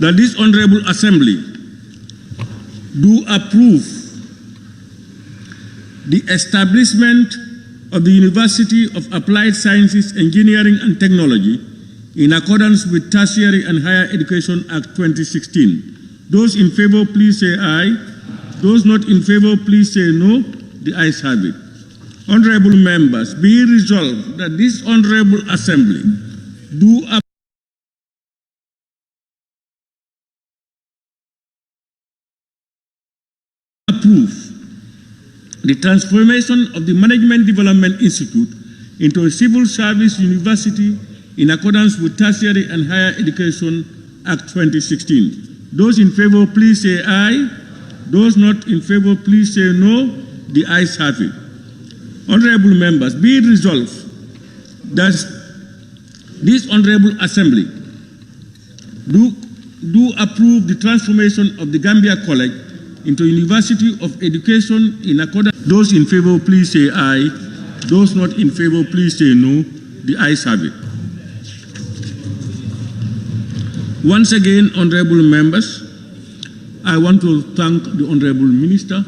that this Honorable Assembly do approve the establishment of the University of Applied Sciences, Engineering and Technology in accordance with Tertiary and Higher Education Act 2016. Those in favor, please say aye. Those not in favor, please say no. The ayes have it. Honorable members, be resolved that this Honorable Assembly do approve the transformation of the Management Development Institute into a civil service university in accordance with Tertiary and Higher Education Act 2016. Those in favor, please say aye. Those not in favor, please say no. The ayes have it. Honorable members, be it resolved that this Honorable Assembly do approve the transformation of the Gambia College into University of Education in accordance. Those in favor, please say aye. Those not in favor, please say no. The ayes have it. Once again, honorable members, I want to thank the honorable minister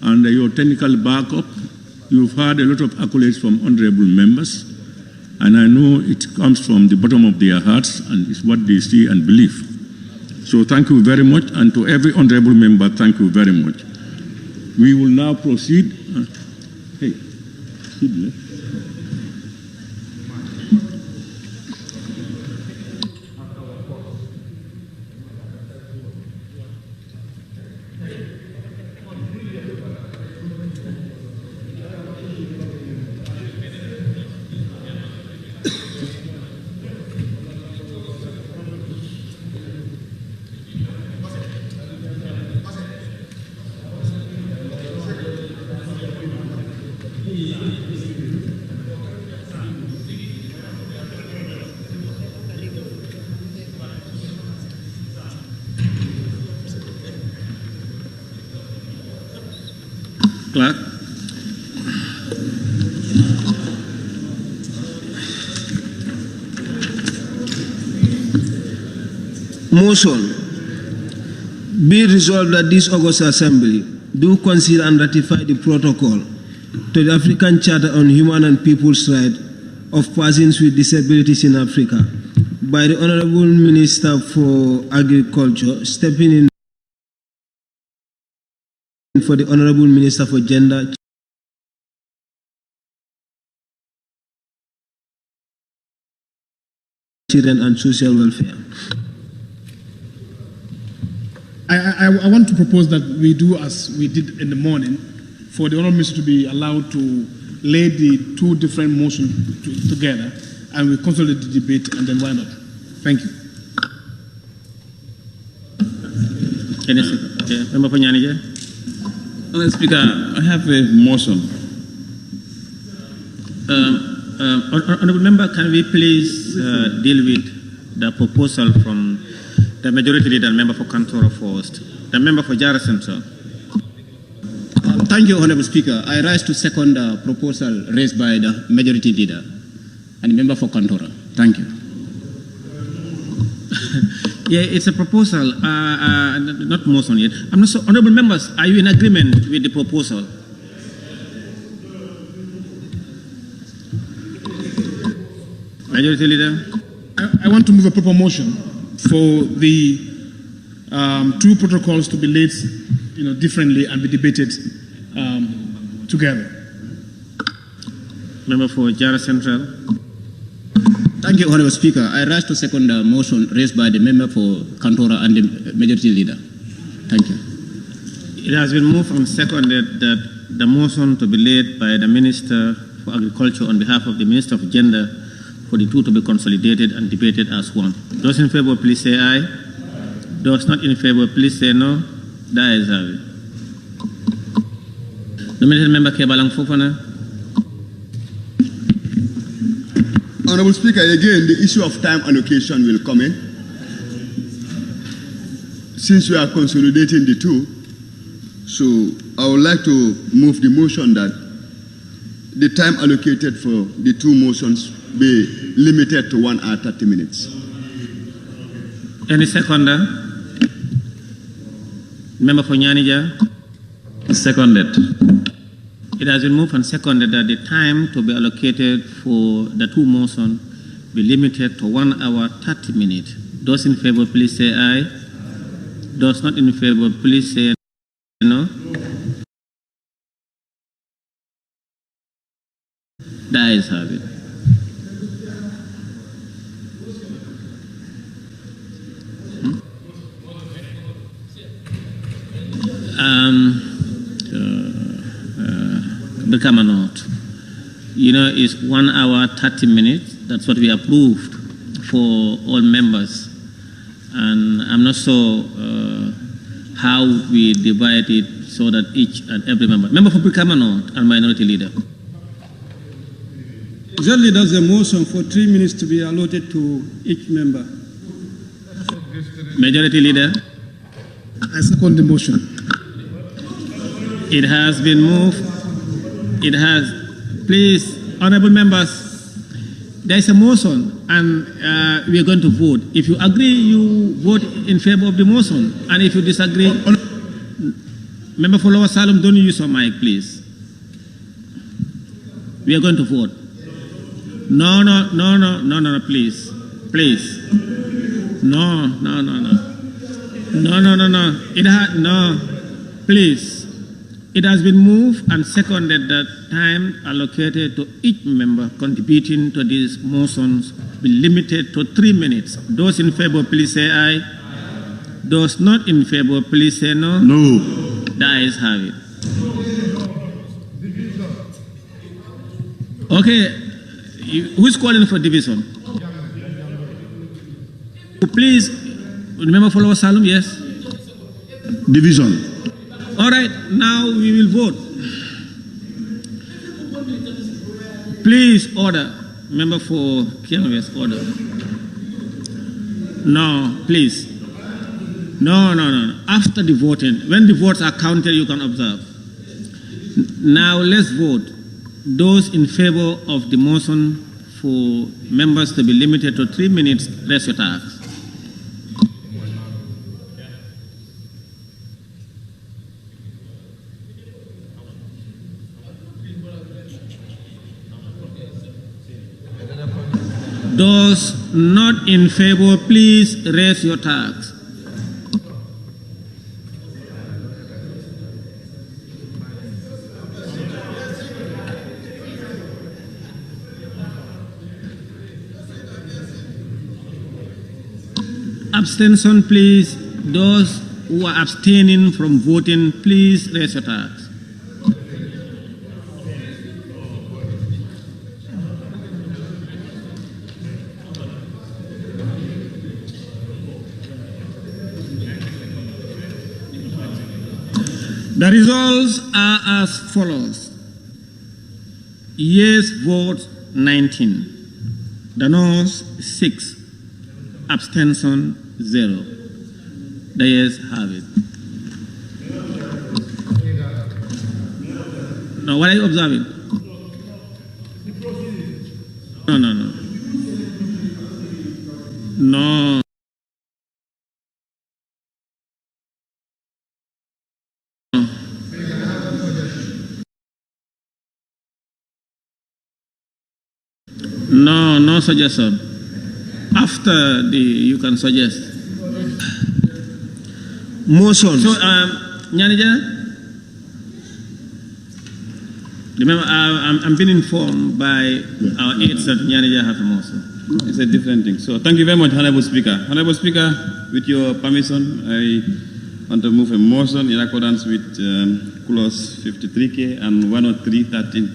and your technical backup. You've had a lot of accolades from honorable members, and I know it comes from the bottom of their hearts and it's what they see and believe. So thank you very much, and to every honorable member, thank you very much. We will now proceed. Hey, Sidney. Clerk. Motion. Be resolved that this August Assembly do consider and ratify the protocol to the African Charter on Human and People's Rights of Persons with Disabilities in Africa by the Honorable Minister for Agriculture, stepping in for the Honorable Minister for Gender, Children and Social Welfare. I want to propose that we do as we did in the morning, for the Honourable Minister to be allowed to lay the two different motions together, and we consolidate the debate, and then why not? Thank you. Member for Nyanija. Mr. Speaker, I have a motion. Honourable Member, can we please deal with the proposal from the Majority Leader, Member for Kantora first, the Member for Jara Central? Thank you, Honourable Speaker. I rise to second the proposal raised by the Majority Leader and the Member for Kantora. Thank you. Yeah, it's a proposal, not motion yet. I'm not so, honourable members, are you in agreement with the proposal? Majority Leader? I want to move a proper motion for the two protocols to be laid, differently and be debated together. Member for Jara Central. Thank you, Honourable Speaker. I rise to second the motion raised by the Member for Kantora and the Majority Leader. Thank you. It has been moved and seconded that the motion to be laid by the Minister for Agriculture on behalf of the Minister of Gender for the two to be consolidated and debated as one. Those in favor, please say aye. Those not in favor, please say no. The ayes have it. Nominated Member Kebalang Fofana. Honourable Speaker, again, the issue of time allocation will come in. Since we are consolidating the two, so I would like to move the motion that the time allocated for the two motions be limited to 1 hour 30 minutes. Any seconder? Member for Nyanija? Seconded. It has been moved and seconded that the time to be allocated for the two motions be limited to 1 hour 30 minutes. Those in favor, please say aye. Those not in favor, please say no. The ayes have it. Become a note. It's 1 hour 30 minutes. That's what we approved for all members. And I'm not sure how we divide it so that each and every member. Member for Become a note and Minority Leader. Usually there's a motion for 3 minutes to be allotted to each member. Majority Leader. I second the motion. It has been moved. It has, please, honorable members, there is a motion and we are going to vote. If you agree, you vote in favor of the motion. And if you disagree, Member for Lower Salem, don't use your mic, please. We are going to vote. No, please. Please. No. Please. It has been moved and seconded that time allocated to each member contributing to these motions be limited to 3 minutes. Those in favor, please say aye. Those not in favor, please say no. No. The ayes have it. Okay, who's calling for division? Please, remember follow Salem, yes? Division. All right, now we will vote. Please order. Member for Kianwes, order. No, please. No. After the voting, when the votes are counted, you can observe. Now let's vote. Those in favor of the motion for members to be limited to 3 minutes, raise your hands. Those not in favor, please raise your tags. Abstention, please. Those who are abstaining from voting, please raise your tags. The results are as follows. Yes vote 19. The noes 6. Abstention 0. The yes have it. Now what are you observing? No. No suggestion. After you can suggest. Motion. So, Nyanija, remember, I'm being informed by our aides that Nyanija have a motion. It's a different thing. So, thank you very much, Honorable Speaker. Honorable Speaker, with your permission, I want to move a motion in accordance with clause 53K and 103.13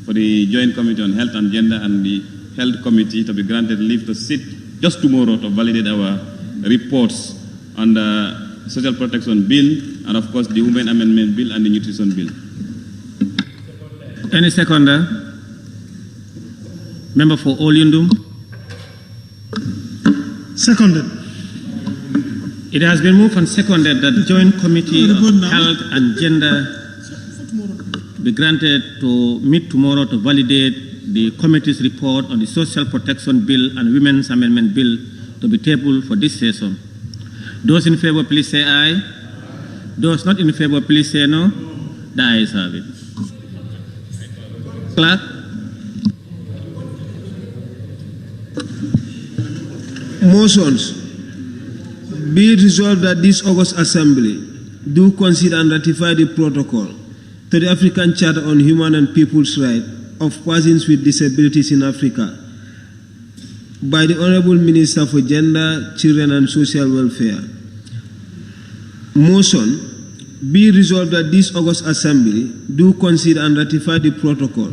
for the Joint Committee on Health and Gender and the Health Committee to be granted leave to sit just tomorrow to validate our reports on the Social Protection Bill and, of course, the Women Amendment Bill and the Nutrition Bill. Any seconder? Member for Olyundum? Seconded. It has been moved and seconded that the Joint Committee on Health and Gender be granted to meet tomorrow to validate the committee's report on the Social Protection Bill and Women's Amendment Bill to be tabled for this session. Those in favor, please say aye. Those not in favor, please say no. The ayes have it. Clerk. Motions. Be it resolved that this August Assembly do consider and ratify the protocol to the African Charter on Human and People's Rights of Persons with Disabilities in Africa by the Honorable Minister for Gender, Children and Social Welfare. Motion. Be resolved that this August Assembly do consider and ratify the protocol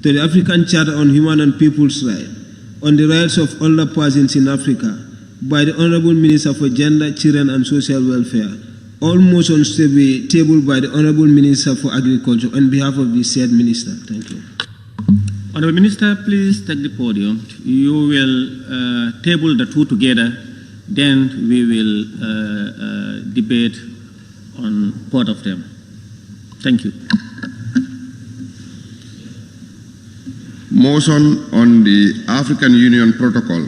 to the African Charter on Human and People's Rights on the rights of older persons in Africa by the Honorable Minister for Gender, Children and Social Welfare. All motions to be tabled by the Honorable Minister for Agriculture on behalf of the said Minister. Thank you. Honorable Minister, please take the podium. You will table the two together, then we will debate on both of them. Thank you. Motion on the African Union Protocol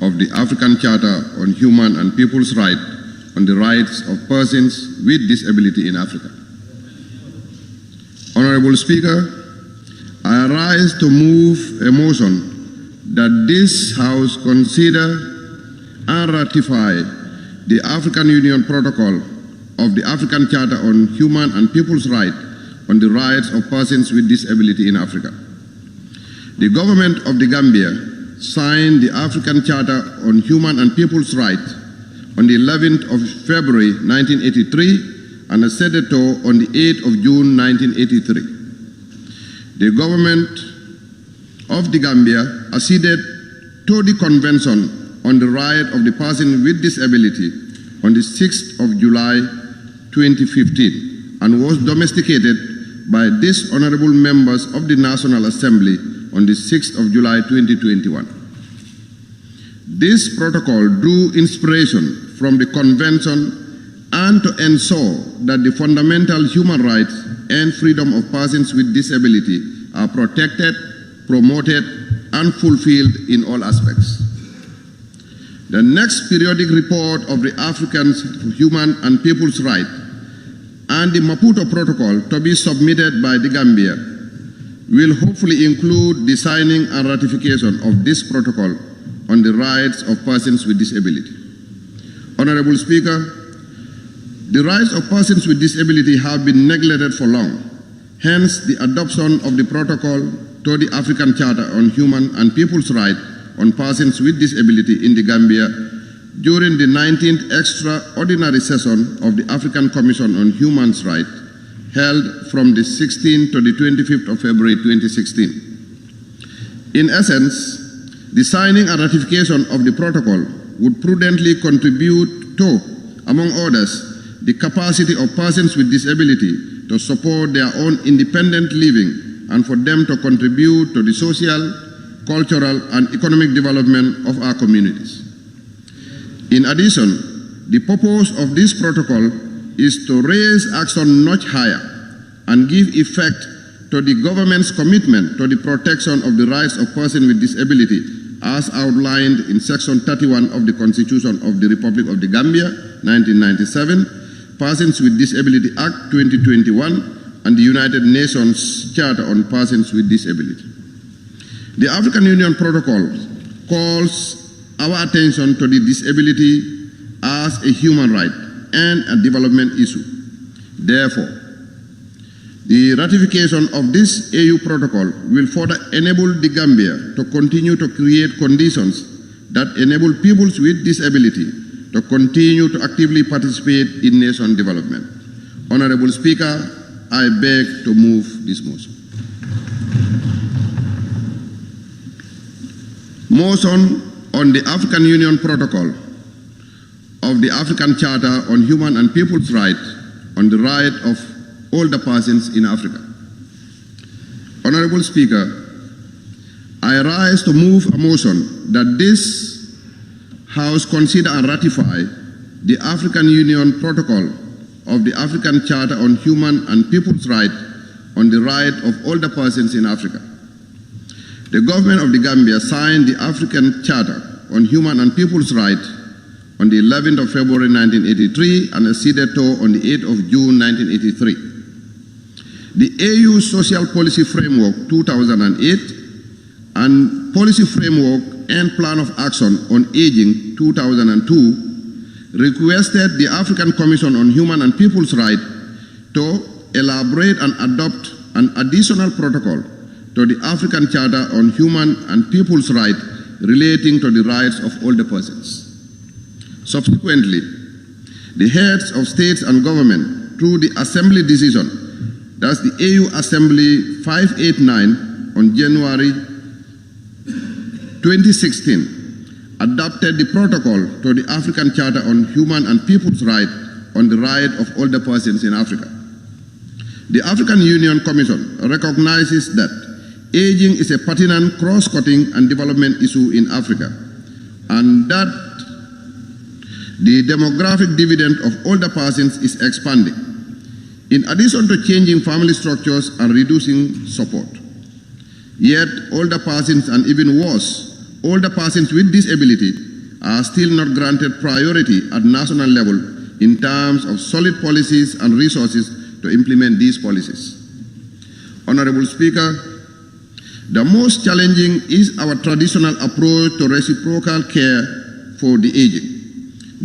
of the African Charter on Human and People's Rights on the rights of persons with disability in Africa. Honorable Speaker, I rise to move a motion that this House consider and ratify the African Union Protocol of the African Charter on Human and People's Rights on the rights of persons with disability in Africa. The government of the Gambia signed the African Charter on Human and People's Rights on the 11th of February 1983 and set it on the 8th of June 1983. The government of the Gambia acceded to the Convention on the Right of the Person with Disability on the 6th of July 2015 and was domesticated by these honorable members of the National Assembly on the 6th of July 2021. This protocol drew inspiration from the Convention and to ensure that the fundamental human rights and freedom of persons with disability are protected, promoted, and fulfilled in all aspects. The next periodic report of the African Human and People's Rights and the Maputo Protocol to be submitted by the Gambia will hopefully include the signing and ratification of this protocol on the rights of persons with disability. Honorable Speaker, the rights of persons with disability have been neglected for long. Hence, the adoption of the protocol to the African Charter on Human and People's Rights on persons with disability in the Gambia during the 19th extraordinary session of the African Commission on Human Rights held from the 16th to the 25th of February 2016. In essence, the signing and ratification of the protocol would prudently contribute to, among others, the capacity of persons with disability to support their own independent living and for them to contribute to the social, cultural, and economic development of our communities. In addition, the purpose of this protocol is to raise action much higher and give effect to the government's commitment to the protection of the rights of persons with disability as outlined in Section 31 of the Constitution of the Republic of the Gambia, 1997, Persons with Disability Act 2021, and the United Nations Charter on Persons with Disability. The African Union Protocol calls our attention to the disability as a human right and a development issue. Therefore, the ratification of this AU protocol will further enable the Gambia to continue to create conditions that enable people with disability to continue to actively participate in nation development. Honorable Speaker, I beg to move this motion. Motion on the African Union Protocol of the African Charter on Human and People's Rights on the right of older persons in Africa. Honorable Speaker, I rise to move a motion that this House consider and ratify the African Union Protocol of the African Charter on Human and People's Rights on the right of older persons in Africa. The government of the Gambia signed the African Charter on Human and People's Rights on the 11th of February 1983 and acceded to on the 8th of June 1983. The AU Social Policy Framework 2008 and Policy Framework and Plan of Action on Aging 2002 requested the African Commission on Human and People's Rights to elaborate and adopt an additional protocol to the African Charter on Human and People's Rights relating to the rights of older persons. Subsequently, the heads of states and government, through the Assembly decision, that's the AU Assembly 589 on January 2016, adopted the protocol to the African Charter on Human and People's Rights on the right of older persons in Africa. The African Union Commission recognizes that aging is a pertinent cross-cutting and development issue in Africa, and that the demographic dividend of older persons is expanding. in addition to changing family structures and reducing support. Yet, older persons and even worse, older persons with disability are still not granted priority at national level in terms of solid policies and resources to implement these policies. Honorable Speaker, the most challenging is our traditional approach to reciprocal care for the aging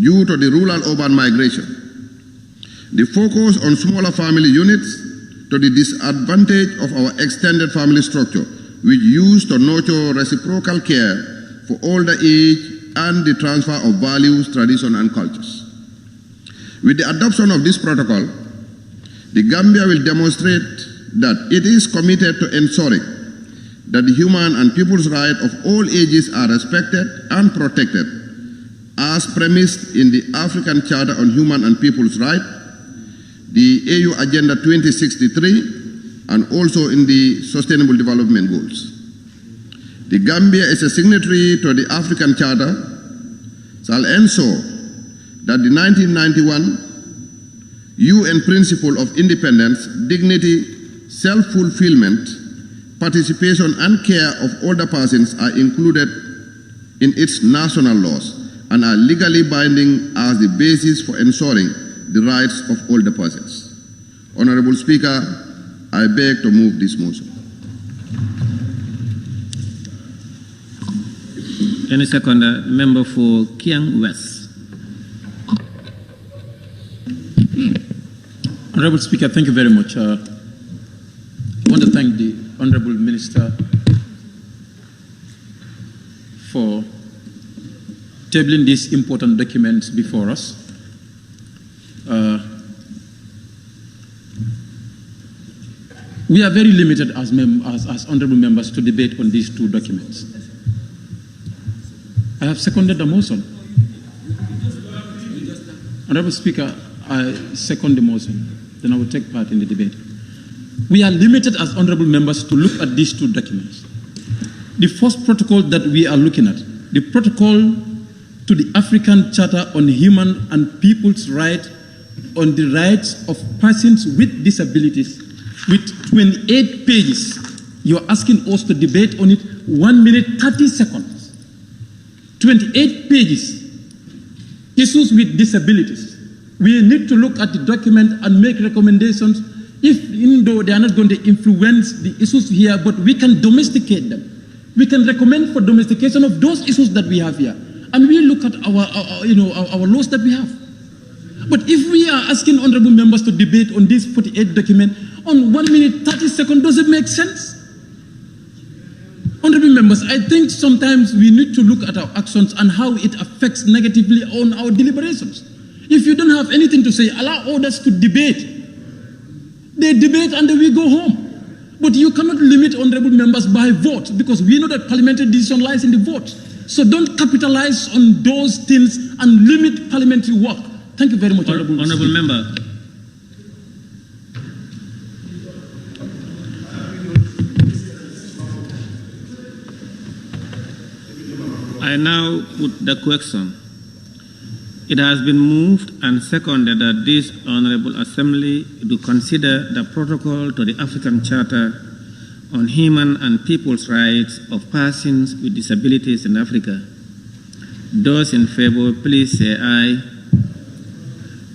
due to the rural-urban migration. The focus on smaller family units to the disadvantage of our extended family structure, which used to nurture reciprocal care for older age and the transfer of values, tradition, and cultures. With the adoption of this protocol, the Gambia will demonstrate that it is committed to ensuring that the human and people's rights of all ages are respected and protected as premised in the African Charter on Human and People's Rights, the AU Agenda 2063, and also in the Sustainable Development Goals. The Gambia is a signatory to the African Charter, shall ensure that the 1991 UN Principle of Independence, Dignity, Self-Fulfillment, Participation and care of older persons are included in its national laws and are legally binding as the basis for ensuring the rights of older persons. Honorable Speaker, I beg to move this motion. Any seconder, member for Kiang West. Honorable Speaker, thank you very much. I want to thank the Honorable Minister for tabling these important documents before us. We are very limited as honorable members to debate on these two documents. I have seconded the motion. Honorable Speaker, I second the motion. Then I will take part in the debate. We are limited as honorable members to look at these two documents. The first protocol that we are looking at, the protocol to the African Charter on Human and People's Rights on the rights of persons with disabilities, with 28 pages. You're asking us to debate on it 1 minute 30 seconds. 28 pages. Issues with disabilities. We need to look at the document and make recommendations, even though they are not going to influence the issues here, but we can domesticate them. We can recommend for domestication of those issues that we have here. And we look at our laws that we have. But if we are asking honorable members to debate on this 48 document on 1 minute 30 seconds, does it make sense? Honorable members, I think sometimes we need to look at our actions and how it affects negatively on our deliberations. If you don't have anything to say, allow others to debate. They debate and then we go home. But you cannot limit honorable members by vote, because we know that parliamentary decision lies in the vote. So don't capitalize on those things and limit parliamentary work. Thank you very much, Honorable Member. I now put the question. It has been moved and seconded that this Honorable Assembly do consider the protocol to the African Charter on Human and People's Rights of Persons with Disabilities in Africa. Those in favor, please say aye.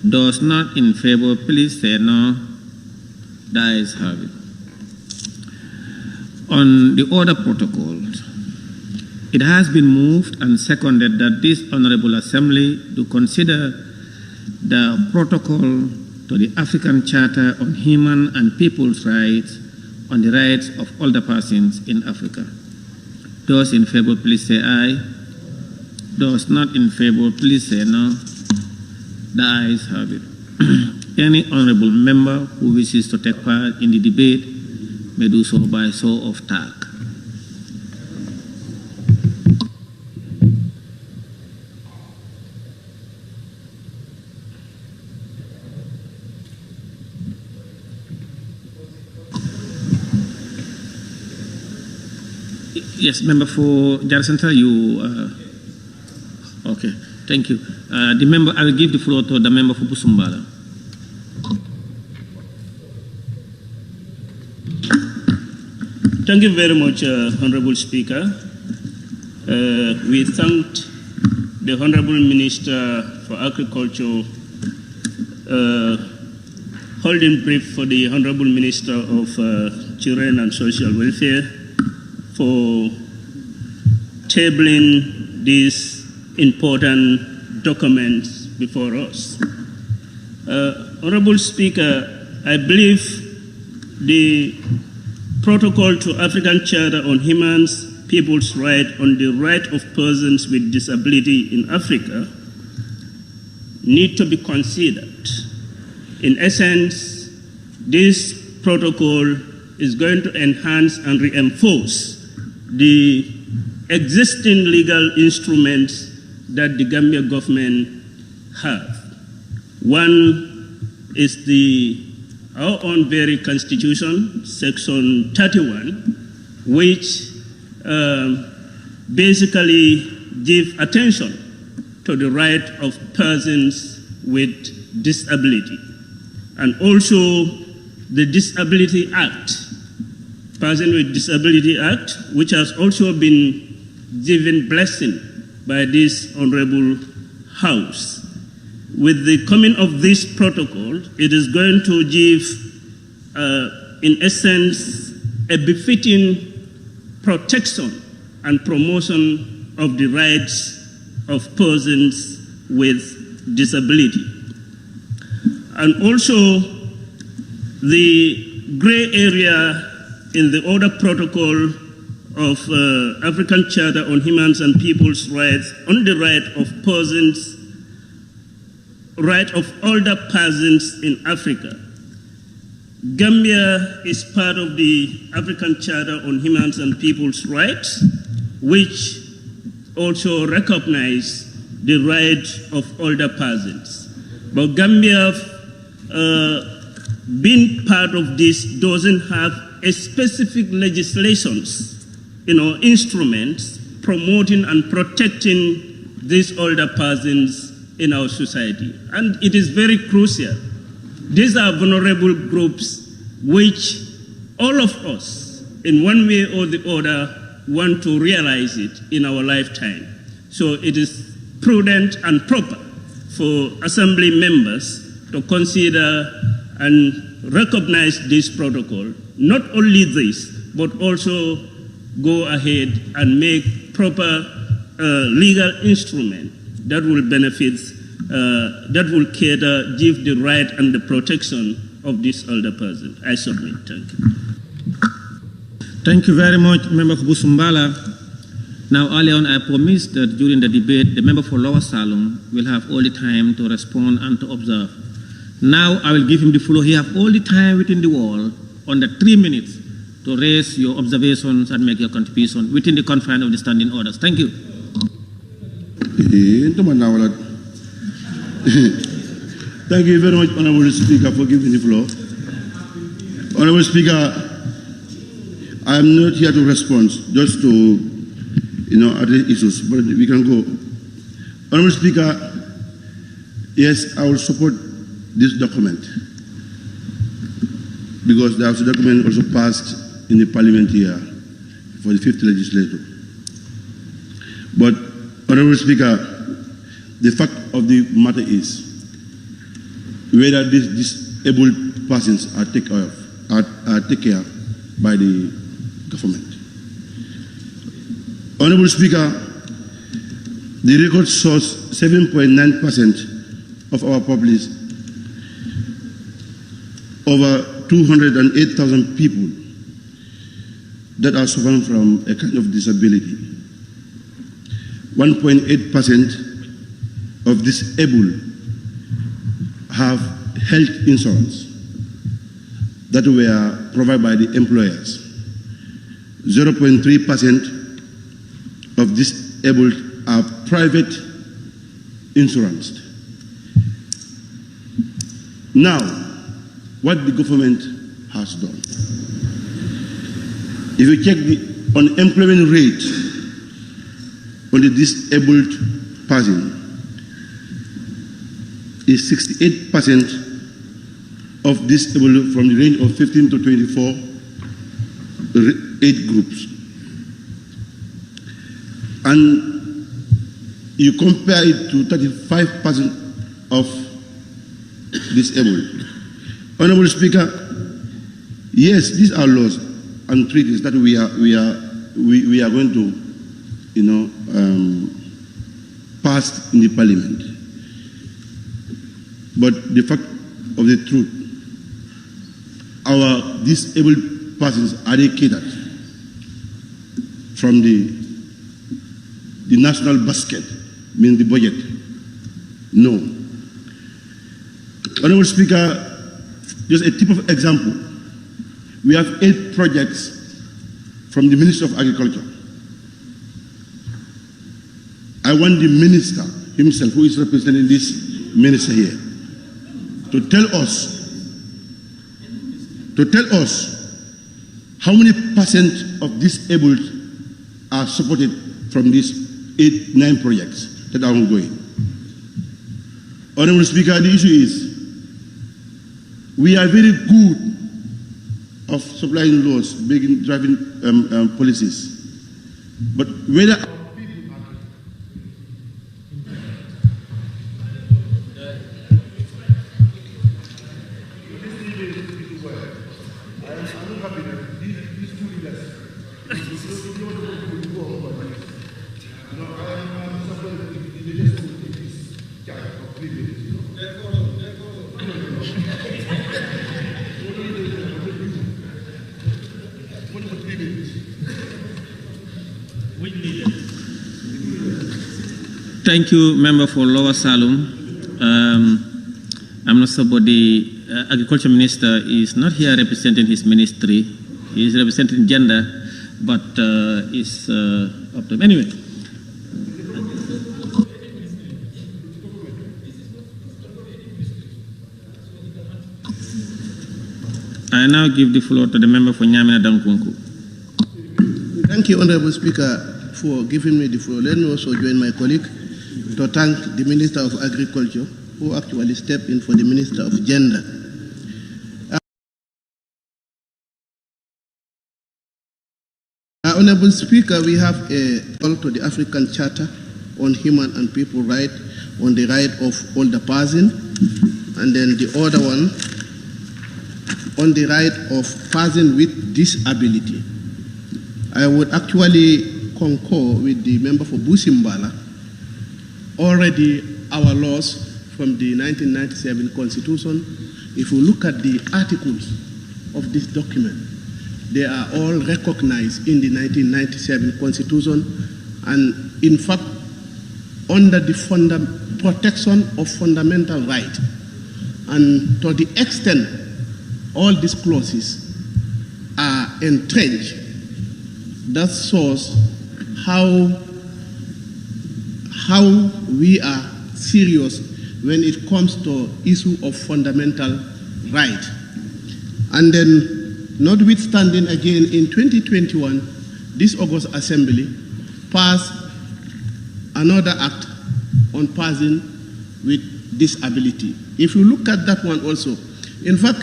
Those not in favor, please say no. The ayes have it. On the other protocols, it has been moved and seconded that this Honorable Assembly do consider the protocol to the African Charter on Human and People's Rights on the rights of older persons in Africa. Those in favor, please say aye. Those not in favor, please say no. The ayes have it. Any honorable member who wishes to take part in the debate may do so by show of tag. Yes, member for Jara Center, you. Okay, thank you. The member, I will give the floor to the member for Busumbala. Thank you very much, Honorable Speaker. We thanked the Honorable Minister for Agriculture holding brief for the Honorable Minister of Children and Social Welfare for tabling these important documents before us. Honorable Speaker, I believe the Protocol to African Charter on Human People's Right on the Right of Persons with Disability in Africa need to be considered. In essence, this protocol is going to enhance and reinforce the existing legal instruments that the Gambia government have. One is our own very constitution, section 31, which basically give attention to the right of persons with disability. And also the Disability Act, Person with Disability Act, which has also been given blessing by this Honorable House. With the coming of this protocol, it is going to give, in essence, a befitting protection and promotion of the rights of persons with disability. And also, the gray area in the other protocol of African Charter on Human and People's Rights on the right of older persons in Africa. Gambia is part of the African Charter on Human and People's Rights, which also recognize the right of older persons. But Gambia, being part of this, doesn't have a specific legislations, instruments promoting and protecting these older persons in our society. And it is very crucial. These are vulnerable groups which all of us, in one way or the other, want to realize it in our lifetime. So it is prudent and proper for Assembly members to consider and recognize this protocol. Not only this, but also go ahead and make proper legal instrument that will benefit, that will cater, give the right and the protection of this older person. I submit. Thank you. Thank you very much, Member for Busumbala. Now, earlier on, I promised that during the debate, the member for Lower Salon will have all the time to respond and to observe. Now, I will give him the floor. He has all the time within the world, under 3 minutes, to raise your observations and make your contribution within the confines of the standing orders. Thank you. Thank you very much, Honorable Speaker, for giving the floor. Honorable Speaker, I am not here to respond, just to, other issues, but we can go. Honorable Speaker, yes, I will support this document, because there was a document also passed in the Parliament here for the 5th legislature. But, Honorable Speaker, the fact of the matter is whether these disabled persons are taken care of by the government. Honorable Speaker, the record shows 7.9% of our population, over 208,000 people that are suffering from a kind of disability. 1.8% of disabled have health insurance that were provided by the employers. 0.3% of disabled are private insurance. Now, what the government has done. If you check the unemployment rate on the disabled person, is 68% of disabled from the range of 15 to 24 8 groups. And you compare it to 35% of disabled. Honorable Speaker, yes, these are laws and treaties that we are going to, pass in the Parliament. But the fact of the truth, our disabled persons are they catered from the national basket, meaning the budget? No. Honorable Speaker, just a tip of example. We have 8 projects from the Ministry of Agriculture. I want the minister himself, who is representing this minister here, to tell us how many % of disabled are supported from these 8-9 projects that are ongoing. Honorable Speaker, the issue is we are very good of supplying laws, driving policies, but whether Thank you, Member for Lower Salum. I'm not sure, but the Agriculture Minister is not here representing his ministry. He is representing gender, but it's up to him. Anyway. I now give the floor to the member for Nyamina Dankunku. Thank you, Honorable Speaker, for giving me the floor. Let me also join my colleague to thank the Minister of Agriculture, who actually stepped in for the Minister of Gender. Honorable Speaker, we have a call to the African Charter on Human and People Rights, on the right of older person, and then the other one on the right of person with disability. I would actually concur with the member for Busimbala. Already our laws from the 1997 Constitution, if you look at the articles of this document, they are all recognized in the 1997 Constitution, and in fact, under the protection of fundamental rights. And to the extent all these clauses are entrenched, that shows how we are serious when it comes to issue of fundamental right. And then, notwithstanding again, in 2021, this August Assembly passed another act on person with disability. If you look at that one also, in fact,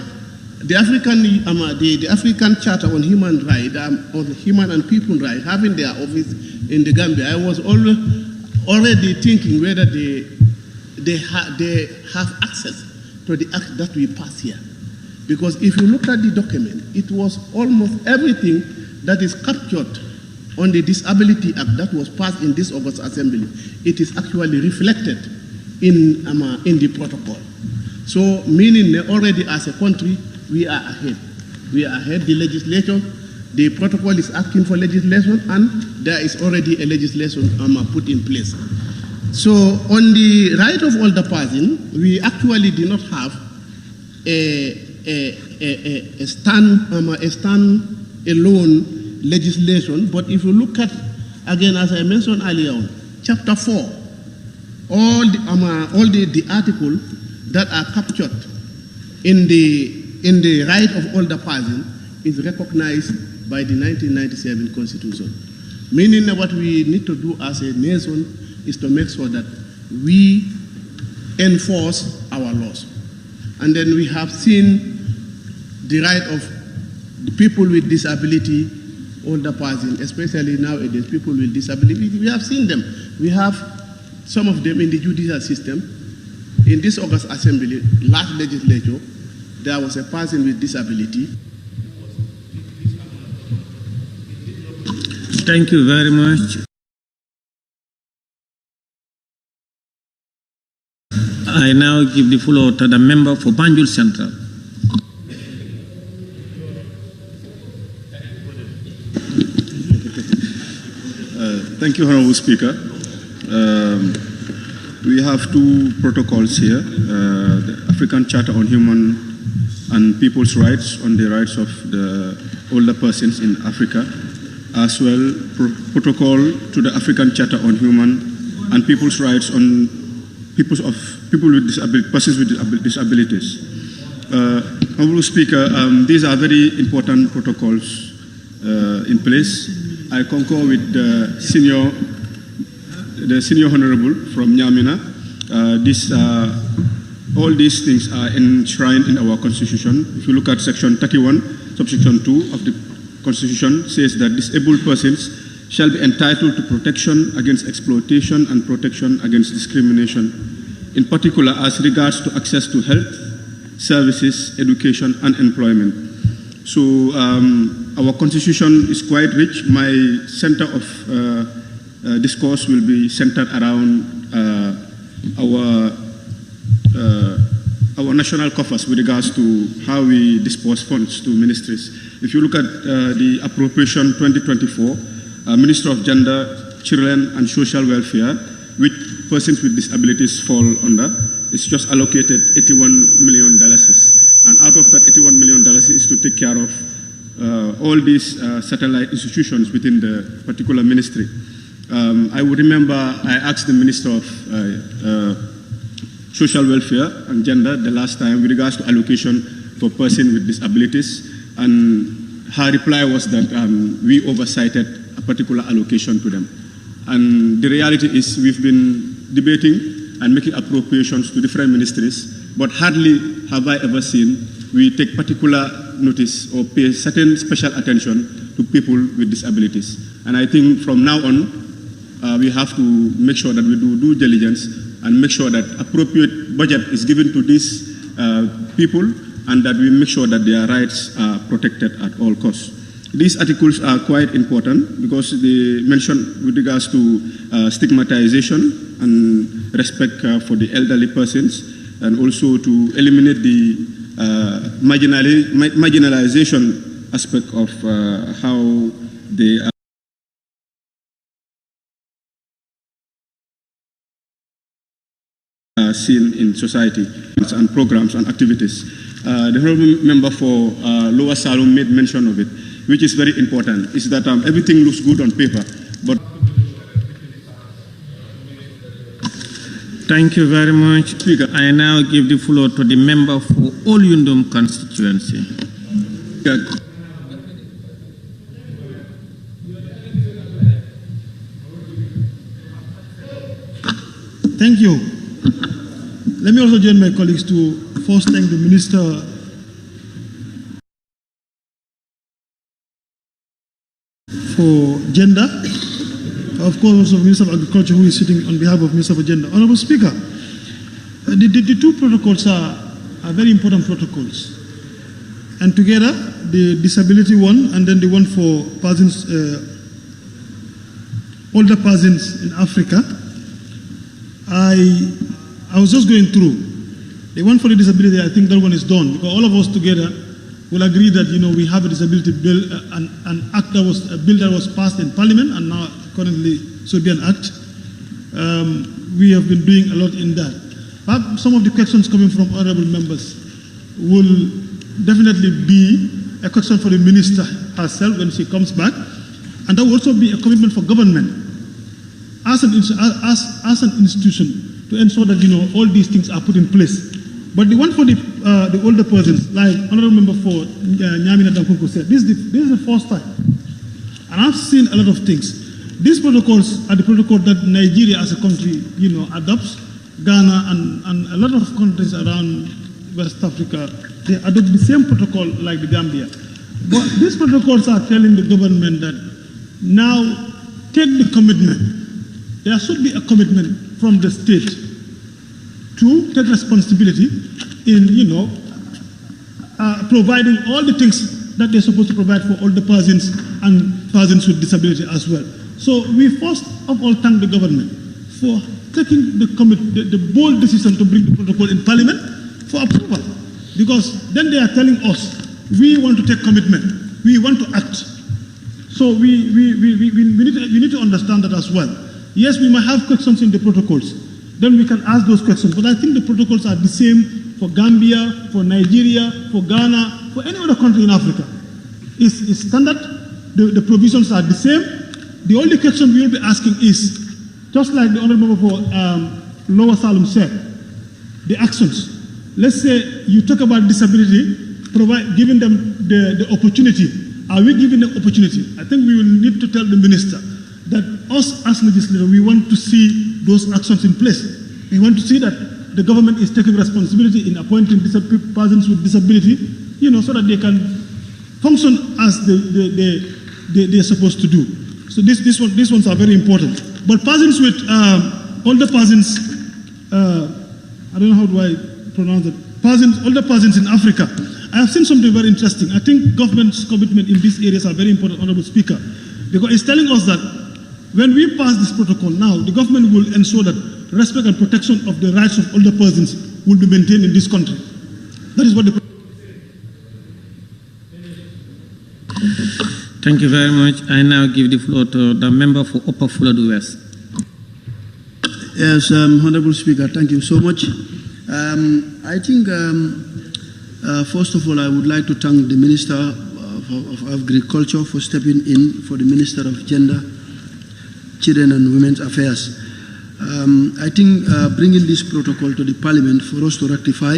the African Charter on Human Rights, on Human and People Rights, having their office in the Gambia, I was already thinking whether they have access to the act that we pass here. Because if you look at the document, it was almost everything that is captured on the Disability Act that was passed in this August Assembly. It is actually reflected in the protocol. So, meaning that already as a country, we are ahead. We are ahead. The legislature, the protocol is asking for legislation, and there is already a legislation put in place. So, on the right of older person, we actually did not have a stand-alone legislation. But if you look at, again, as I mentioned earlier on, Chapter 4, all the articles that are captured in the right of older person is recognized by the 1997 Constitution. Meaning that what we need to do as a nation is to make sure that we enforce our laws. And then we have seen the right of the people with disability older person, especially nowadays, people with disability. We have seen them. We have some of them in the judicial system. In this August Assembly, last legislature, there was a person with disability. Thank you very much. I now give the floor to the member for Banjul Central. Thank you, Honorable Speaker. We have two protocols here, the African Charter on Human and People's Rights on the rights of the older persons in Africa, as well protocol to the African Charter on Human and People's Rights on people with disabilities, persons with disabilities. Honorable Speaker, these are very important protocols in place. I concur with the senior honorable from Nyamina. All these things are enshrined in our constitution. If you look at section 31, subsection 2 of the constitution, says that disabled persons shall be entitled to protection against exploitation and protection against discrimination, in particular as regards to access to health, services, education, and employment. So our constitution is quite rich. My center of discourse will be centered around our national coffers with regards to how we disperse funds to ministries. If you look at the appropriation 2024, Minister of Gender, Children and Social Welfare, which persons with disabilities fall under, it's just allocated $81 million. And out of that $81 million is to take care of all these satellite institutions within the particular ministry. I would remember I asked the Minister of Social Welfare and Gender the last time with regards to allocation for persons with disabilities, and her reply was that we oversighted a particular allocation to them. And the reality is we've been debating and making appropriations to different ministries, but hardly have I ever seen we take particular notice or pay certain special attention to people with disabilities. And I think from now on, we have to make sure that we do due diligence and make sure that appropriate budget is given to these people, and that we make sure that their rights are protected at all costs. These articles are quite important because they mention with regards to stigmatization and respect for the elderly persons, and also to eliminate the marginalization aspect of how they are seen in society and programs and activities. The honorable member for Lower Salome made mention of it, which is very important, is that everything looks good on paper, but... Thank you very much. Speaker, I now give the floor to the member for Olyundum constituency. Thank you. Let me also join my colleagues to first thank the Minister for Gender, of course also Minister of Agriculture, who is sitting on behalf of Minister for Gender. Honorable Speaker, the two protocols are very important protocols. And together, the disability one and then the one for persons, older persons in Africa, I was just going through. The one for the disability, I think that one is done, because all of us together will agree that, you know, we have a disability bill, an act that was, a bill that was passed in Parliament, and now currently should be an act. We have been doing a lot in that. But some of the questions coming from honorable members will definitely be a question for the minister herself when she comes back, and that will also be a commitment for government as an institution to ensure that, you know, all these things are put in place. But the one for the older persons, like honorable member for Nyamina Dankuku said, this is the first time, and I've seen a lot of things. These protocols are the protocol that Nigeria as a country, you know, adopts. Ghana and a lot of countries around West Africa, they adopt the same protocol like the Gambia. But these protocols are telling the government that now take the commitment. There should be a commitment from the state to take responsibility in, providing all the things that they're supposed to provide for all the persons and persons with disability as well. So we first of all thank the government for taking the bold decision to bring the protocol in Parliament for approval. Because then they are telling us, we want to take commitment, we want to act. So we need to understand that as well. Yes, we might have questions in the protocols, then we can ask those questions. But I think the protocols are the same for Gambia, for Nigeria, for Ghana, for any other country in Africa. It's standard, the provisions are the same. The only question we will be asking is, just like the Honorable for Lower Salem said, the actions. Let's say you talk about disability, giving them the opportunity. Are we giving the opportunity? I think we will need to tell the minister that us as legislators, we want to see those actions in place. We want to see that the government is taking responsibility in appointing persons with disability, so that they can function as they're supposed to do. So these ones are very important. But persons with older persons, I don't know how do I pronounce it. Older persons in Africa. I have seen something very interesting. I think government's commitment in these areas are very important, Honorable Speaker, because it's telling us that when we pass this protocol now, the government will ensure that respect and protection of the rights of older persons will be maintained in this country. That is what the Thank you very much. I now give the floor to the member for Upper Fuladu West. Yes, Honorable Speaker, thank you so much. I think, first of all, I would like to thank the Minister of Agriculture for stepping in for the Minister of Gender, Children and Women's Affairs. I think bringing this protocol to the Parliament for us to ratify,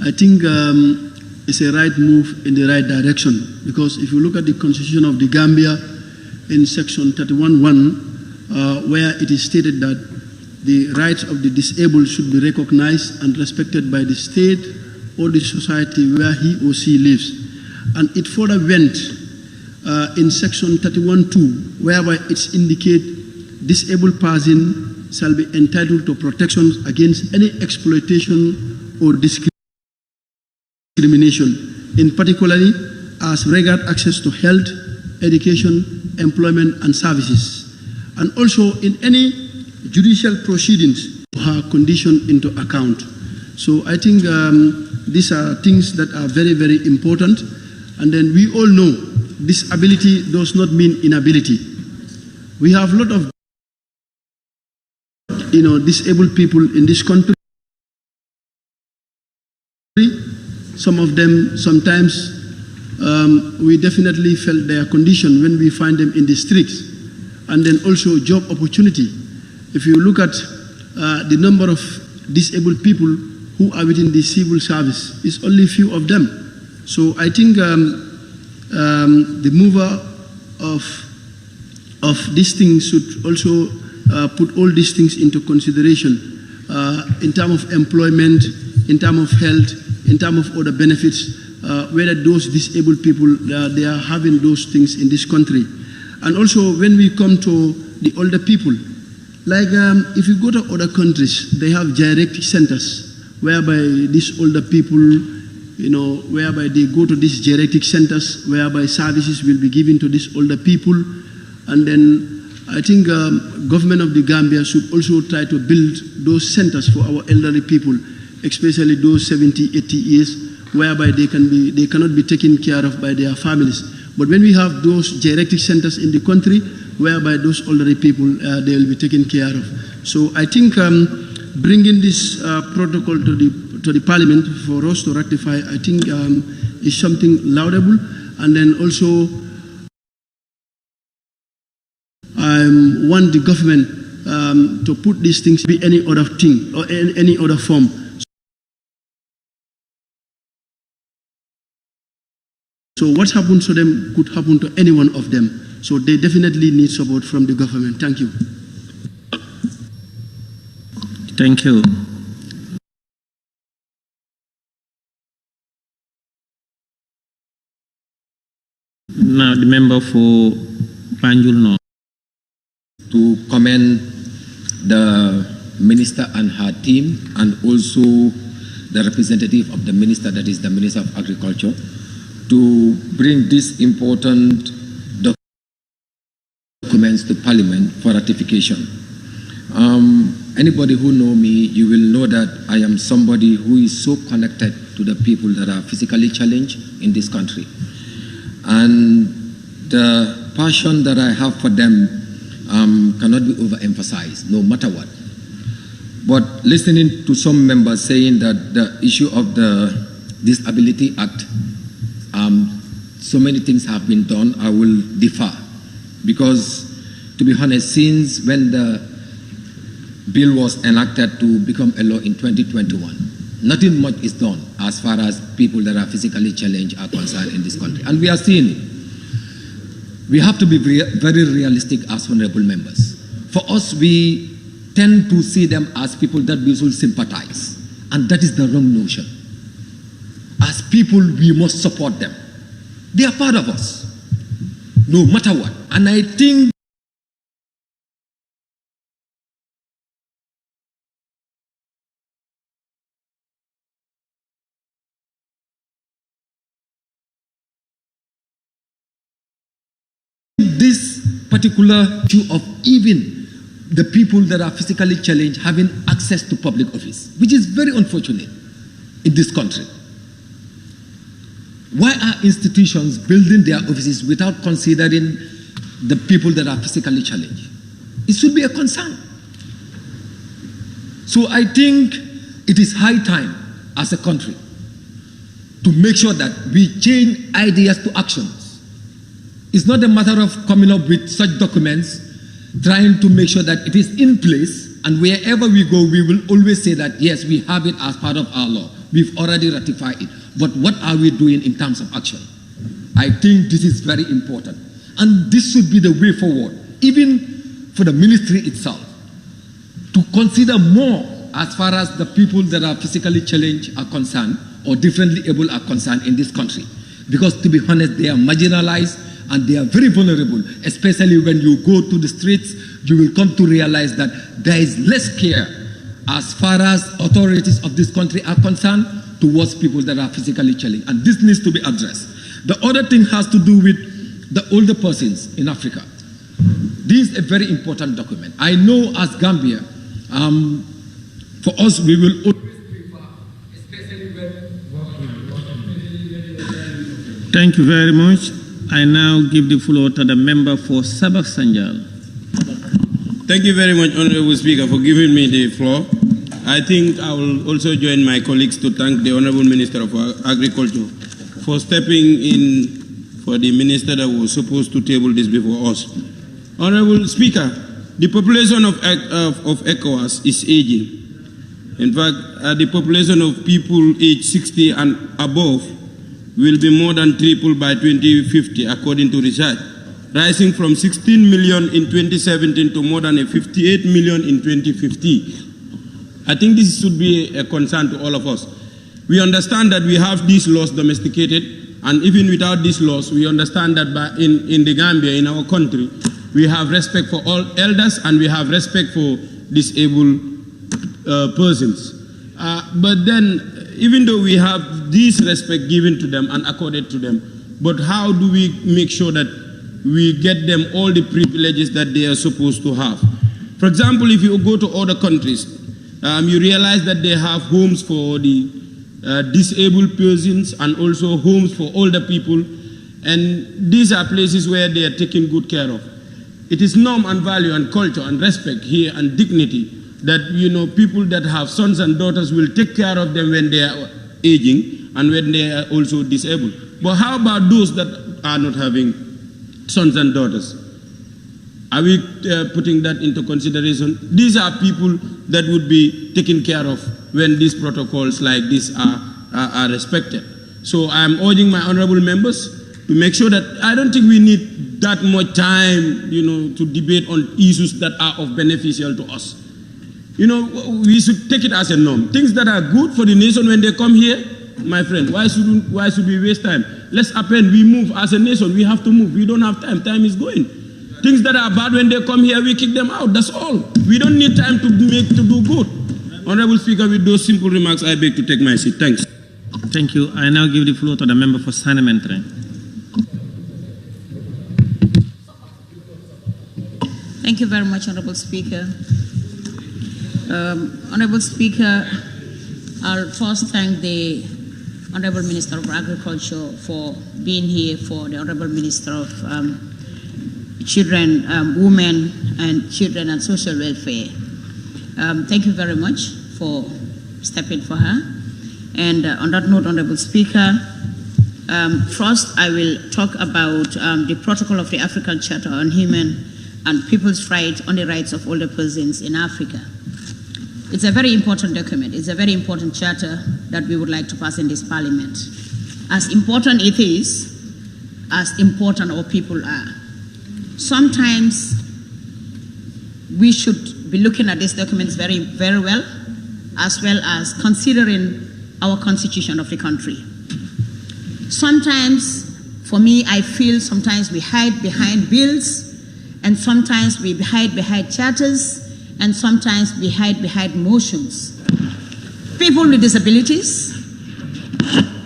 I think it's a right move in the right direction, because if you look at the Constitution of the Gambia in section 31(1), where it is stated that the rights of the disabled should be recognized and respected by the state or the society where he or she lives. And it further went in section 31(2), whereby it's indicate disabled person shall be entitled to protections against any exploitation or discrimination, in particularly as regard access to health, education, employment, and services, and also in any judicial proceedings, her condition into account. So I think these are things that are very, very important. And then we all know disability does not mean inability. We have a lot of disabled people in this country. Some of them, sometimes, we definitely felt their condition when we find them in the streets. And then also job opportunity. If you look at the number of disabled people who are within the civil service, it's only few of them. So I think the mover of these things should also put all these things into consideration in terms of employment, in terms of health, in terms of other benefits, whether those disabled people, they are having those things in this country. And also when we come to the older people, like if you go to other countries, they have geriatric centers whereby these older people, whereby they go to these geriatric centers, whereby services will be given to these older people. And then I think government of the Gambia should also try to build those centers for our elderly people, especially those 70, 80 years, whereby they cannot be taken care of by their families. But when we have those geriatric centers in the country, whereby those elderly people, they will be taken care of. So I think bringing this protocol to the Parliament for us to ratify, I think is something laudable. And then also, I want the government to put these things be any other thing or any other form. So what happens to them could happen to any one of them. So they definitely need support from the government. Thank you. Thank you. Now the member for Banjul North. To commend the minister and her team, and also the representative of the minister, that is the Minister of Agriculture, to bring this important documents to Parliament for ratification. Anybody who know me, you will know that I am somebody who is so connected to the people that are physically challenged in this country. And the passion that I have for them cannot be overemphasized, no matter what. But listening to some members saying that the issue of the Disability Act, so many things have been done, I will differ. Because, to be honest, since when the bill was enacted to become a law in 2021, nothing much is done as far as people that are physically challenged are concerned in this country. And we are seeing it. We have to be very realistic as honorable members. For us, we tend to see them as people that we should sympathize. And that is the wrong notion. As people, we must support them. They are part of us, no matter what. And I think this particular issue of even the people that are physically challenged having access to public office, which is very unfortunate in this country. Why are institutions building their offices without considering the people that are physically challenged? It should be a concern. So I think it is high time as a country to make sure that we change ideas to actions. It's not a matter of coming up with such documents, trying to make sure that it is in place, and wherever we go, we will always say that, yes, we have it as part of our law. We've already ratified it. But what are we doing in terms of action? I think this is very important. And this should be the way forward, even for the ministry itself, to consider more as far as the people that are physically challenged are concerned, or differently able are concerned in this country. Because to be honest, they are marginalized and they are very vulnerable, especially when you go to the streets, you will come to realize that there is less care as far as authorities of this country are concerned towards people that are physically challenged. And this needs to be addressed. The other thing has to do with the older persons in Africa. This is a very important document. I know as Gambia, for us, we will always prefer, especially when... Thank you very much. I now give the floor to the member for Sabak Sanjal. Thank you very much, Honorable Speaker, for giving me the floor. I think I will also join my colleagues to thank the Honorable Minister of Agriculture for stepping in for the minister that was supposed to table this before us. Honorable Speaker, the population of ECOWAS is aging. In fact, the population of people aged 60 and above will be more than triple by 2050, according to research, rising from 16 million in 2017 to more than 58 million in 2050. I think this should be a concern to all of us. We understand that we have these laws domesticated, and even without these laws, we understand that in the Gambia, in our country, we have respect for all elders and we have respect for disabled persons. But then, even though we have this respect given to them and accorded to them, but how do we make sure that we get them all the privileges that they are supposed to have? For example, if you go to other countries, you realize that they have homes for the disabled persons and also homes for older people, and these are places where they are taken good care of. It is norm and value and culture and respect here and dignity that, you know, people that have sons and daughters will take care of them when they are aging and when they are also disabled. But how about those that are not having sons and daughters? Are we putting that into consideration? These are people that would be taken care of when these protocols like this are respected. So I'm urging my honorable members to make sure that I don't think we need that much time, you know, to debate on issues that are of beneficial to us. You know, we should take it as a norm. Things that are good for the nation when they come here, my friend. Why should we waste time? Let's append, we move. As a nation, we have to move. We don't have time. Time is going. Things that are bad, when they come here, we kick them out. That's all. We don't need time to do good. Honorable Speaker, with those simple remarks, I beg to take my seat. Thanks. Thank you. I now give the floor to the member for Sanementre. Thank you very much, Honorable Speaker. Honorable Speaker, I'll first thank the Honorable Minister of Agriculture for being here, for the Honorable Minister of Children, Women and Children and Social Welfare. Thank you very much for stepping for her. And on that note, Honorable Speaker, first I will talk about the Protocol of the African Charter on Human and People's Rights on the Rights of Older Persons in Africa. It's a very important document. It's a very important charter that we would like to pass in this parliament. As important it is, as important our people are. Sometimes we should be looking at these documents very, very well as considering our constitution of the country. Sometimes, for me, I feel sometimes we hide behind bills, and sometimes we hide behind charters, and sometimes we hide behind motions. People with disabilities,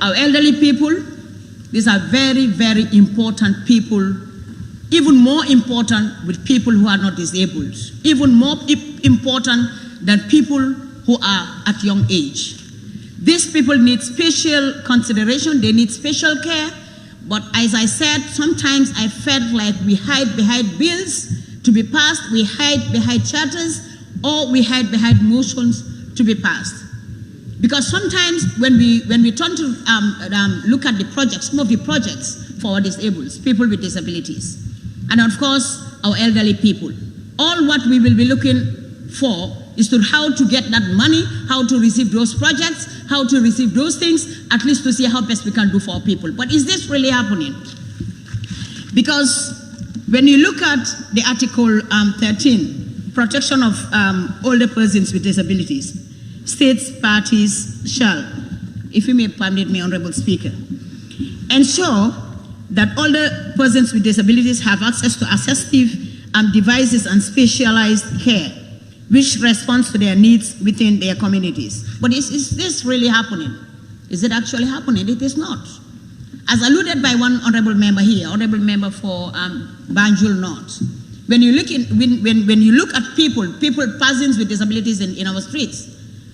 our elderly people, these are very, very important people, even more important with people who are not disabled, even more important than people who are at young age. These people need special consideration, they need special care, but as I said, sometimes I felt like we hide behind bills to be passed, we hide behind charters, or we hide behind motions to be passed. Because sometimes when we turn to look at the projects, some of the projects for our disabled, people with disabilities, and of course our elderly people, all what we will be looking for is to how to get that money, how to receive those projects, how to receive those things, at least to see how best we can do for our people. But is this really happening? Because when you look at the Article 13, protection of older persons with disabilities, states parties shall, if you may permit me, Honorable Speaker, ensure that older persons with disabilities have access to assistive devices and specialized care, which responds to their needs within their communities. But is this really happening? Is it actually happening? It is not. As alluded by one honorable member here, honorable member for Banjul North, when you look at people, persons with disabilities in our streets,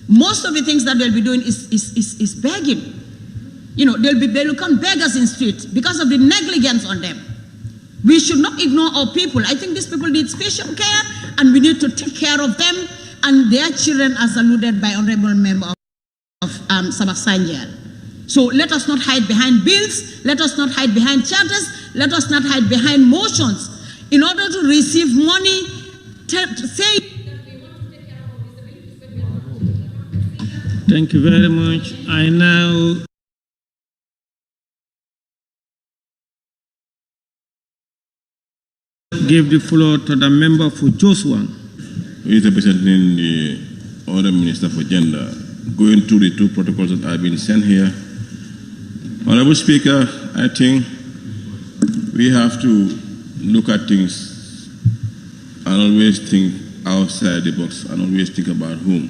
most of the things that they'll be doing is begging. You know, they'll become beggars in streets because of the negligence on them. We should not ignore our people. I think these people need special care, and we need to take care of them and their children, as alluded by honorable member of Sabah Sanjal. So let us not hide behind bills, let us not hide behind charters, let us not hide behind motions. In order to receive money, say. Thank you very much. I now give the floor to the member for Joshua. Representing the other Minister for Gender, going through the two protocols that have been sent here. Honorable Speaker, I think we have to look at things and always think outside the box and always think about whom.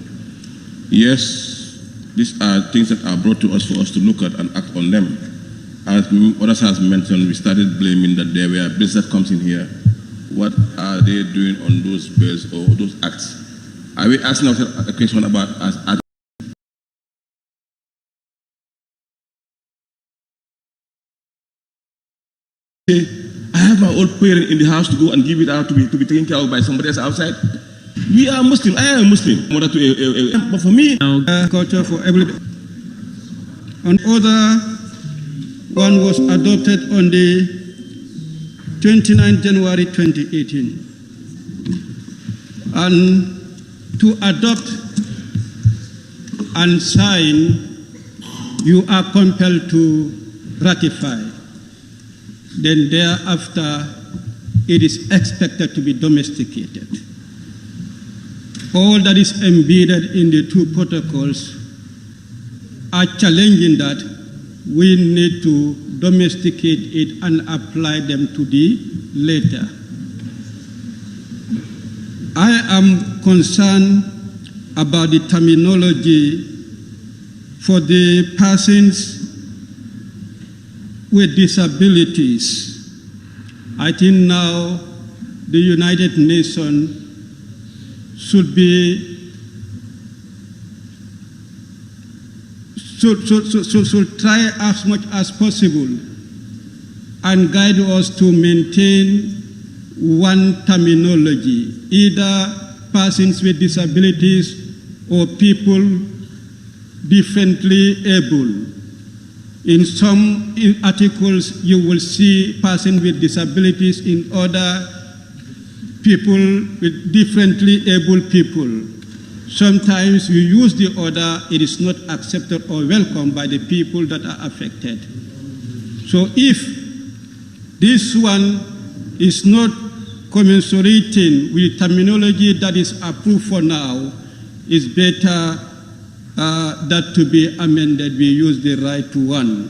Yes, these are things that are brought to us for us to look at and act on them. As others has mentioned, we started blaming that there were bills that comes in here. What are they doing on those bills or those acts? Are we asking ourselves a question about us? I have my old parent in the house to go and give it out to be taken care of by somebody else outside. We are Muslim. I am Muslim. But for me, culture for everybody. Another one was adopted on the 29 January 2018. And to adopt and sign, you are compelled to ratify. Then thereafter, it is expected to be domesticated. All that is embedded in the two protocols are challenging that, we need to domesticate it and apply them to the latter. I am concerned about the terminology for the persons with disabilities. I think now the United Nations should try as much as possible and guide us to maintain one terminology, either persons with disabilities or people differently able. In some articles, you will see persons with disabilities, in other people with differently able people. Sometimes you use the order, it is not accepted or welcomed by the people that are affected. So if this one is not commensurating with terminology that is approved for now, it's better that to be amended, we use the right one.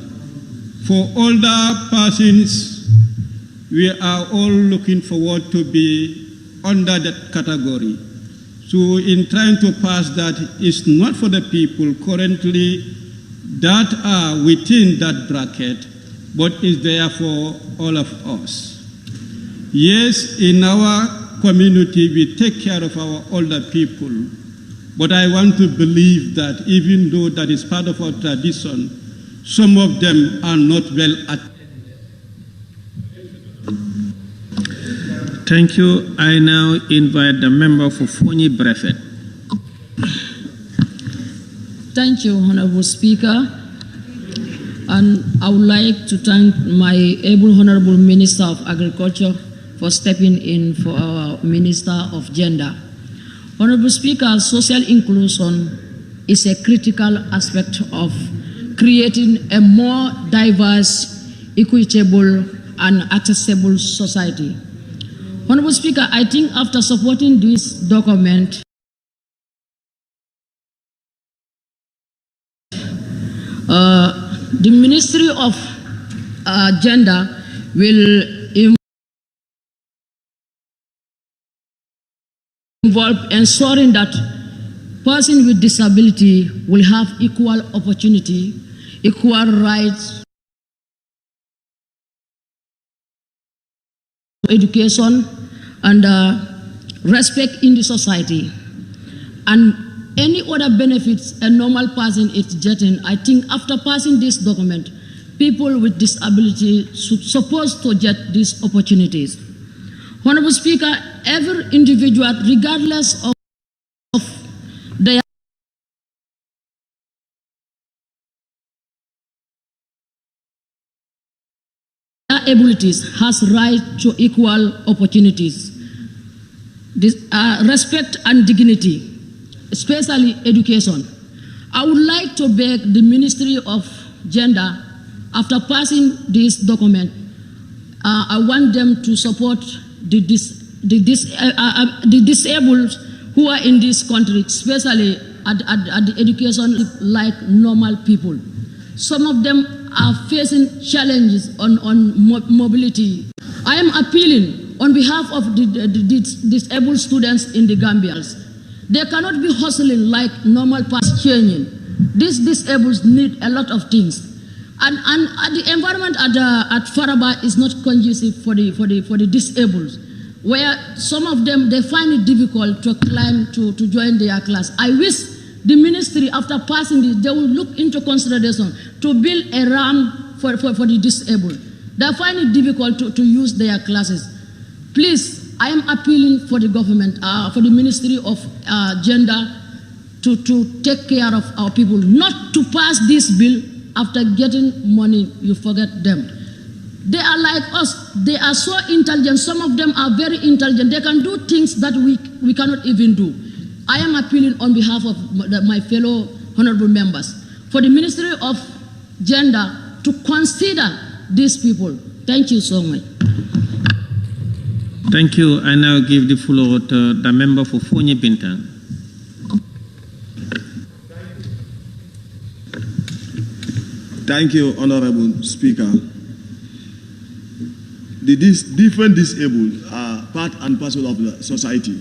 For older persons, we are all looking forward to be under that category. So in trying to pass that, it's not for the people currently that are within that bracket, but is there for all of us. Yes, in our community, we take care of our older people, but I want to believe that even though that is part of our tradition, some of them are not well attended. Thank you. I now invite the member for Fonyi Brefet. Thank you, Honorable Speaker. And I would like to thank my able Honorable Minister of Agriculture for stepping in for our Minister of Gender. Honorable Speaker, social inclusion is a critical aspect of creating a more diverse, equitable, and accessible society. Honorable Speaker, I think after supporting this document, the Ministry of Gender will involve ensuring that persons with disability will have equal opportunity, equal rights to education, and respect in the society. And any other benefits a normal person is getting, I think after passing this document, people with disability should supposed to get these opportunities. Honorable Speaker, every individual, regardless of their abilities, has right to equal opportunities, respect and dignity, especially education. I would like to beg the Ministry of Gender, after passing this document, I want them to support the disabled who are in this country, especially at the education, like normal people. Some of them are facing challenges on mobility. I am appealing on behalf of the disabled students in the Gambia. They cannot be hustling like normal past changing. These disabled need a lot of things. And the environment at Faraba is not conducive for the disabled, where some of them, they find it difficult to climb to join their class. I wish the ministry, after passing this, they will look into consideration to build a ramp for the disabled. They find it difficult to use their classes. Please, I am appealing for the government, for the Ministry of Gender, to take care of our people, not to pass this bill. After getting money, you forget them. They are like us. They are so intelligent. Some of them are very intelligent. They can do things that we cannot even do. I am appealing on behalf of my fellow honorable members for the Ministry of Gender to consider these people. Thank you so much. Thank you. I now give the floor to the member for Fonyi Bintang. Thank you, Honorable Speaker. The different disabled are part and parcel of the society.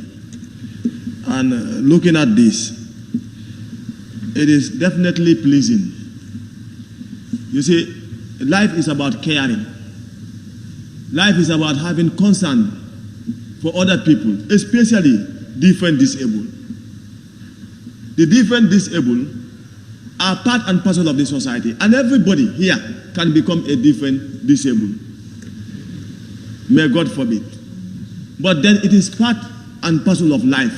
And looking at this, it is definitely pleasing. You see, life is about caring. Life is about having concern for other people, especially different disabled. The different disabled are part and parcel of the society, and everybody here can become a different disabled. May God forbid. But then it is part and parcel of life.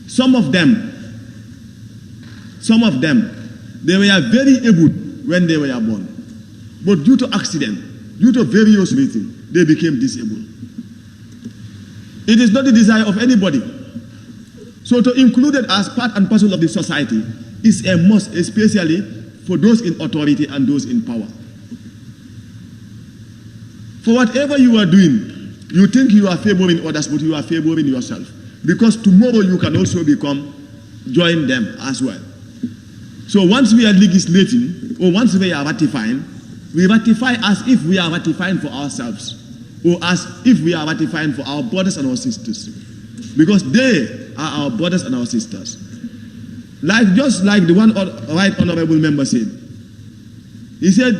Some of them, they were very able when they were born. But due to accident, due to various reasons, they became disabled. It is not the desire of anybody. So to include it as part and parcel of the society is a must, especially for those in authority and those in power. For whatever you are doing, you think you are favoring others, but you are favoring yourself. Because tomorrow you can also join them as well. So once we are legislating, or once we are ratifying, we ratify as if we are ratifying for ourselves, or as if we are ratifying for our brothers and our sisters. Because they are our brothers and our sisters. Just like the one right honorable member said. He said,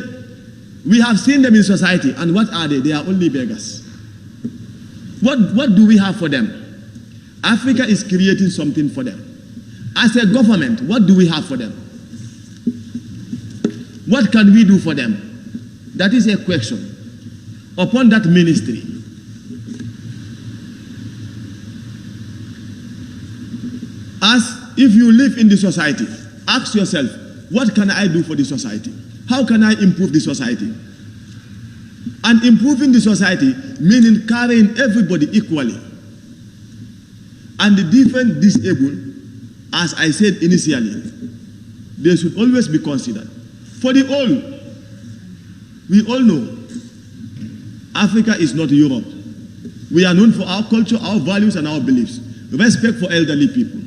we have seen them in society, and what are they? They are only beggars. What do we have for them? Africa is creating something for them. As a government, what do we have for them? What can we do for them? That is a question. Upon that ministry, as if you live in the society, ask yourself, what can I do for the society? How can I improve the society? And improving the society, meaning carrying everybody equally. And the different disabled, as I said initially, they should always be considered. For the old, we all know Africa is not Europe. We are known for our culture, our values, and our beliefs. Respect for elderly people.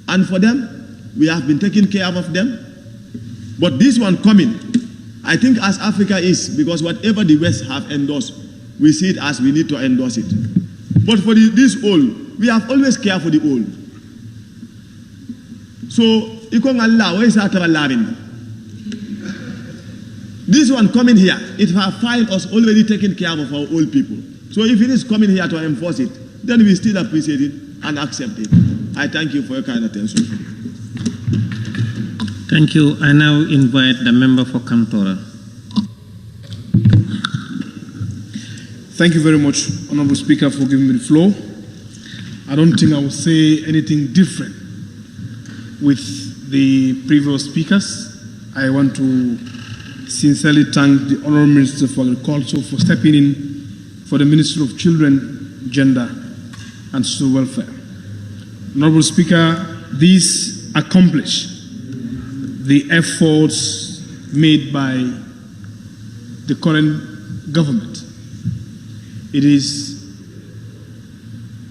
And for them, we have been taking care of them. But this one coming, I think as Africa is, because whatever the West have endorsed, we see it as we need to endorse it. But for this old, we have always cared for the old. So, ikong Allah, where is our loving? This one coming here, it have find us already taking care of our old people. So if it is coming here to enforce it, then we still appreciate it and accept it. I thank you for your kind attention. Thank you. I now invite the member for Kantora. Thank you very much, Honorable Speaker, for giving me the floor. I don't think I will say anything different with the previous speakers. I want to sincerely thank the Honorable Minister for Agriculture for stepping in for the Minister of Children, Gender and Social Welfare. Honorable Speaker, this accomplished the efforts made by the current government. It is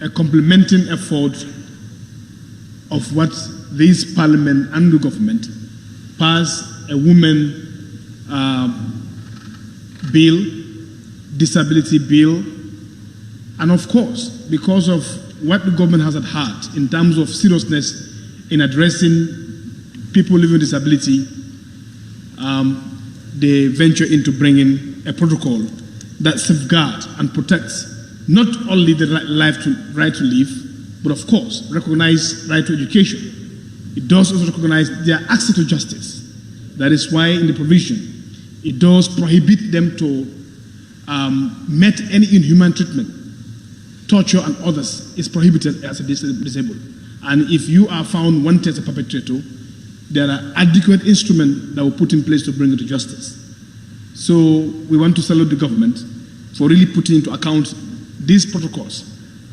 a complementing effort of what this parliament and the government passed a women bill, disability bill, and of course, because of what the government has at heart in terms of seriousness in addressing people living with disability, they venture into bringing a protocol that safeguards and protects not only the right to live, but of course, recognize right to education. It does also recognize their access to justice. That is why in the provision, it does prohibit them to met any inhuman treatment, torture and others is prohibited as a disabled. And if you are found wanted as a perpetrator, there are adequate instruments that were put in place to bring it to justice. So we want to salute the government for really putting into account these protocols,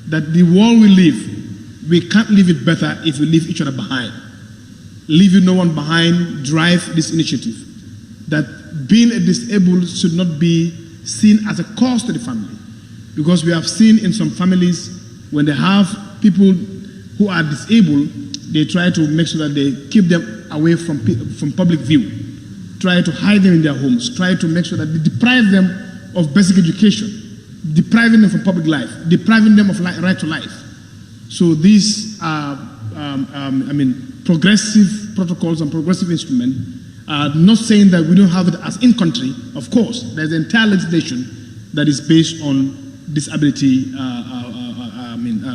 that the world we live, we can't live it better if we leave each other behind. Leaving no one behind drive this initiative, that being a disabled should not be seen as a cost to the family. Because we have seen in some families, when they have people who are disabled, they try to make sure that they keep them away from public view. try to hide them in their homes, try to make sure that they deprive them of basic education, depriving them from public life, depriving them of right to life. So these are, progressive protocols and progressive instruments. Not saying that we don't have it as in country. Of course, there's entire legislation that is based on disability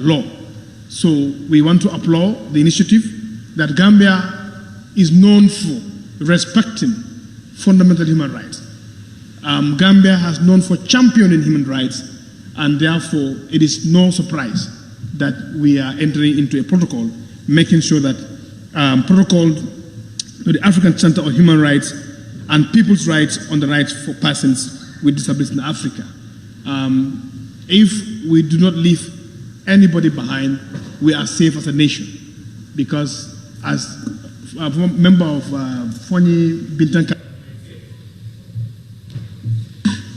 law. So we want to applaud the initiative that Gambia is known for respecting fundamental human rights. Gambia has known for championing human rights, and therefore it is no surprise that we are entering into a protocol, making sure that protocol to the African Center on Human Rights and People's Rights on the rights for persons with disabilities in Africa. If we do not leave anybody behind, we are safe as a nation, because as a member of Fonyi Bintanka.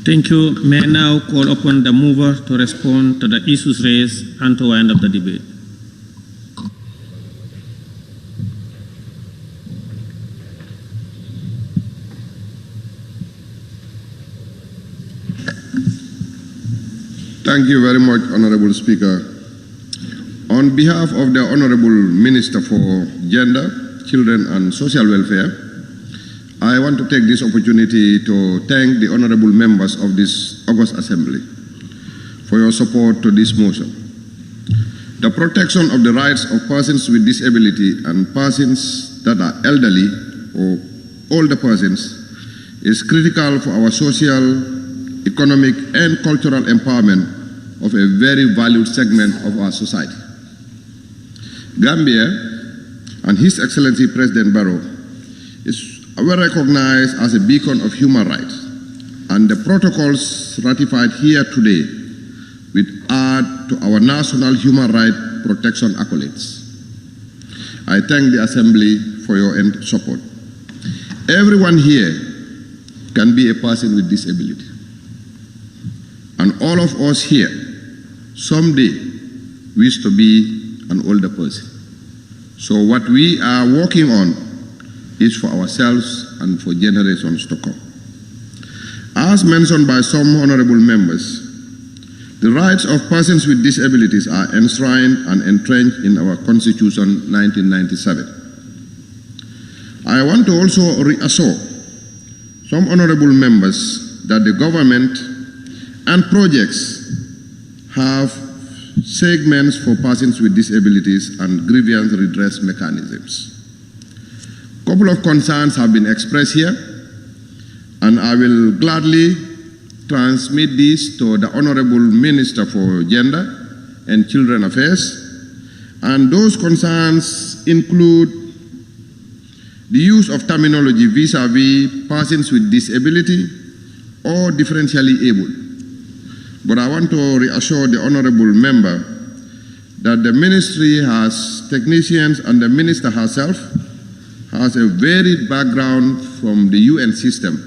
Thank you. May I now call upon the mover to respond to the issues raised and to wind up the debate. Thank you very much, Honorable Speaker. On behalf of the Honorable Minister for Gender, Children and Social Welfare, I want to take this opportunity to thank the honorable members of this August Assembly for your support to this motion. The protection of the rights of persons with disability and persons that are elderly or older persons is critical for our social, economic, and cultural empowerment of a very valued segment of our society. Gambia and His Excellency President Barrow is well recognized as a beacon of human rights, and the protocols ratified here today will add to our national human rights protection accolades. I thank the Assembly for your support. Everyone here can be a person with disability, and all of us here someday wish to be an older person. So what we are working on is for ourselves and for generations to come. As mentioned by some honorable members, the rights of persons with disabilities are enshrined and entrenched in our Constitution 1997. I want to also reassure some honorable members that the government and projects have segments for persons with disabilities and grievance redress mechanisms. A couple of concerns have been expressed here, and I will gladly transmit this to the Honorable Minister for Gender and Children Affairs. And those concerns include the use of terminology vis-à-vis persons with disability or differentially able. But I want to reassure the honorable member that the ministry has technicians, and the minister herself has a varied background from the UN system.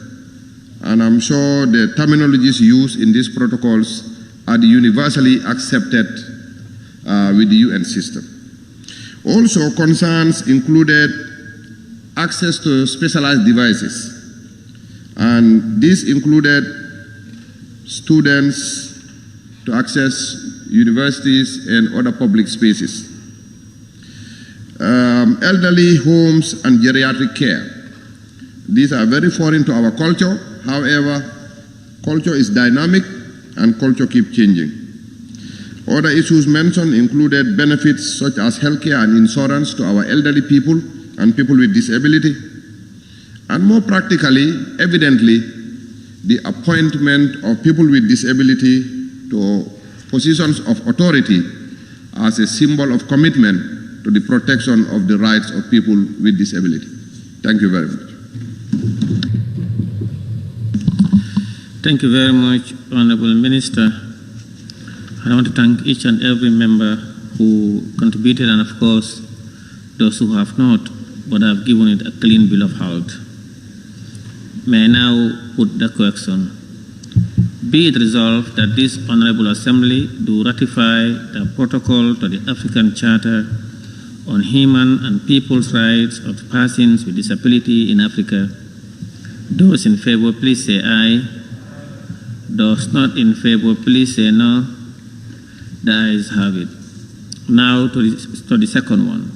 And I'm sure the terminologies used in these protocols are universally accepted with the UN system. Also, concerns included access to specialized devices. And this included students to access universities and other public spaces. Elderly homes and geriatric care. These are very foreign to our culture. However, culture is dynamic and culture keeps changing. Other issues mentioned included benefits such as healthcare and insurance to our elderly people and people with disability. And more practically, evidently, the appointment of people with disability to positions of authority as a symbol of commitment to the protection of the rights of people with disability. Thank you very much. Thank you very much, Honorable Minister. I want to thank each and every member who contributed, and of course, those who have not, but have given it a clean bill of health. May I now put the question. Be it resolved that this Honorable Assembly do ratify the protocol to the African Charter on Human and People's Rights of Persons with Disability in Africa, Those in favor, please say aye. Those not in favor, please say no. The ayes have it. Now to the second one.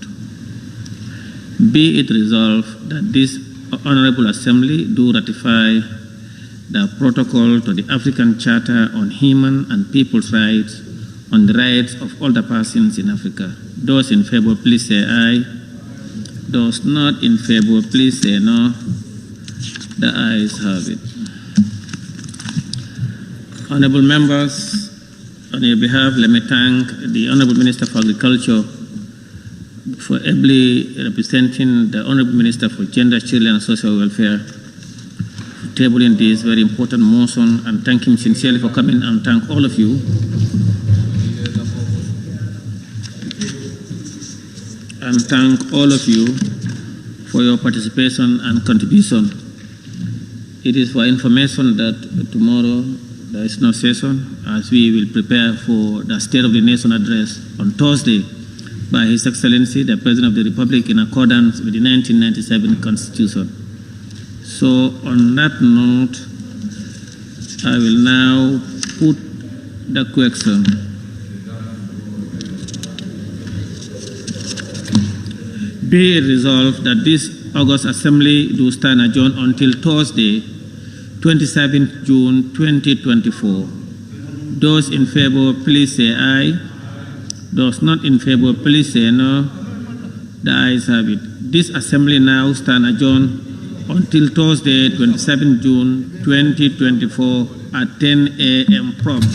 Be it resolved that this Honorable Assembly do ratify the protocol to the African Charter on Human and People's Rights on the rights of older persons in Africa. Those in favor, please say aye. Those not in favor, please say no. The ayes have it. Honorable members, on your behalf, let me thank the Honorable Minister for Agriculture for ably representing the Honorable Minister for Gender, Children and Social Welfare, for tabling this very important motion, and thank him sincerely for coming, and thank all of you. And thank all of you for your participation and contribution. It is for information that tomorrow there is no session, as we will prepare for the State of the Nation address on Thursday by His Excellency, the President of the Republic, in accordance with the 1997 Constitution. So on that note, I will now put the question. Be it resolved that this August Assembly do stand adjourned until Thursday, 27th June 2024. Those in favor, please say aye. Those not in favor, please say no. The ayes have it. This Assembly now stand adjourned until Thursday, 27th June 2024 at 10 a.m. prompt.